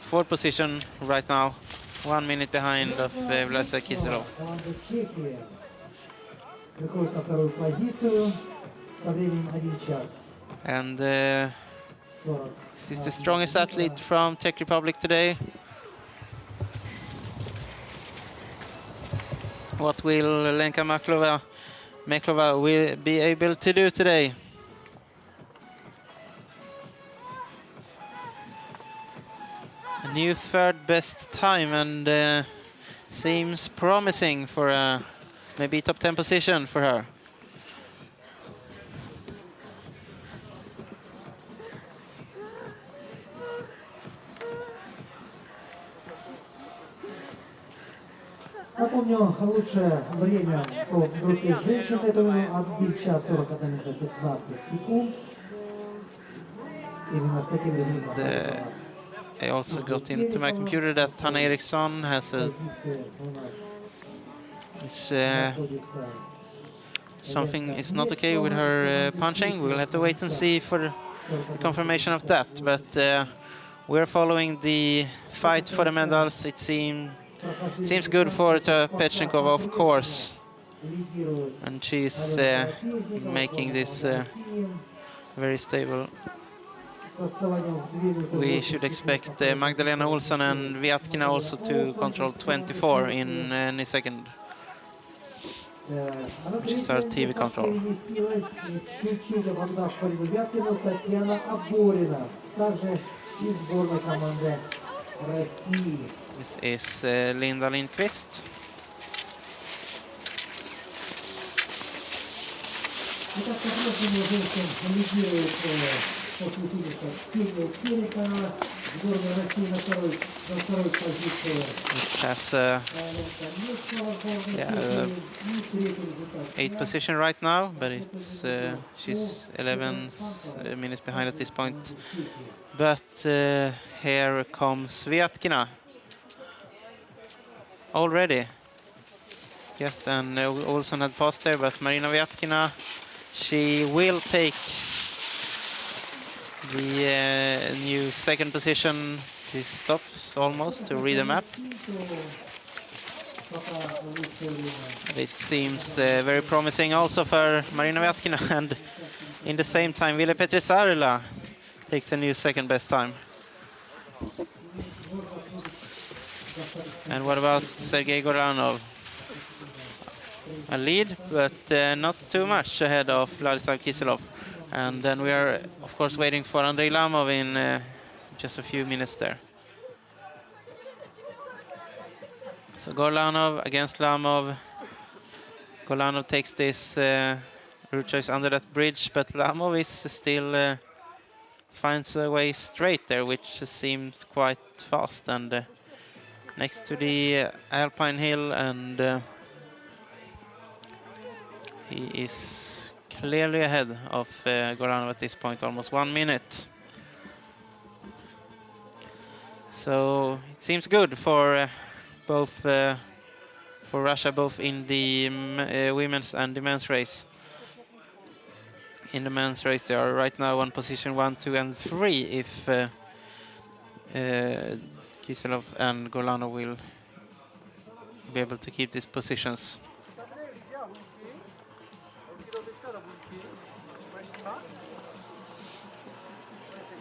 4th position right now, 1 minute behind of Vladislav Kiselev. And this is the strongest athlete from Czech Republic today. What will Lenka Meklova will be able to do today? A new 3rd best time, and seems promising for maybe top 10 position for her. Напомню, лучшее время по группе женщин этому 1 час 41 минута 15 секунд. Именно с таким результатом. I also got into my computer that Hanna Eriksson has something is not okay with her punching. We will have to wait and see for the confirmation of that. But we're following the fight for the medals. It seems good for Trapezhnikova, of course, and she's making this very stable. We should expect Magdalena Olsson and Vyatkina also to control 24 in any second, which is our TV control. Tatyana Oborina, также из сборной команды России. This is Linda Lindqvist. Итак, по-прежнему женщин лидирует после финиша Филипенко, сборная России на второй позиции. Which has 8th position right now, but it's she's 11 minutes behind at this point. But here comes Vyatkina. Already. Yes, and Olsson had passed there, but Marina Vyatkina, she will take the new 2nd position. She stops almost to read the map. It seems very promising also for Marina Vyatkina, and in the same time Ville Petrisarla takes a new second best time. And what about Sergey Gorlanov? A lead, but not too much ahead of Vladislav Kiselev. And then we are, of course, waiting for Andrey Lamov in just a few minutes there. So Gorlanov against Lamov. Gorlanov takes this route choice under that bridge, but Lamov is still finds a way straight there, which seems quite fast. And next to the Alpine Hill, and he is clearly ahead of Gorlanov at this point, almost 1 minute. So it seems good for both for Russia, both in the women's and the men's race. In the men's race, they are right now on position 1, 2, and 3. If Kiselev and Gorlanov will be able to keep these positions.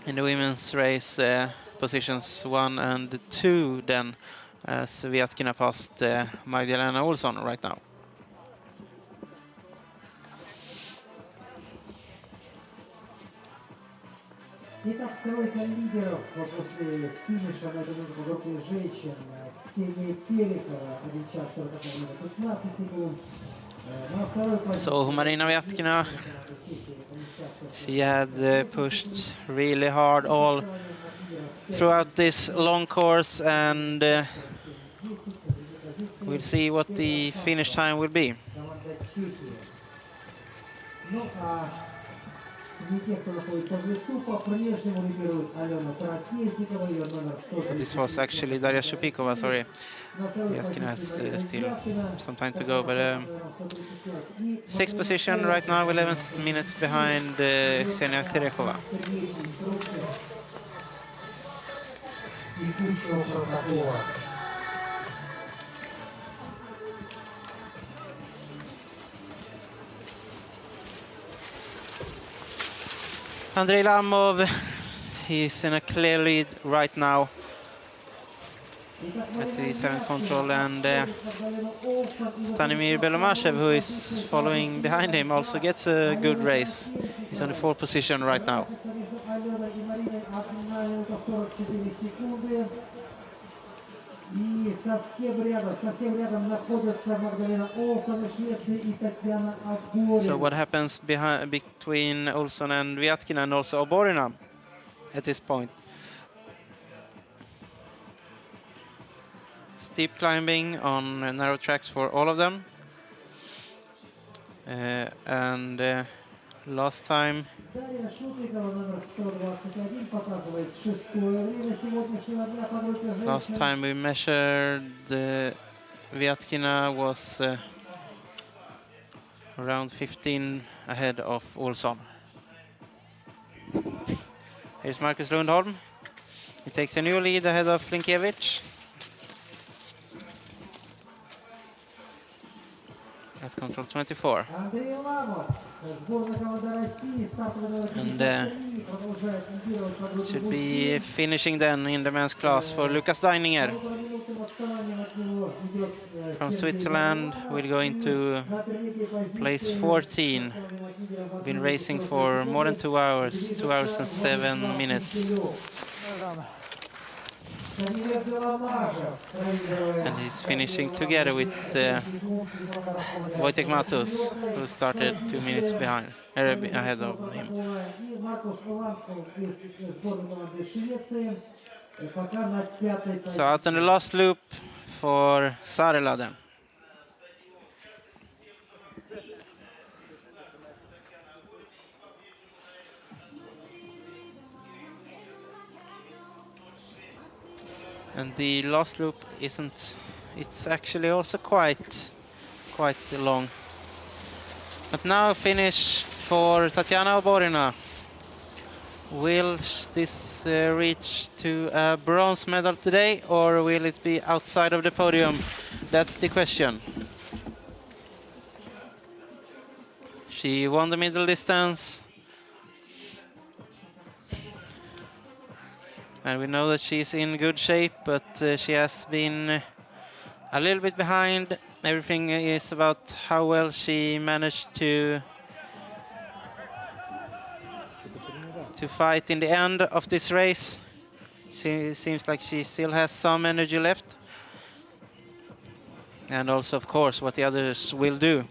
In the women's race, positions 1 and 2 then, as Vyatkina passed Magdalena Olsson right now. Итак, тройка лидеров после финиша на эту минуту по группе женщин. Ксения Терехова, 1 час 41 минут 15 секунд. So Marina Vyatkina, she had pushed really hard all throughout this long course, and we'll see what the finish time will be. But this was actually Daria Shupikova, sorry. Vyatkina has still some time to go, but 6th position right now, 11 minutes behind Ksenia Terechova. Andrey Lamov, he's in a clear lead right now at the 7th control, and Stanimir Belomashev, who is following behind him, also gets a good race. He's on the 4th position right now. И совсем рядом находятся Магдалена Олссон из Швеции и Tatyana Oborina. So what happens between Olsson and Vyatkina and also Oborina at this point? Steep climbing on narrow tracks for all of them. And last time we measured, Vyatkina was around 15 ahead of Olsson. Here's Marcus Lundholm. He takes a new lead ahead of Flinkevich. At control 24. And should be finishing then in the men's class for Lukas Deininger. From Switzerland, will go into place 14. Been racing for more than 2 hours, 2 hours and 7 minutes. And he's finishing together with Wojtek Matus, who started 2 minutes ahead of him. So out on the last loop for Sarela then. And the last loop isn't, it's actually also quite long. But now finish for Tatyana Oborina. Will this reach to a bronze medal today, or will it be outside of the podium? That's the question. She won the middle distance. And we know that she's in good shape, but she has been a little bit behind. Everything is about how well she managed to fight in the end of this race. She seems like she still has some energy left. And also, of course, what the others will do.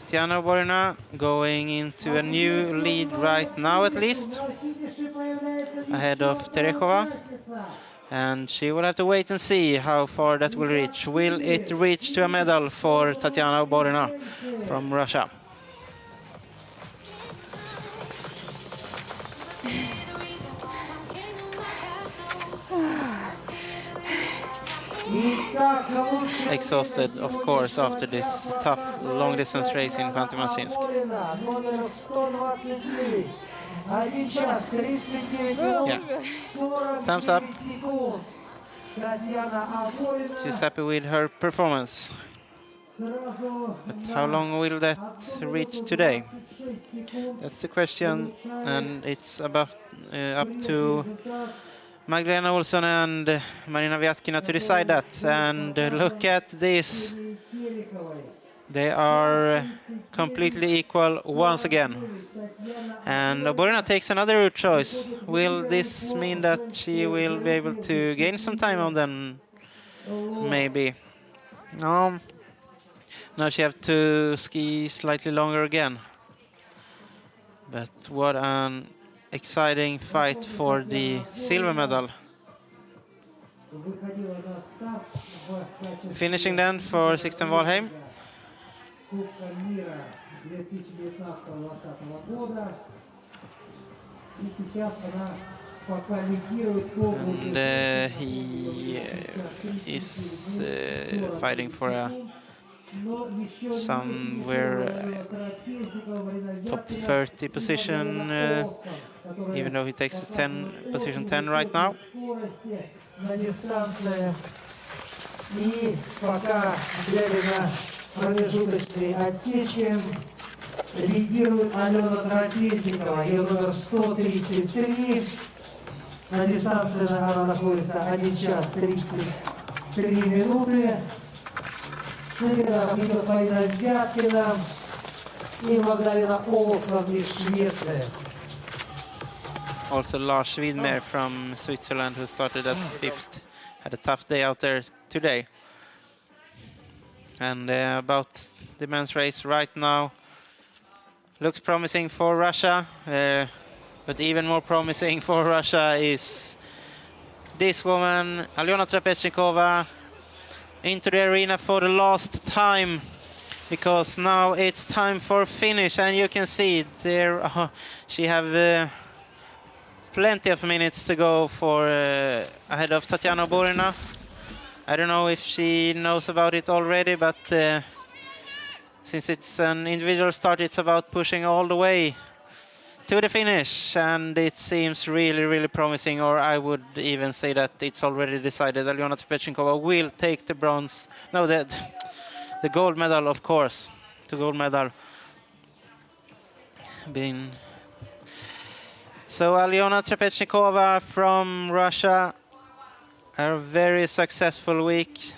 Tatyana Oborina going into a new lead right now, at least, ahead of Terechova. And she will have to wait and see how far that will reach. Will it reach to a medal for Tatyana Oborina from Russia? Exhausted, of course, after this tough long-distance race in Khanty-Mansiysk. Yeah. Thumbs up. She's happy with her performance. But how long will that reach today? That's the question, and it's about up to Magdalena Olsson and Marina Vyatkina to decide that. And look at this. They are completely equal once again. And Oborina takes another route choice. Will this mean that she will be able to gain some time on them? Maybe. No. Now she have to ski slightly longer again. But what an exciting fight for the silver medal. Finishing then for Sixten Walheim. And he is fighting for a somewhere top 30 position, even though he takes position 10 right now. Лидирует Алена Трапезникова, ее номер 133. На дистанции она находится 1 час 33 минуты. Следом идет Марина Вяткина и Magdalena Olsson из Швеции. Also Lars Widmer from Switzerland, who started at 5th, had a tough day out there today. And about the men's race right now, looks promising for Russia, but even more promising for Russia is this woman, Alyona Trapezhnikova, into the arena for the last time, because now it's time for finish. And you can see there she have plenty of minutes to go for ahead of Tatyana Oborina. I don't know if she knows about it already, but since it's an individual start, it's about pushing all the way to the finish, and it seems really, really promising, or I would even say that it's already decided. Alyona Trapezhnikova will take the bronze, no, the gold medal, of course, the gold medal. So Alyona Trapezhnikova from Russia, a very successful week.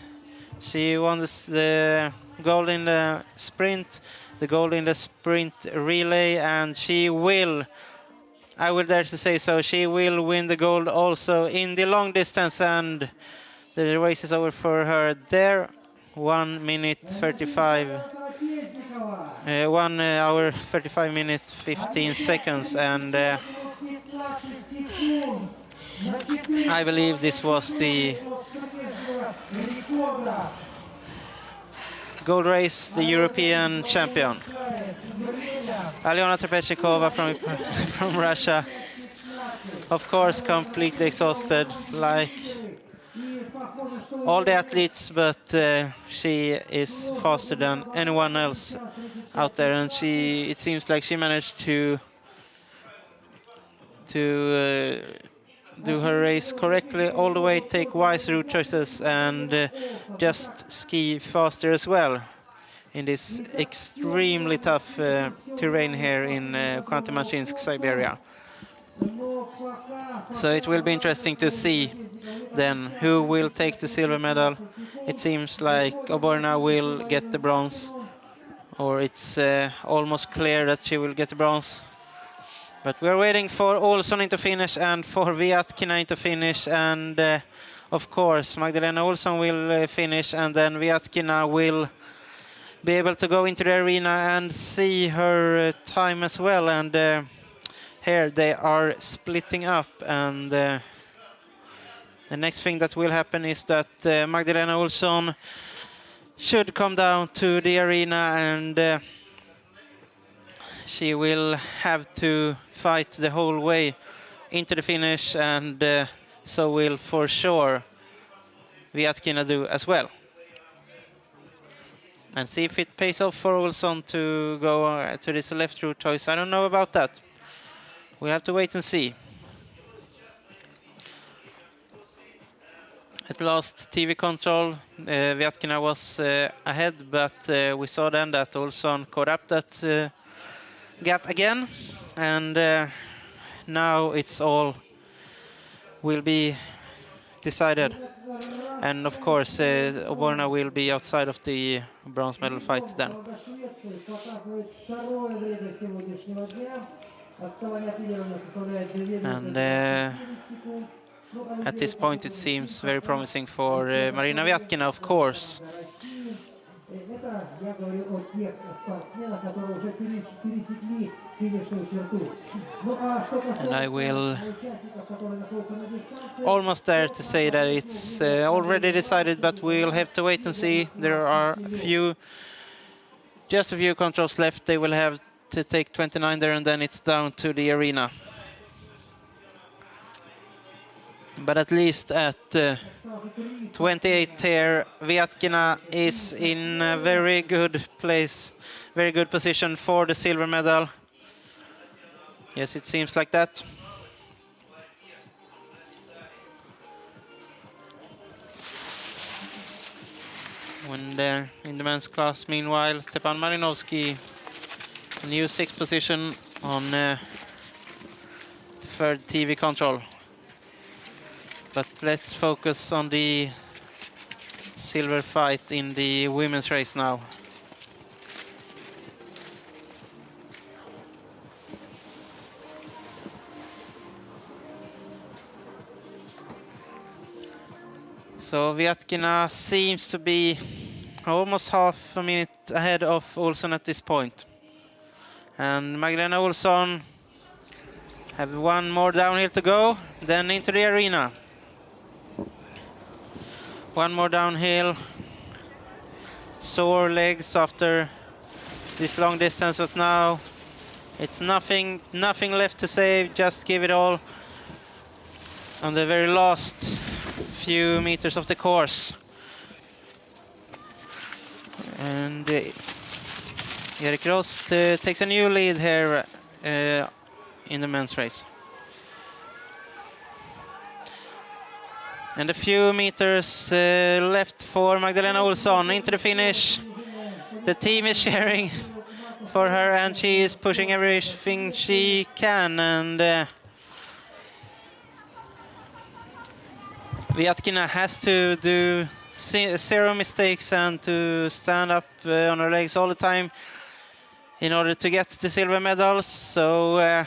She won the gold in the sprint, the gold in the sprint relay, and she will, I will dare to say so, she will win the gold also in the long distance, and the race is over for her there. 1 minute 35, 1 hour 35 minutes 15 seconds, and I believe this was the gold race, the European champion. Alyona Trapezhnikova from Russia, of course, completely exhausted like all the athletes, but she is faster than anyone else out there, and it seems like she managed to do her race correctly all the way, take wise route choices, and just ski faster as well in this extremely tough terrain here in Khanty-Mansiysk, Siberia. So it will be interesting to see then who will take the silver medal. It seems like Oborina will get the bronze, or it's almost clear that she will get the bronze. But we're waiting for Olsson to finish and for Vyatkina to finish, and of course Magdalena Olsson will finish, and then Vyatkina will be able to go into the arena and see her time as well. And here they are splitting up, and the next thing that will happen is that Magdalena Olsson should come down to the arena, and she will have to fight the whole way into the finish, and so will for sure Vyatkina do as well. And see if it pays off for Olsson to go to this left route choice. I don't know about that. We'll have to wait and see. At last TV control, Vyatkina was ahead, but we saw then that Olsson caught up that gap again, and now it's all will be decided. And of course, Oborina will be outside of the bronze medal fight then. And at this point it seems very promising for Marina Vyatkina, of course. And I will almost dare to say that it's already decided, but we'll have to wait and see. There are just a few controls left. They will have to take 29 there, and then it's down to the arena. But at least at 28 here, Vyatkina is in a very good place, very good position for the silver medal. Yes, it seems like that. When they're in the men's class, meanwhile, Stepan Marinovsky, new 6th position on third TV control. But let's focus on the silver fight in the women's race now. So Vyatkina seems to be almost half a minute ahead of Olsson at this point. And Magdalena Olsson have one more downhill to go, then into the arena. One more downhill. Sore legs after this long distance, but now it's nothing left to say. Just give it all on the very last few meters of the course. And Erik Rost takes a new lead here in the men's race. And a few meters left for Magdalena Olsson into the finish. The team is cheering for her, and she is pushing everything she can. And Vyatkina has to do 0 mistakes and to stand up on her legs all the time in order to get the silver medals. So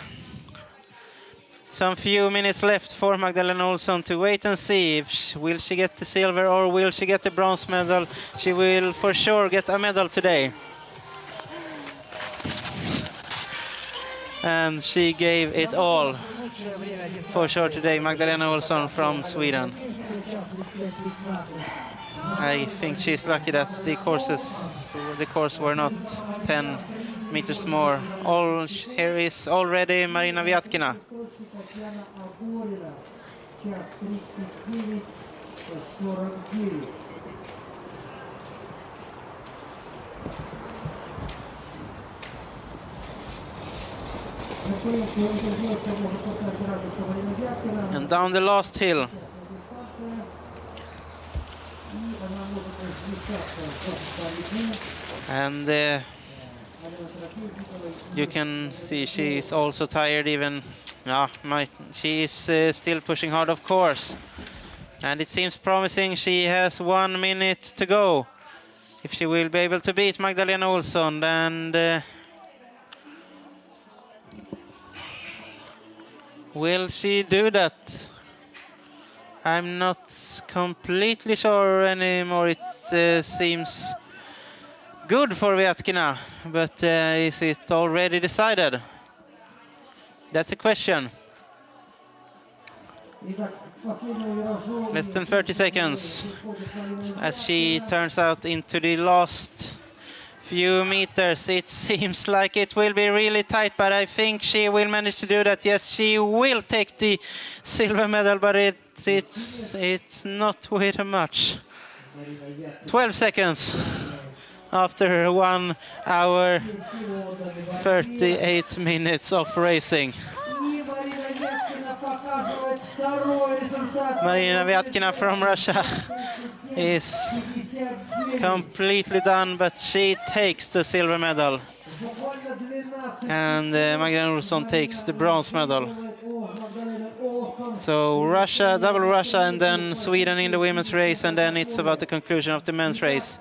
some few minutes left for Magdalena Olsson to wait and see if will she get the silver or will she get the bronze medal. She will for sure get a medal today. And she gave it all for sure today, Magdalena Olsson from Sweden. I think she's lucky that the course were not 10 meters more. All here is already Marina Vyatkina. Tatyana Oborina, час 39:49. And down the last hill. And you can see she is also tired, even She is still pushing hard, of course. And it seems promising. She has 1 minute to go. If she will be able to beat Magdalena Olsson, and will she do that? I'm not completely sure anymore. It seems good for Vyatkina, but is it already decided? That's a question. Less than 30 seconds as she turns out into the last few meters. It seems like it will be really tight, but I think she will manage to do that. Yes, she will take the silver medal, but it's not with much. 12 seconds after 1 hour 38 minutes of racing. Marina Vyatkina from Russia is completely done, but she takes the silver medal. And Magdalena Olsson takes the bronze medal. So Russia, double Russia, and then Sweden in the women's race, and then it's about the conclusion of the men's race.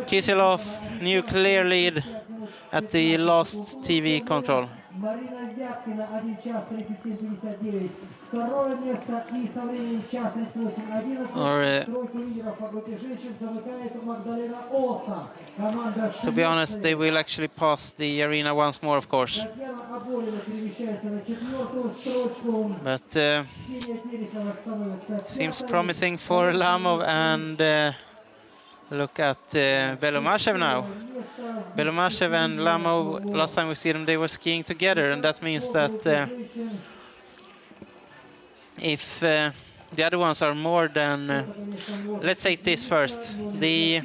Kiselev, new clear lead at the last TV control. Marina Vyatkina 1 час 37:59. Второе место и со временем 1 час 38:11. Тройку лидеров по группе женщин замыкает Магдалена Олсson. Команда To be honest, they will actually pass the arena once more, of course. Tatyana Oborina перемещается на 4-ю строчку. But seems promising for Lamov, and look at Belomashev now. Belomashev and Lamov, last time we see them, they were skiing together, and that means that if the other ones are more than... let's take this first. The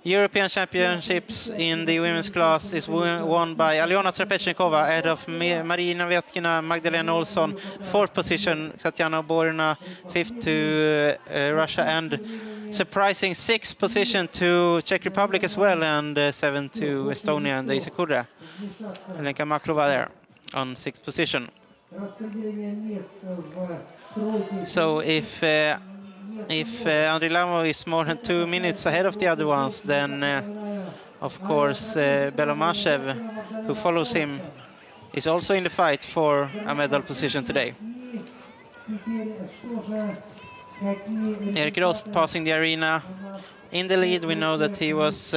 European Championships in the women's class is won by Alyona Trepechnikova ahead of Marina Vyatkina, Magdalena Olsson, 4th position, Tatyana Oborina, 5th to Russia, and surprising 6th position to Czech Republic as well, and 7th to Estonia and Daisy Kudra. Lenka Maklova there on 6th position. So if Andrey Lamov is more than 2 minutes ahead of the other ones, then of course Belomashev, who follows him, is also in the fight for a medal position today. Erik Rost passing the arena in the lead. We know that he was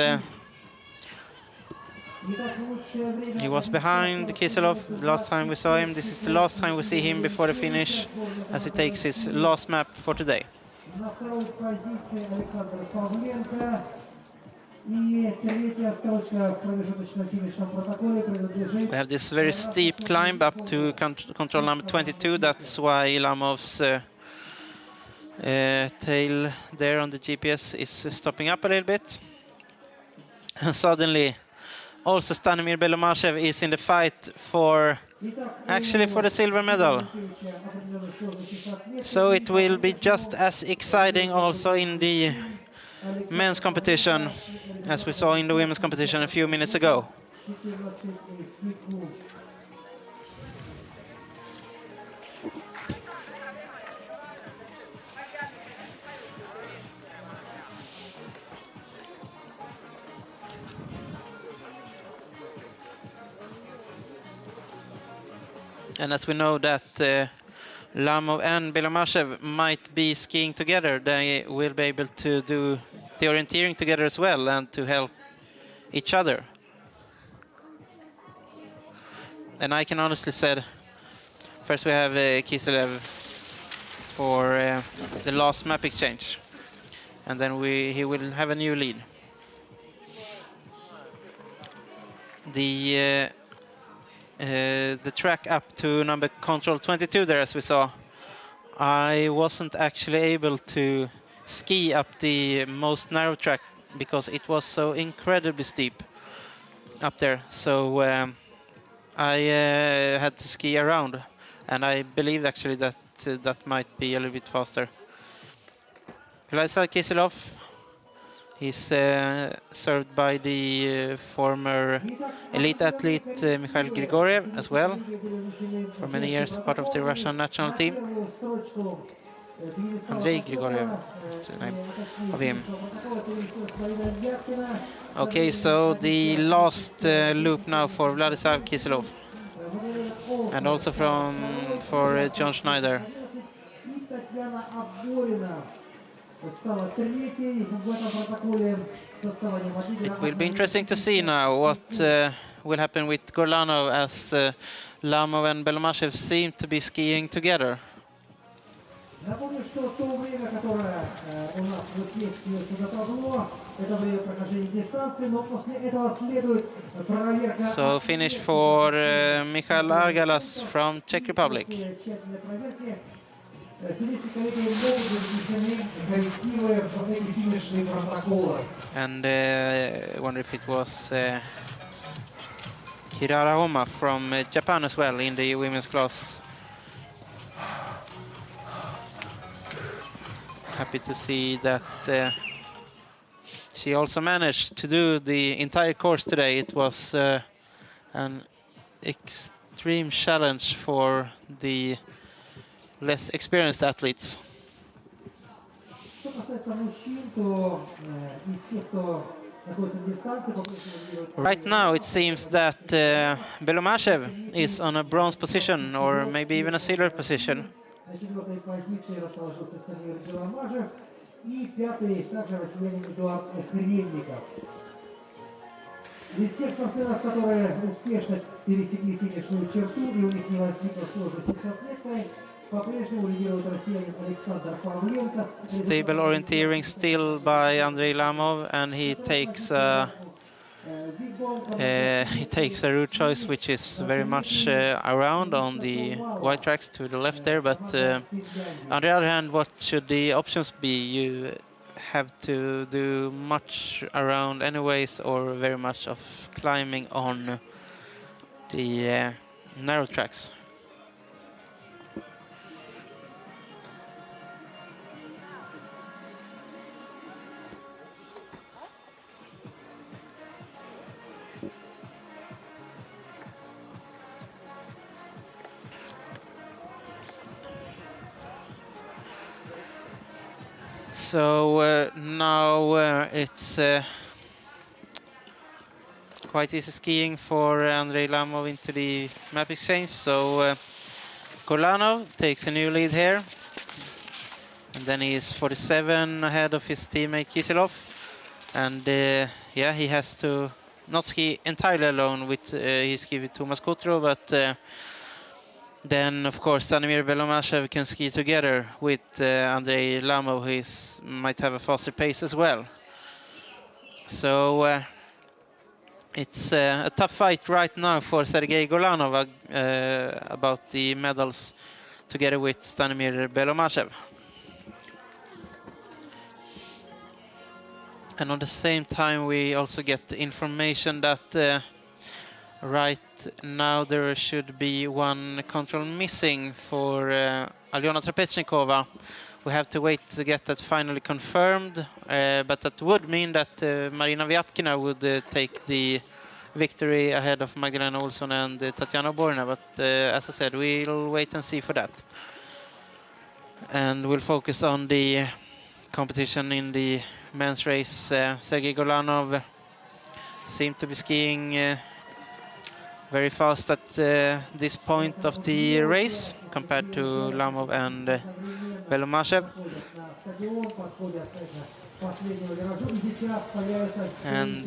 behind Kiselev last time we saw him. This is the last time we see him before the finish, as he takes his last map for today. We have this very steep climb up to control number 22. That's why Lamov's tail there on the GPS is stopping up a little bit. And suddenly, also Stanimir Belomashev is in the fight for the silver medal. So it will be just as exciting also in the men's competition as we saw in the women's competition a few minutes ago. And as we know that Lamov and Belomashev might be skiing together, they will be able to do the orienteering together as well and to help each other. And I can honestly say, first we have Kiselev for the last map exchange, and then he will have a new lead. The track up to number control 22 there, as we saw, I wasn't actually able to ski up the most narrow track because it was so incredibly steep up there. So I had to ski around, and I believe actually that that might be a little bit faster. Vladislav Kiselev He's served by the former elite athlete Mikhail Grigoriev as well, for many years part of the Russian national team. Andrey Grigoriev, that's the name of him. Okay, so the last loop now for Vladislav Kiselev, and also for John Schneider. Tatyana Oborina стала третьей в этом протоколе. It will be interesting to see now what will happen with Gorlanov, as Lamov and Belomashev seem to be skiing together. Напомню, что то время, которое у нас высвечивается на табло, это время прохождения дистанции, но после этого следует проверка. So finish for Mikhail Argalas from Czech Republic. And I wonder if it was Kirara Homa from Japan as well in the women's class. Happy to see that she also managed to do the entire course today. It was an extreme challenge for the less experienced athletes. Right now it seems that Belomashev is on a bronze position, or maybe even a silver position. Из тех спортсменов, которые успешно пересекли финишную черту и у них не возникло сложности с отметкой, по-прежнему лидирует россиянин Александр Павленко. Stable orienteering still by Andrey Lamov, and he takes a route choice which is very much around on the white tracks to the left there, but on the other hand, what should the options be? You have to do much around anyways, or very much of climbing on the narrow tracks. So now it's quite easy skiing for Andrey Lamov into the map exchange. So Gorlanov takes a new lead here, and then he is 47 ahead of his teammate Kiselev. And yeah, he has to not ski entirely alone with his ski with Thomas Kotro, but then, of course, Stanimir Belomashev can ski together with Andrey Lamov, who might have a faster pace as well. So it's a tough fight right now for Sergey Gorlanov about the medals together with Stanimir Belomashev. And on the same time, we also get information that right now there should be one control missing for Alyona Trapechnikova. We have to wait to get that finally confirmed, but that would mean that Marina Vyatkina would take the victory ahead of Magdalena Olsson and Tatyana Oborina, but as I said, we'll wait and see for that. And we'll focus on the competition in the men's race. Sergey Gorlanov seemed to be skiing very fast at this point of the race compared to Lamov and Belomashev. And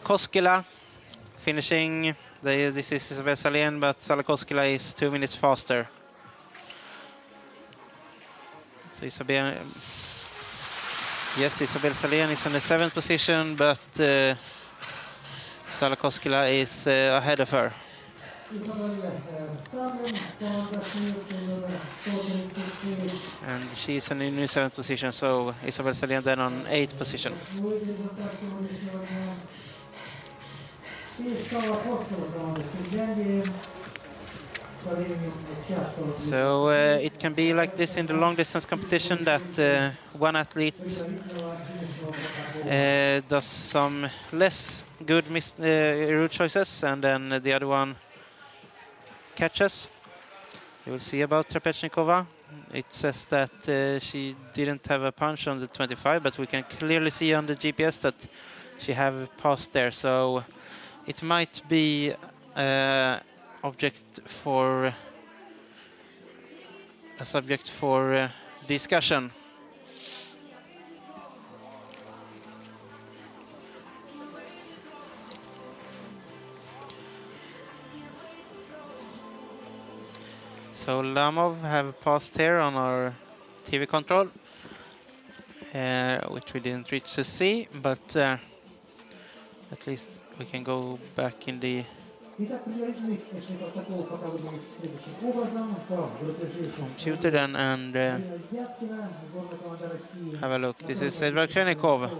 Koskela finishing. This is Isabel Salén, but Sala Koskela is 2 minutes faster. So Isabel Salén is in the 7th position, but Sala Koskela is ahead of her. And she's in the new 7th position, so Isabel Salén then on 8th position. So it can be like this in the long distance competition, that one athlete does some less good route choices and then the other one catches. You will see about Trapechnikova. It says that she didn't have a punch on the 25, but we can clearly see on the GPS that she have passed there. So it might be a subject for discussion. So Lamov have passed here on our TV control, which we didn't reach to see, but at least we can go back in the computer then and have a look. This is Edvard Krenikov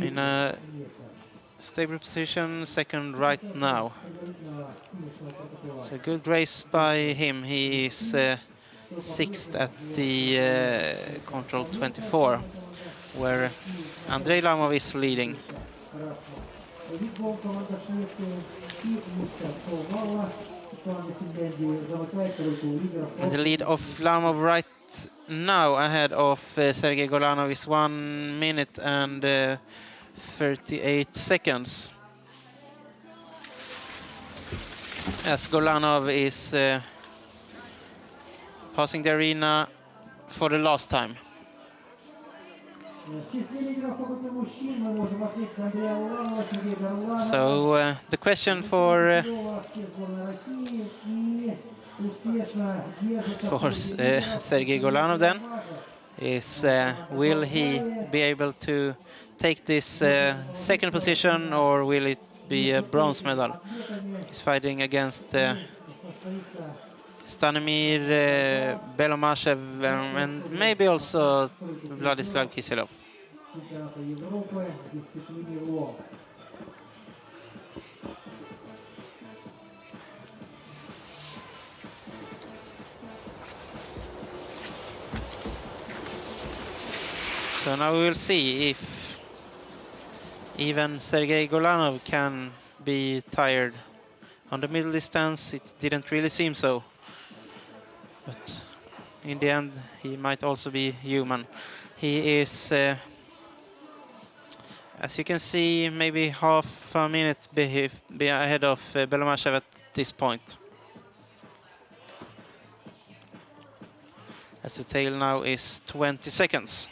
in a stable position, second right now. So good race by him. He is sixth at the control 24, where Andrey Lamov is leading. And the lead of Lamov right now ahead of Sergey Gorlanov is 1 minute and 38 seconds. As Gorlanov is passing the arena for the last time. So the question for Sergey Gorlanov then is will he be able to take this second position, or will it be a bronze medal? He's fighting against Stanimir Belomashev and maybe also Vladislav Kiselev. So now we will see if even Sergey Gorlanov can be tired. On the middle distance, it didn't really seem so. But in the end, he might also be human. He is, as you can see, maybe half a minute ahead of Belomashev at this point. As the tail now is 20 seconds.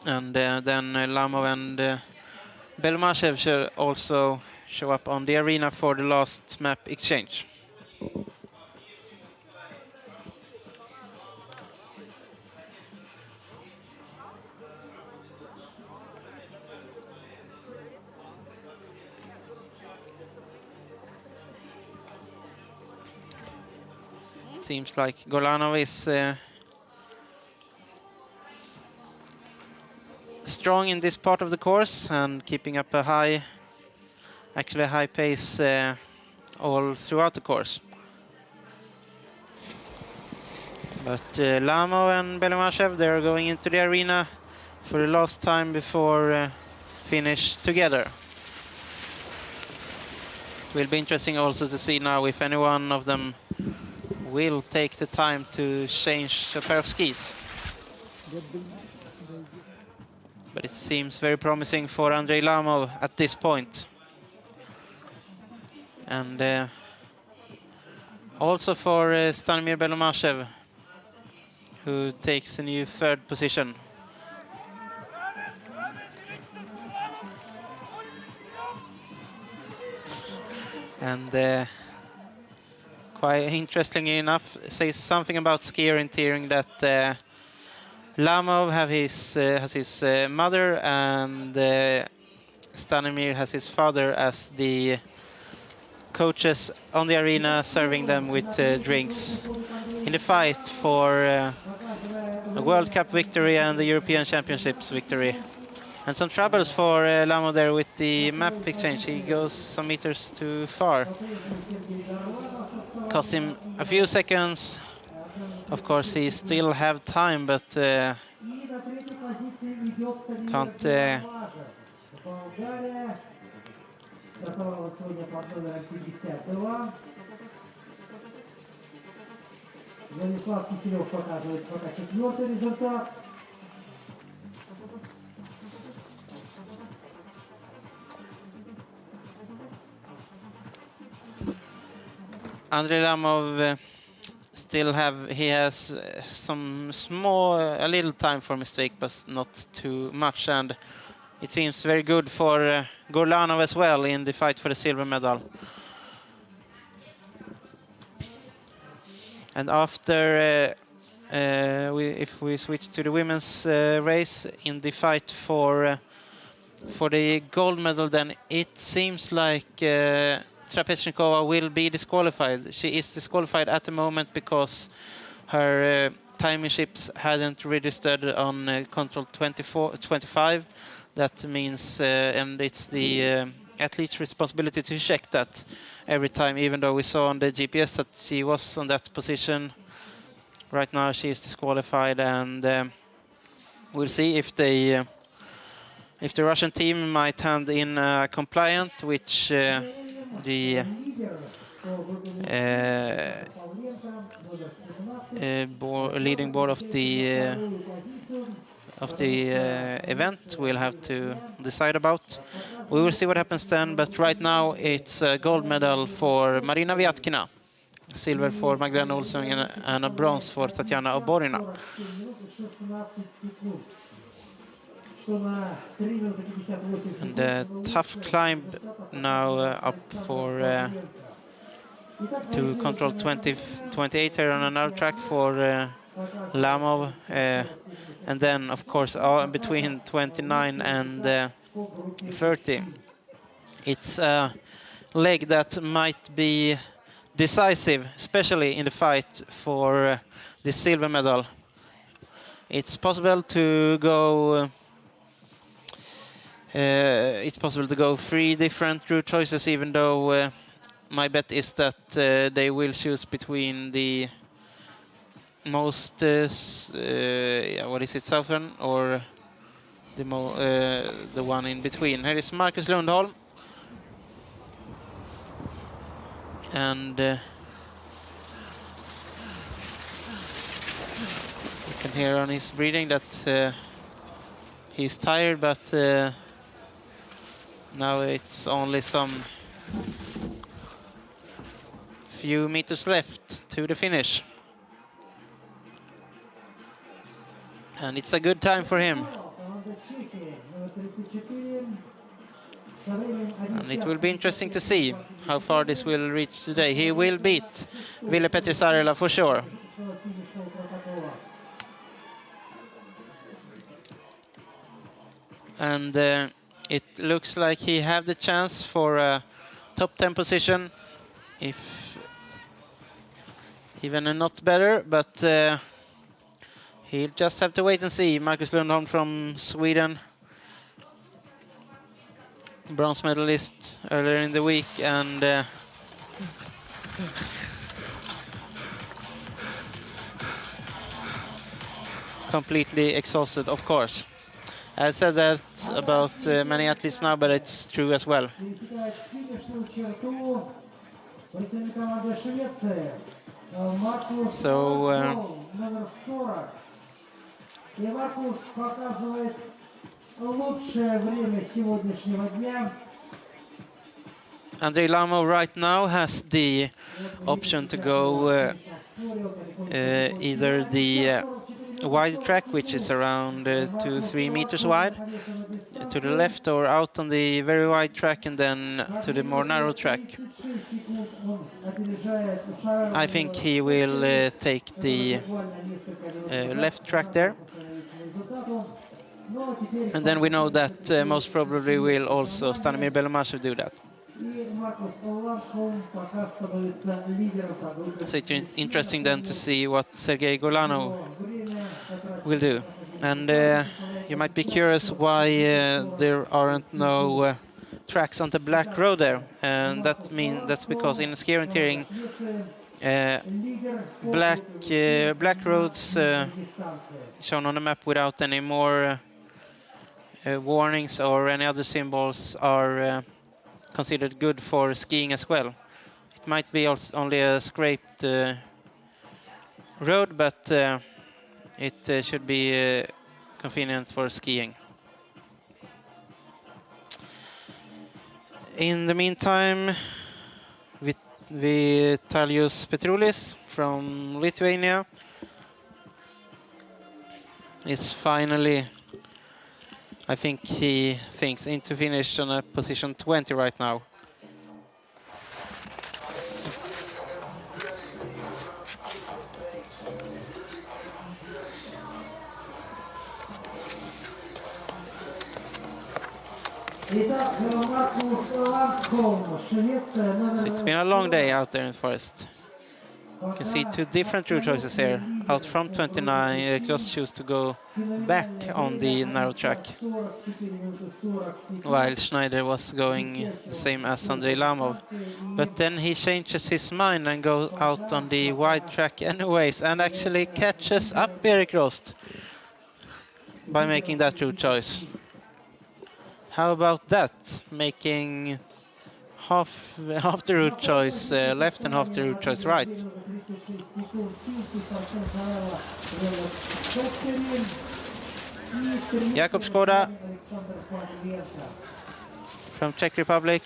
And then Lamov and Belomashev should also show up on the arena for the last map exchange. Seems like Gorlanov is strong in this part of the course and keeping up a high pace all throughout the course. But Lamov and Belomashev, they're going into the arena for the last time before finish together. It will be interesting also to see now if any one of them will take the time to change a pair of skis. But it seems very promising for Andrey Lamov at this point. And also for Stanimir Belomashev, who takes a new third position. And quite interestingly enough, says something about ski orienteering that Lamov has his mother and Stanimir has his father as the coaches on the arena, serving them with drinks in the fight for a World Cup victory and the European Championships victory And some troubles for Lamov there with the map exchange. He goes some meters too far. Cost him a few seconds. Of course, he still have time, but can't. Vladislav Kiselev показывает пока четвертый результат. Andrey Lamov still has some a little time for mistake, but not too much, and it seems very good for Gorlanov as well in the fight for the silver medal. And after, if we switch to the women's race in the fight for the gold medal, then it seems like Trapezhnikova will be disqualified. She is disqualified at the moment because her timing ships hadn't registered on control 25. That means, and it's the athlete's responsibility to check that every time, even though we saw on the GPS that she was on that position. Right now she is disqualified, and we'll see if the Russian team might hand in compliant, which the leading board of the event will have to decide about. We will see what happens then, but right now it's a gold medal for Marina Vyatkina, silver for Magdalena Olsson, and a bronze for Tatyana Oborina. And a tough climb now up for to control 28 here on another track for Lamov, and then of course between 29 and 30. It's a leg that might be decisive, especially in the fight for the silver medal. It's possible to go. It's possible to go 3 different route choices, even though my bet is that they will choose between the most what is it, southern or the one in between. Here is Marcus Lundholm, and you can hear on his breathing that he's tired, but now it's only some few meters left to the finish. And it's a good time for him. And it will be interesting to see how far this will reach today. He will beat Ville Petrisarela for sure. And it looks like he have the chance for a top 10 position, if even not better, but he'll just have to wait and see. Marcus Lundholm from Sweden, bronze medalist earlier in the week, and completely exhausted, of course. I've said that about many athletes now, but it's true as well. So Andrey Lamov right now has the option to go either the wide track, which is around 2-3 meters wide, to the left, or out on the very wide track and then to the more narrow track. I think he will take the left track there. And then we know that most probably will also Stanimir Belomashev do that. So it's interesting then to see what Sergey Gorlanov will do. And You might be curious why there aren't no tracks on the black road there, and that's because in ski orienteering, black roads shown on the map without any more warnings or any other symbols are considered good for skiing as well. It might be only a scraped road, but it should be convenient for skiing. In the meantime, Vitalijus Petrulis from Lithuania is finally, I think he thinks, into finish on a position 20 right now. So it's been a long day out there in the forest. You can see two different route choices here. Out from 29, Kross choose to go back on the narrow track, while Schneider was going the same as Andrey Lamov. But then he changes his mind and goes out on the wide track anyways, and actually catches up Erik Rost by making that route choice. How about that? Making half the route choice left and half the route choice right. Jakub Skoda from Czech Republic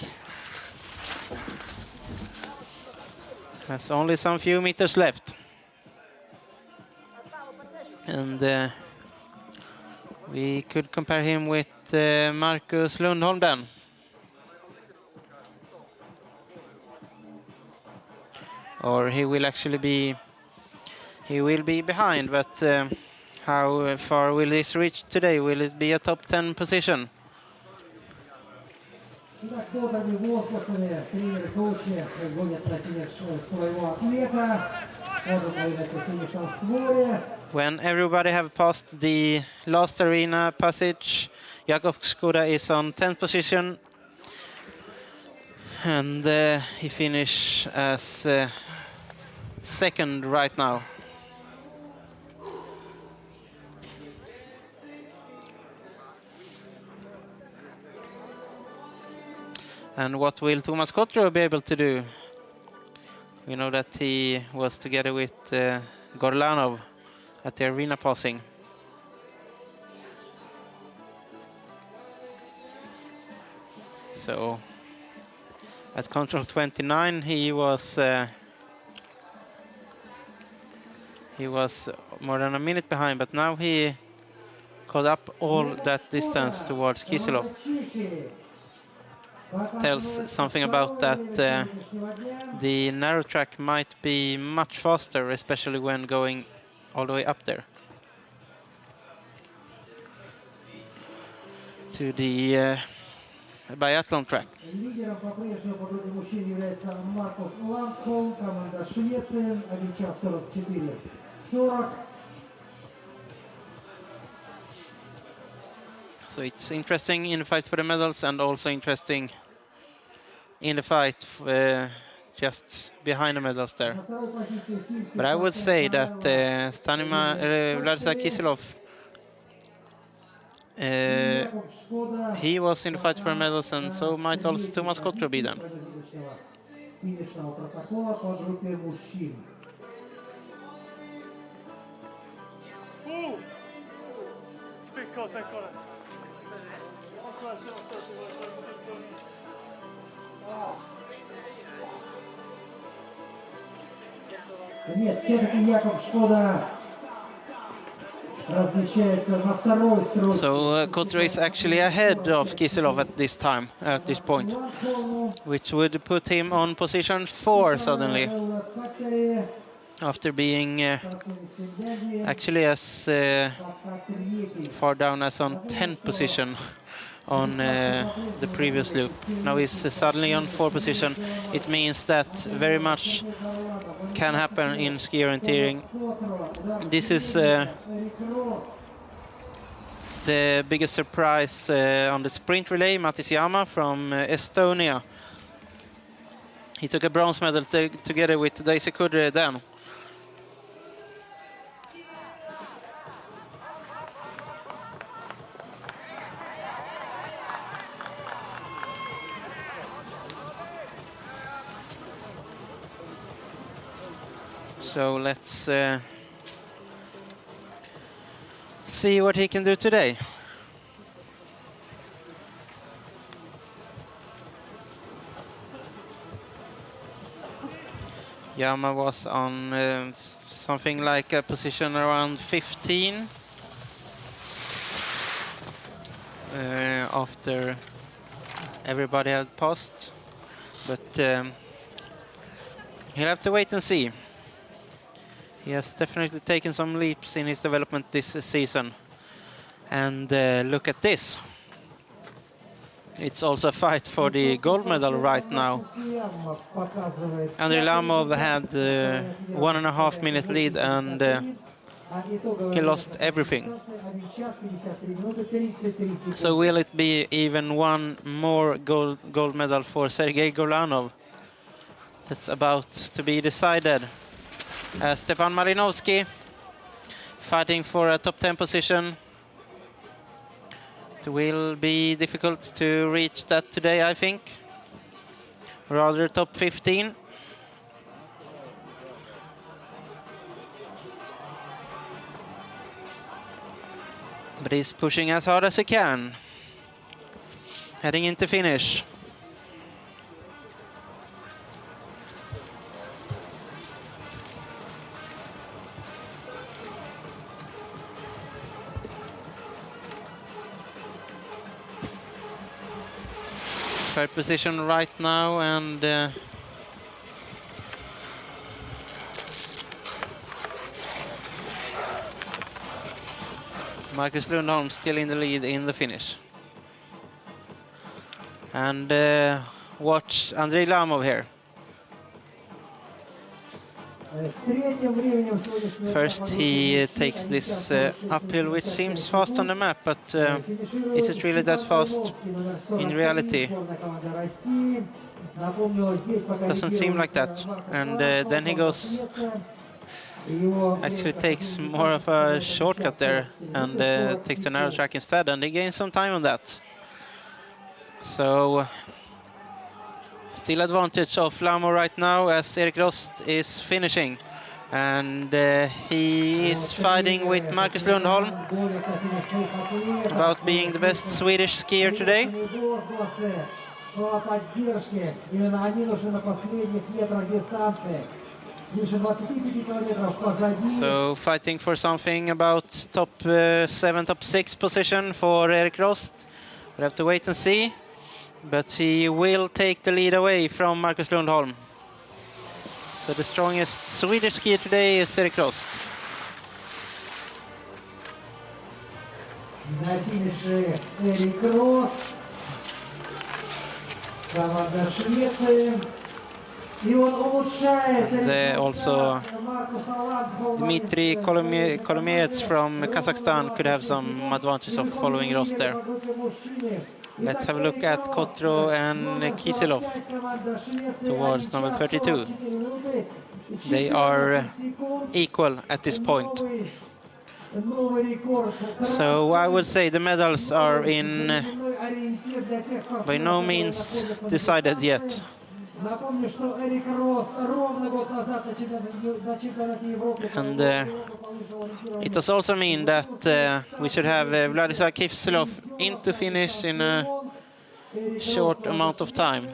has only some few meters left. And we could compare him with Marcus Lundholm then. Or he will actually be behind, but how far will this reach today? Will it be a top 10 position? When everybody have passed the last arena passage, Jakub Skoda is on 10th position, and he finished as second right now. And what will Thomas Kotro be able to do? We know that he was together with Gorlanov at the arena passing. So at control 29 he was more than a minute behind, but now he caught up all that distance towards Kiselev. Tells something about that the narrow track might be much faster, especially when going all the way up there to the biathlon track. So it's interesting in the fight for the medals, and also interesting in the fight just behind the medals there. But I would say that Vladislav Kiselev, he was in the fight for medals, and so might also Thomas Kotro be then. So Kotro is actually ahead of Kiselev at this time, at this point, which would put him on position 4 suddenly, after being actually as far down as on 10th position on the previous loop. Now he's suddenly on 4th position. It means that very much can happen in ski orienteering. This is the biggest surprise on the sprint relay, Matis from Estonia. He took a bronze medal together with Daisy Kudre then. So let's see what he can do today. Yama was on something like a position around 15 after everybody had passed, but he'll have to wait and see. He has definitely taken some leaps in his development this season. And look at this. It's also a fight for the gold medal right now. Andrey Lamov had 1.5 minute lead and he lost everything. So will it be even one more gold medal for Sergey Gorlanov? That's about to be decided. Stepan Marinovsky fighting for a top 10 position. It will be difficult to reach that today, I think. Rather top 15. But he's pushing as hard as he can. Heading into finish. Third position right now, and Marcus Lundholm still in the lead in the finish. And watch Andrey Lamov here. First he takes this uphill, which seems fast on the map, but is it really that fast in reality? Doesn't seem like that. And then he goes, actually takes more of a shortcut there and takes the narrow track instead, and he gains some time on that. So still advantage of Lamov right now as Erik Rost is finishing. And he is fighting with Marcus Lundholm about being the best Swedish skier today. So fighting for something about top 7, top 6 position for Erik Rost. We'll have to wait and see. But he will take the lead away from Marcus Lundholm. So the strongest Swedish skier today is Erik Rost. На финише Эрик Рост, команда Швеции. И он улучшает. Also Dmitry Kolomeyets from Kazakhstan could have some advantage of following Rost there. Let's have a look at Kotro and Kiselev towards number 32. They are equal at this point. So I would say the medals are by no means decided yet. And it does also mean that we should have Vladislav Kiselev in to finish in a short amount of time.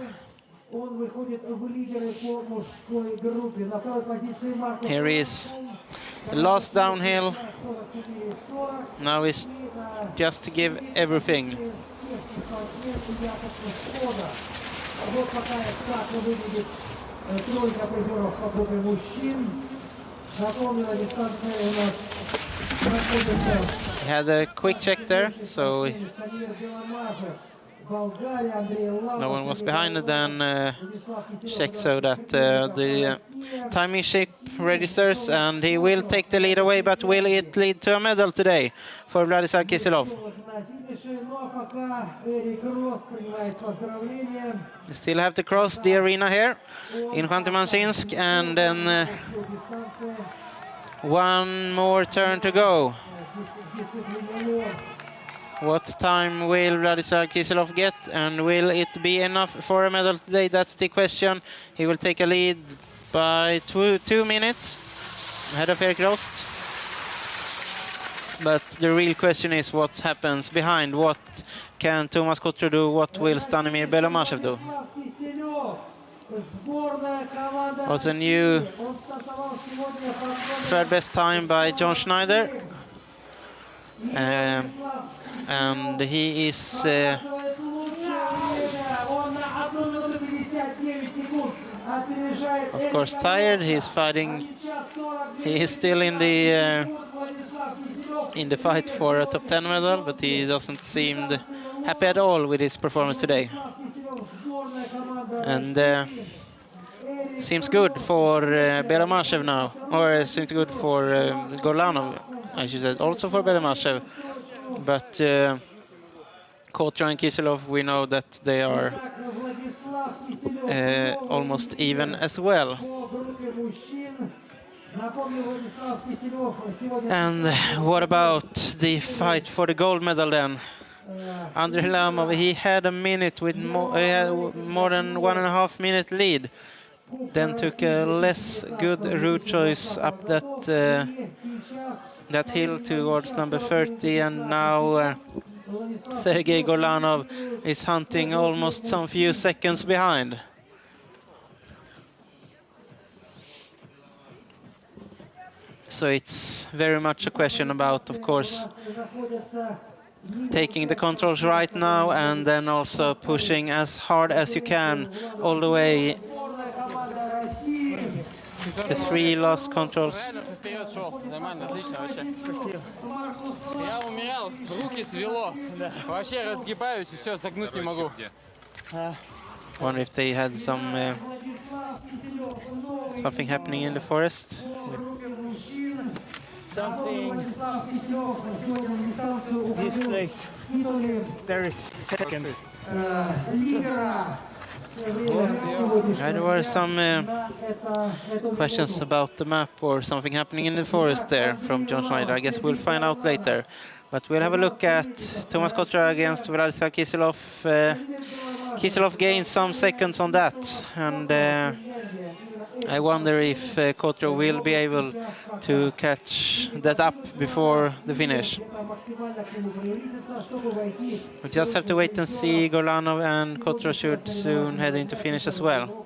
Here is the last downhill. Now is just to give everything. He had a quick check there, so no one was behind, and then checked so that the timing ship registers, and he will take the lead away, but will it lead to a medal today for Vladislav Kiselev? You still have to cross the arena here in Khanty-Mansiysk, and then one more turn to go. What time will Vladislav Kiselev get, and will it be enough for a medal today? That's the question. He will take a lead by 2 minutes ahead of Erik Rost. But the real question is what happens behind. What can Tomas Kotra do? What will Stanimir Belomashev do? Also new third best time by John Schneider. And he is of course tired. He's fighting. He is still in the fight for a top 10 medal, but he doesn't seem happy at all with his performance today. And seems good for Belomashev now, or seems good for Gorlanov, I should say, also for Belomashev. But Kotra and Kiselev, we know that they are almost even as well. And what about the fight for the gold medal then? Andrey Lamov, he had a minute with more than 1.5 minute lead. Then took a less good route choice up that hill towards number 30, and now Sergey Gorlanov is hunting almost some few seconds behind. So it's very much a question about, of course, taking the controls right now and then also pushing as hard as you can all the way. The 3 last controls. Я умирал, руки свело. Вообще разгибаюсь и все, согнуть не могу. Wonder if they had something happening in the forest. Something. This place. There is second. There were some questions about the map or something happening in the forest there from John Schneider. I guess we'll find out later. But we'll have a look at Tomas Kotra against Vladislav Kiselev. Kiselev gained some seconds on that, and I wonder if Kotra will be able to catch that up before the finish. We just have to wait and see. Gorlanov and Kotra should soon head into finish as well.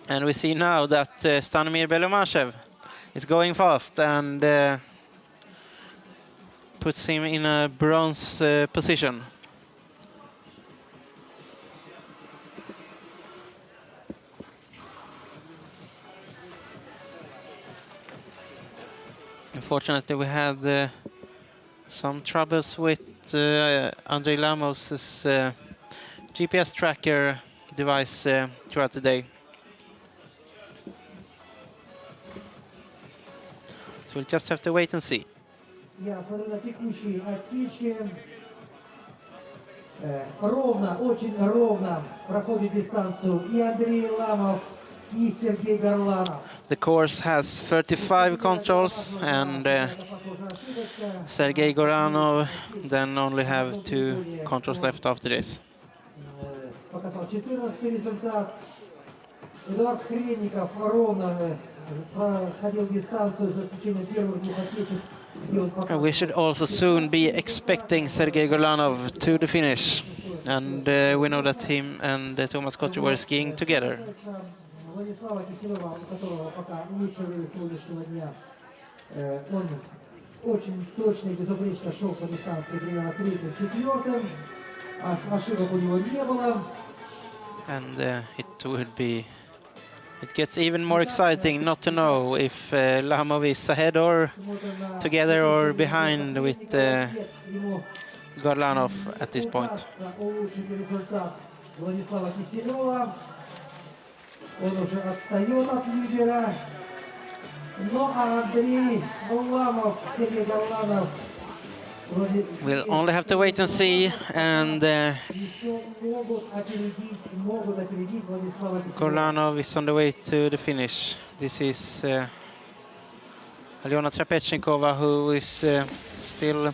And we see now that Stanimir Belomashev is going fast and puts him in a bronze position. Unfortunately, we had some troubles with Andrey Lamov's GPS tracker device throughout the day. So we'll just have to wait and see. Я смотрю на текущие отсечки. Ровно, очень ровно проходит дистанцию и Андрей Ламов, и Сергей Горланов. The course has 35 controls, and Sergey Gorlanov then only have 2 controls left after this. Показал 14-й результат. Эдуард Хренников ровно проходил дистанцию за исключением первых 2 отсечек. We should also soon be expecting Sergey Gorlanov to the finish, and we know that him and Tomas Kotra were skiing together. Владислава Киселева, у которого пока лучшее время сегодняшнего дня, он очень точно и безупречно шел по дистанции примерно 3-4, а ошибок у него не было. And it gets even more exciting not to know if Lamov is ahead or together or behind with Gorlanov at this point. Он уже отстает от лидера. Но Андрей Ламов, Сергей Горlanov. We'll only have to wait and see, and Еще могут опередить Владислава Киселева. Gorlanov is on the way to the finish. This is Alyona Trapechnikova, who is still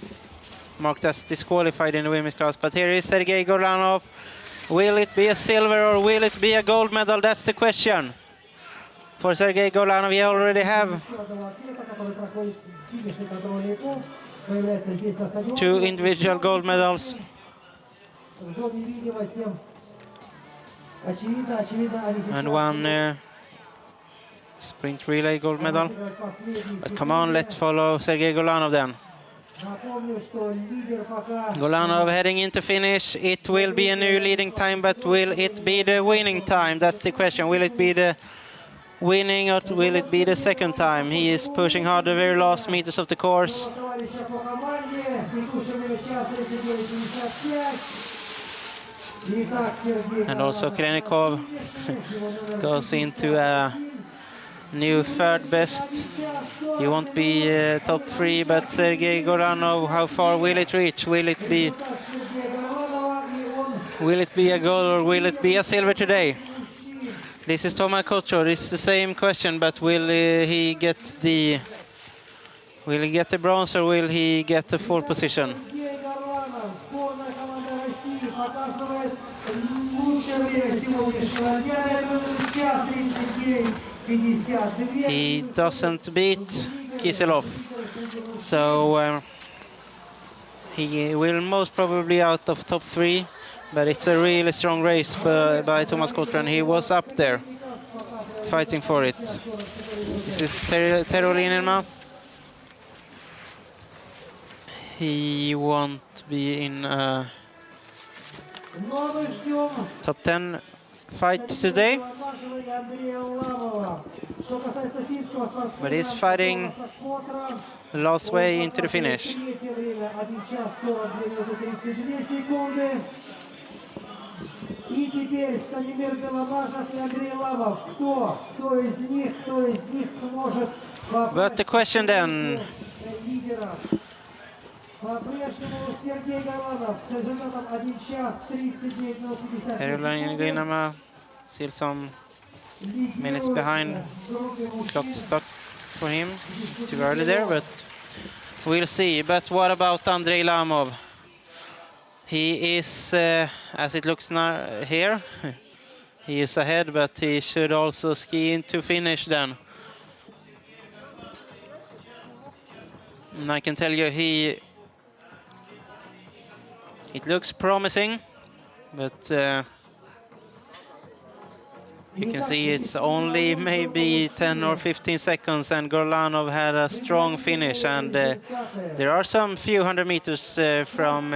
marked as disqualified in the women's class. But here is Sergey Gorlanov. Will it be a silver or will it be a gold medal? That's the question. For Sergey Gorlanov, he already have 2 individual gold medals. And 1 sprint relay gold medal. But come on, let's follow Sergey Gorlanov then. Gorlanov heading into finish. It will be a new leading time, but will it be the winning time? That's the question. Will it be the winning or will it be the second time? He is pushing hard the very last meters of the course. And also Krenikov goes into a new third best. He won't be top 3, but Sergey Gorlanov, how far will it reach? Will it be a gold or will it be a silver today? This is Tomas Kochor. It's the same question, but will he get the bronze or will he get the 4th position? He doesn't beat Kiselev, so he will most probably out of top 3, but it's a really strong race by Tomas Kochor, and he was up there fighting for it. This is Tero Linenmaa. He won't be in top 10 fight today, but he's fighting the last way into the finish. И теперь Станимир Беломажев и Андрей Ламов. Кто из них сможет... But the question then... По-прежнему Сергей Горlanov с результатом 1 час 39 минут 50 Linenmaa still some minutes behind. Clock stop for him. It's too early there, but we'll see. But what about Andrey Lamov? He is, as it looks now here, he is ahead, but he should also ski into finish then. And I can tell you, it looks promising, but you can see it's only maybe 10 or 15 seconds, and Gorlanov had a strong finish, and there are some few hundred meters from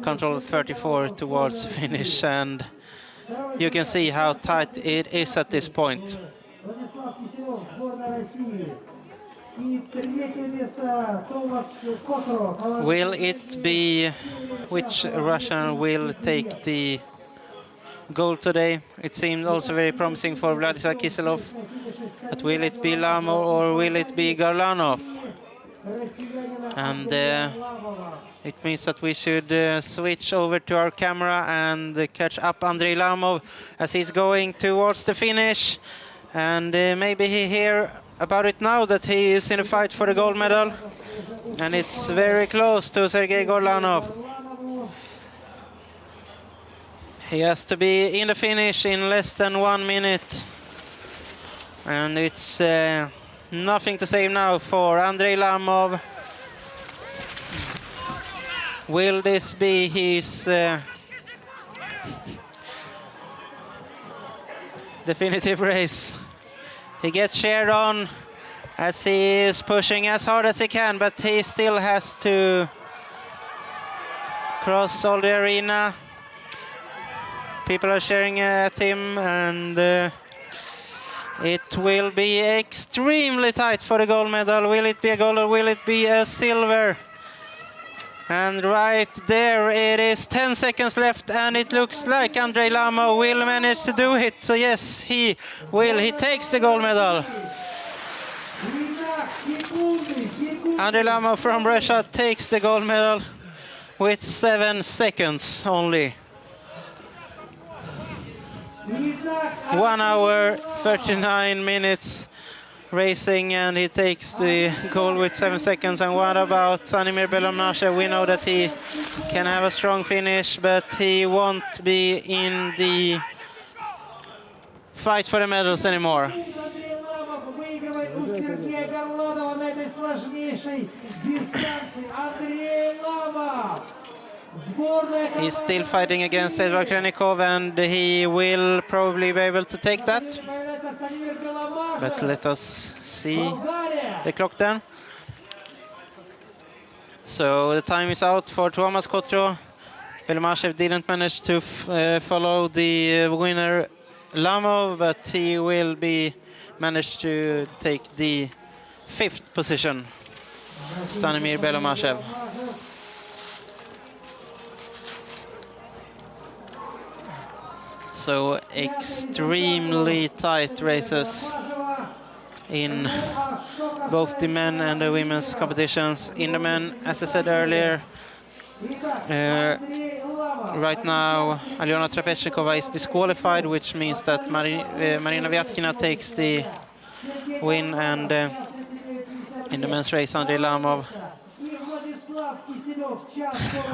control 34 towards finish, and you can see how tight it is at this point. Vladislav Kiselev, сборная России. И третье место Томас Kochor. Will it be, which Russian will take the gold today? It seemed also very promising for Vladislav Kiselev, but will it be Lamov or will it be Gorlanov? And it means that we should switch over to our camera and catch up Andrey Lamov as he's going towards the finish. And maybe he hear about it now that he is in a fight for the gold medal. And it's very close to Sergey Gorlanov. He has to be in the finish in less than 1 minute. And it's nothing to say now for Andrey Lamov. Will this be his definitive race? He gets cheered on as he is pushing as hard as he can, but he still has to cross all the arena. People are cheering at him, and it will be extremely tight for the gold medal. Will it be a gold or will it be a silver? And right there it is, 10 seconds left, and it looks like Andrey Lamov will manage to do it. So yes, he will. He takes the gold medal. Andrey Lamov from Russia takes the gold medal with 7 seconds only. 1 hour, 39 minutes racing, and he takes the gold with 7 seconds. And what about Stanimir Belomashev? We know that he can have a strong finish, but he won't be in the fight for the medals anymore. He's still fighting against Edvard Krenikov, and he will probably be able to take that. But let us see the clock then. So the time is out for Thomas Kotro. Belomashev didn't manage to follow the winner Lamov, but he will be managed to take the 5th position. Stanimir Belomashev. So extremely tight races in both the men and the women's competitions. In the men, as I said earlier, right now Alyona Trapechnikova is disqualified, which means that Marina Vyatkina takes the win, and in the men's race Andrey Lamov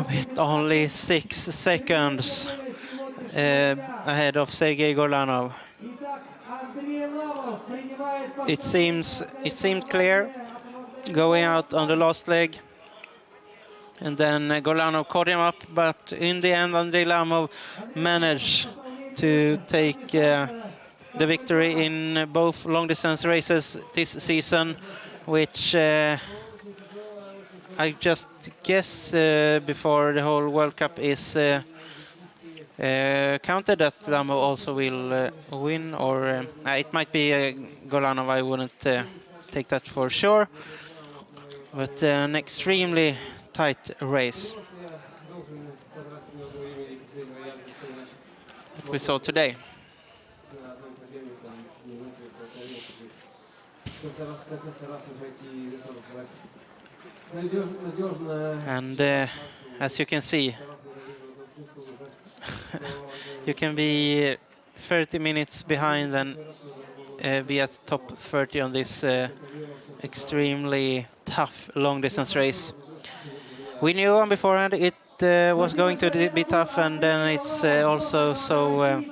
with only 6 seconds ahead of Sergey Gorlanov. It seemed clear going out on the last leg, and then Gorlanov caught him up, but in the end Andrey Lamov managed to take the victory in both long distance races this season, which I just guess before the whole World Cup is counted that Lamov also will win, or it might be Gorlanov. I wouldn't take that for sure, but an extremely tight race that we saw today. And as you can see, you can be 30 minutes behind and be at top 30 on this extremely tough long distance race. We knew on beforehand it was going to be tough, and then it's also so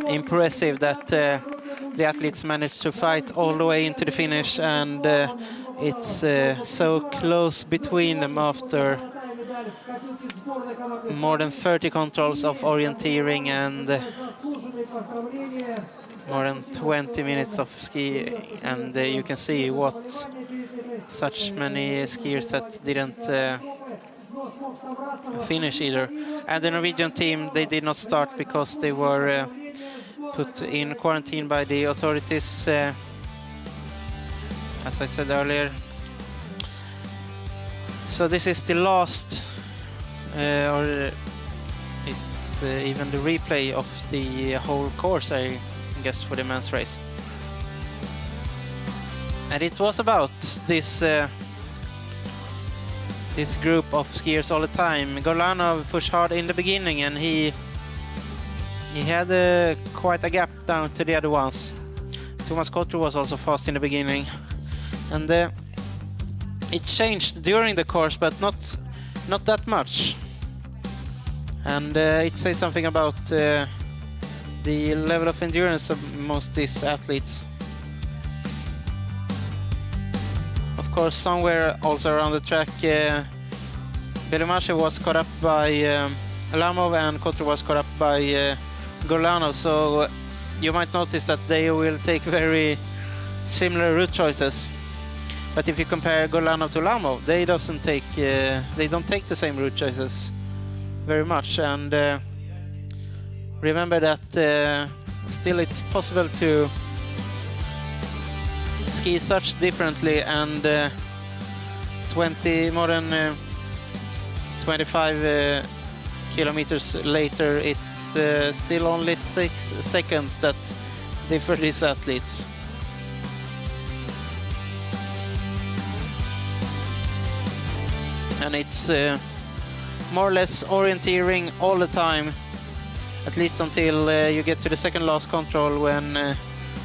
impressive that the athletes managed to fight all the way into the finish, and it's so close between them after more than 30 controls of orienteering and more than 20 minutes of ski, and you can see what such many skiers that didn't finish either. And the Norwegian team, they did not start because they were put in quarantine by the authorities, as I said earlier. So this is the last, or it's even the replay of the whole course, I guess, for the men's race. And it was about this this group of skiers all the time. Gorlanov pushed hard in the beginning, and he had quite a gap down to the other ones. Thomas Kotro was also fast in the beginning, and it changed during the course, but not that much. And it says something about the level of endurance of most these athletes. Of course, somewhere also around the track, Belomashev was caught up by Lamov, and Kotro was caught up by Gorlanov. So you might notice that they will take very similar route choices. But if you compare Gorlanov to Lamov, they don't take the same route choices very much. And remember that still it's possible to ski such differently, and more than 25 kilometers later, it's still only 6 seconds that differ these athletes. And it's more or less orienteering all the time, at least until you get to the second last control, when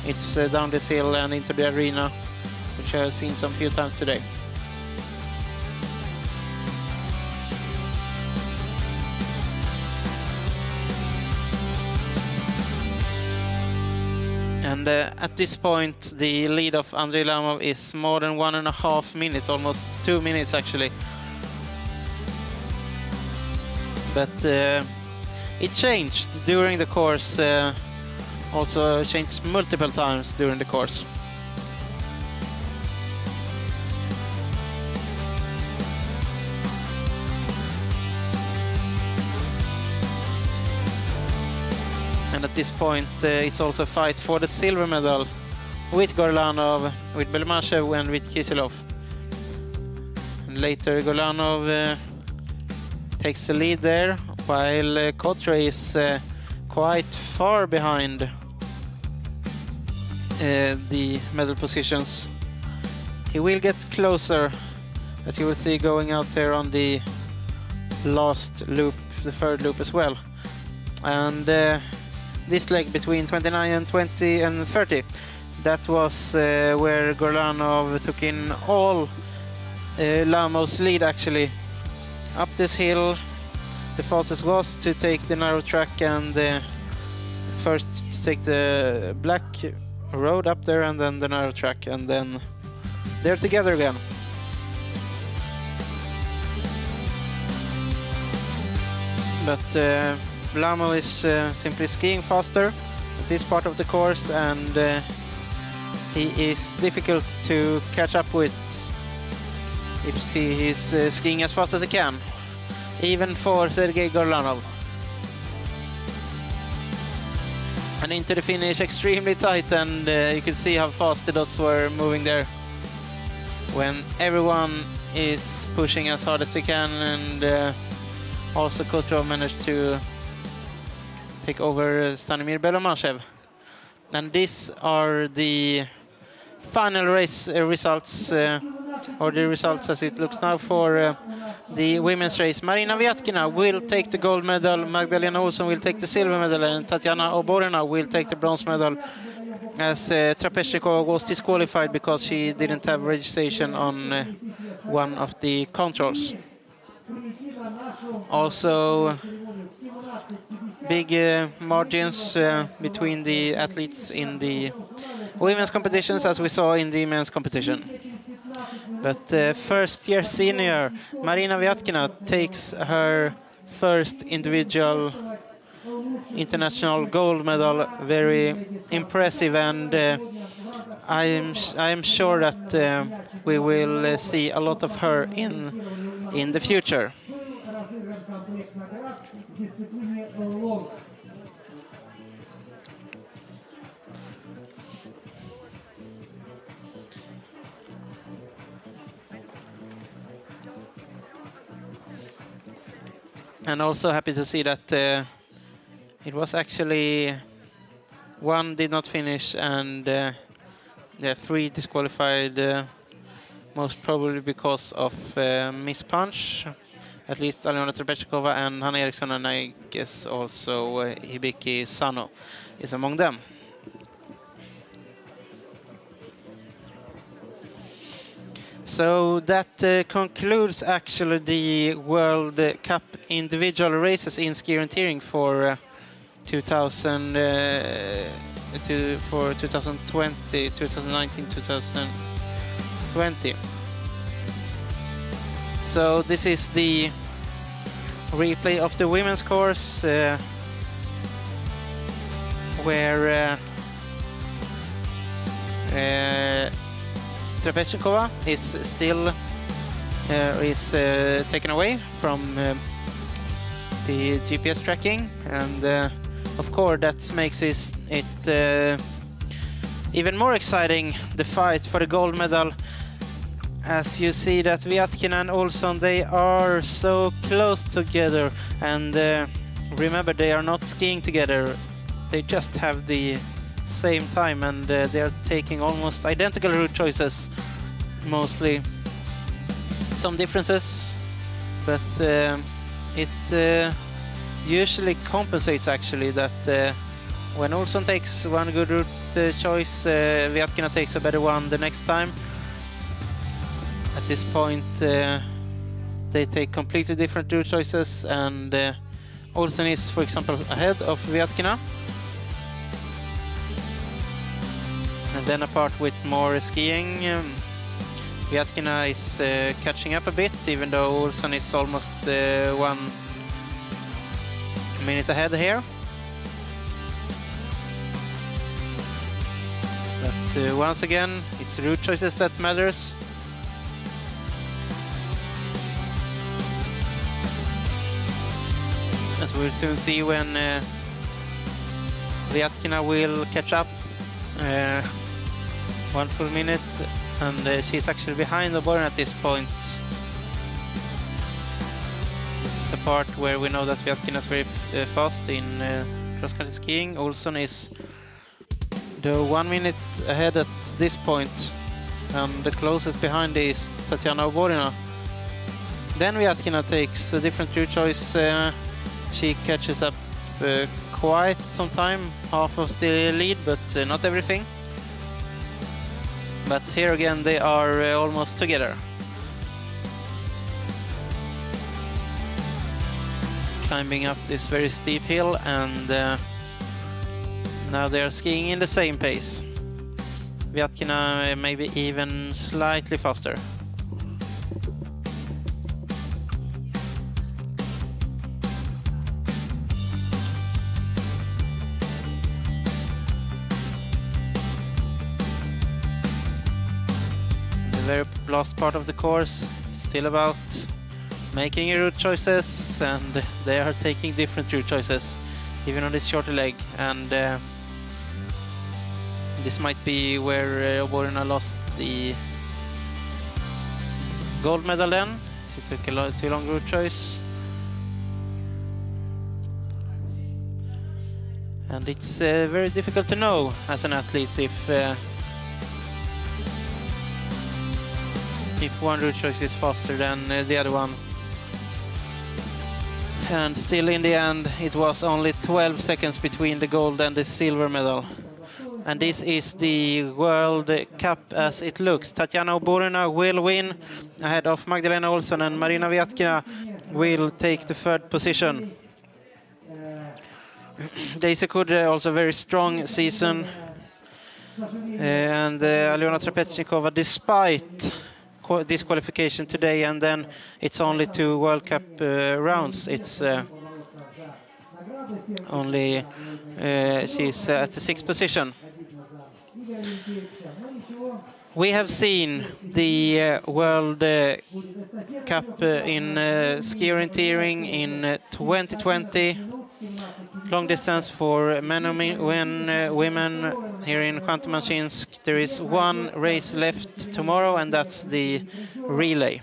it's down this hill and into the arena, which I've seen some few times today. And at this point, the lead of Andrey Lamov is more than 1.5 minutes, almost 2 minutes actually. But it changed during the course, also changed multiple times during the course. And at this point, it's also a fight for the silver medal with Gorlanov, with Belmashev, and with Kiselev. And later, Gorlanov takes the lead there, while Kotre is quite far behind the medal positions. He will get closer, as you will see going out there on the last loop, the third loop as well. And this leg between 29 and 20 and 30, that was where Gorlanov took in all Lamov's lead actually. Up this hill, the fastest was to take the narrow track and first to take the black road up there and then the narrow track, and then they're together again. But Lamov is simply skiing faster at this part of the course, and he is difficult to catch up with if he is skiing as fast as he can, even for Sergey Gorlanov. And into the finish, extremely tight, and you can see how fast the dots were moving there when everyone is pushing as hard as they can, and also Kotrov managed to take over Stanimir Belmashev. And these are the final race results, or the results as it looks now for the women's race. Marina Vyatkina will take the gold medal, Magdalena Olsson will take the silver medal, and Tatyana Oborina will take the bronze medal, as Trapezhnikova was disqualified because she didn't have registration on one of the controls. Also, big margins between the athletes in the women's competitions, as we saw in the men's competition. But first-year senior Marina Vyatkina takes her first individual international gold medal. Very impressive, and I am sure that we will see a lot of her in the future. And also happy to see that it was actually one did not finish, and three disqualified, most probably because of mispunch. At least Alyona Trapezhnikova and Hanna Eriksson, and I guess also Hibiki Sano is among them. So that concludes actually the World Cup individual races in ski orienteering for 2020, 2019, 2020. So this is the replay of the women's course, where Trapezhnikova is still taken away from the GPS tracking, and of course that makes it even more exciting, the fight for the gold medal. as you see that Vyatkina and Olsson, they are so close together, and remember, they are not skiing together, they just have the same time, and they are taking almost identical route choices, mostly. Some differences, but it usually compensates actually that when Olsson takes one good route choice, Vyatkina takes a better one the next time. At this point, they take completely different route choices, and Olsson is, for example, ahead of Vyatkina. And then apart with more skiing, Vyatkina is catching up a bit, even though Olsson is almost 1 minute ahead here. But once again, it's route choices that matters. As we'll soon see when Vyatkina will catch up. 1 full minute, and she's actually behind Oborina at this point. This is a part where we know that Vyatkina is very fast in cross-country skiing. Olsson is the 1 minute ahead at this point, and the closest behind is Tatyana Oborina. Then Vyatkina takes a different route choice. She catches up quite some time, half of the lead, but not everything. But here again, they are almost together. Climbing up this very steep hill, and now they are skiing in the same pace. Vyatkina maybe even slightly faster. Very last part of the course, it's still about making route choices, and they are taking different route choices even on this shorter leg, and this might be where Oborina lost the gold medal then. She took a too long route choice, and it's very difficult to know as an athlete if one route choice is faster than the other one. And still in the end, it was only 12 seconds between the gold and the silver medal. And this is the World Cup as it looks. Tatyana Oborina will win ahead of Magdalena Olsson, and Marina Vyatkina will take the 3rd position. Daisy Kudre also a very strong season. And Alyona Trapechnikova, despite disqualification today, and then it's only 2 World Cup rounds. It's only she's at the 6th position. We have seen the World Cup in ski orienteering in 2020. Long distance for men and women here in Khanty-Mansiysk. There is one race left tomorrow, and that's the relay.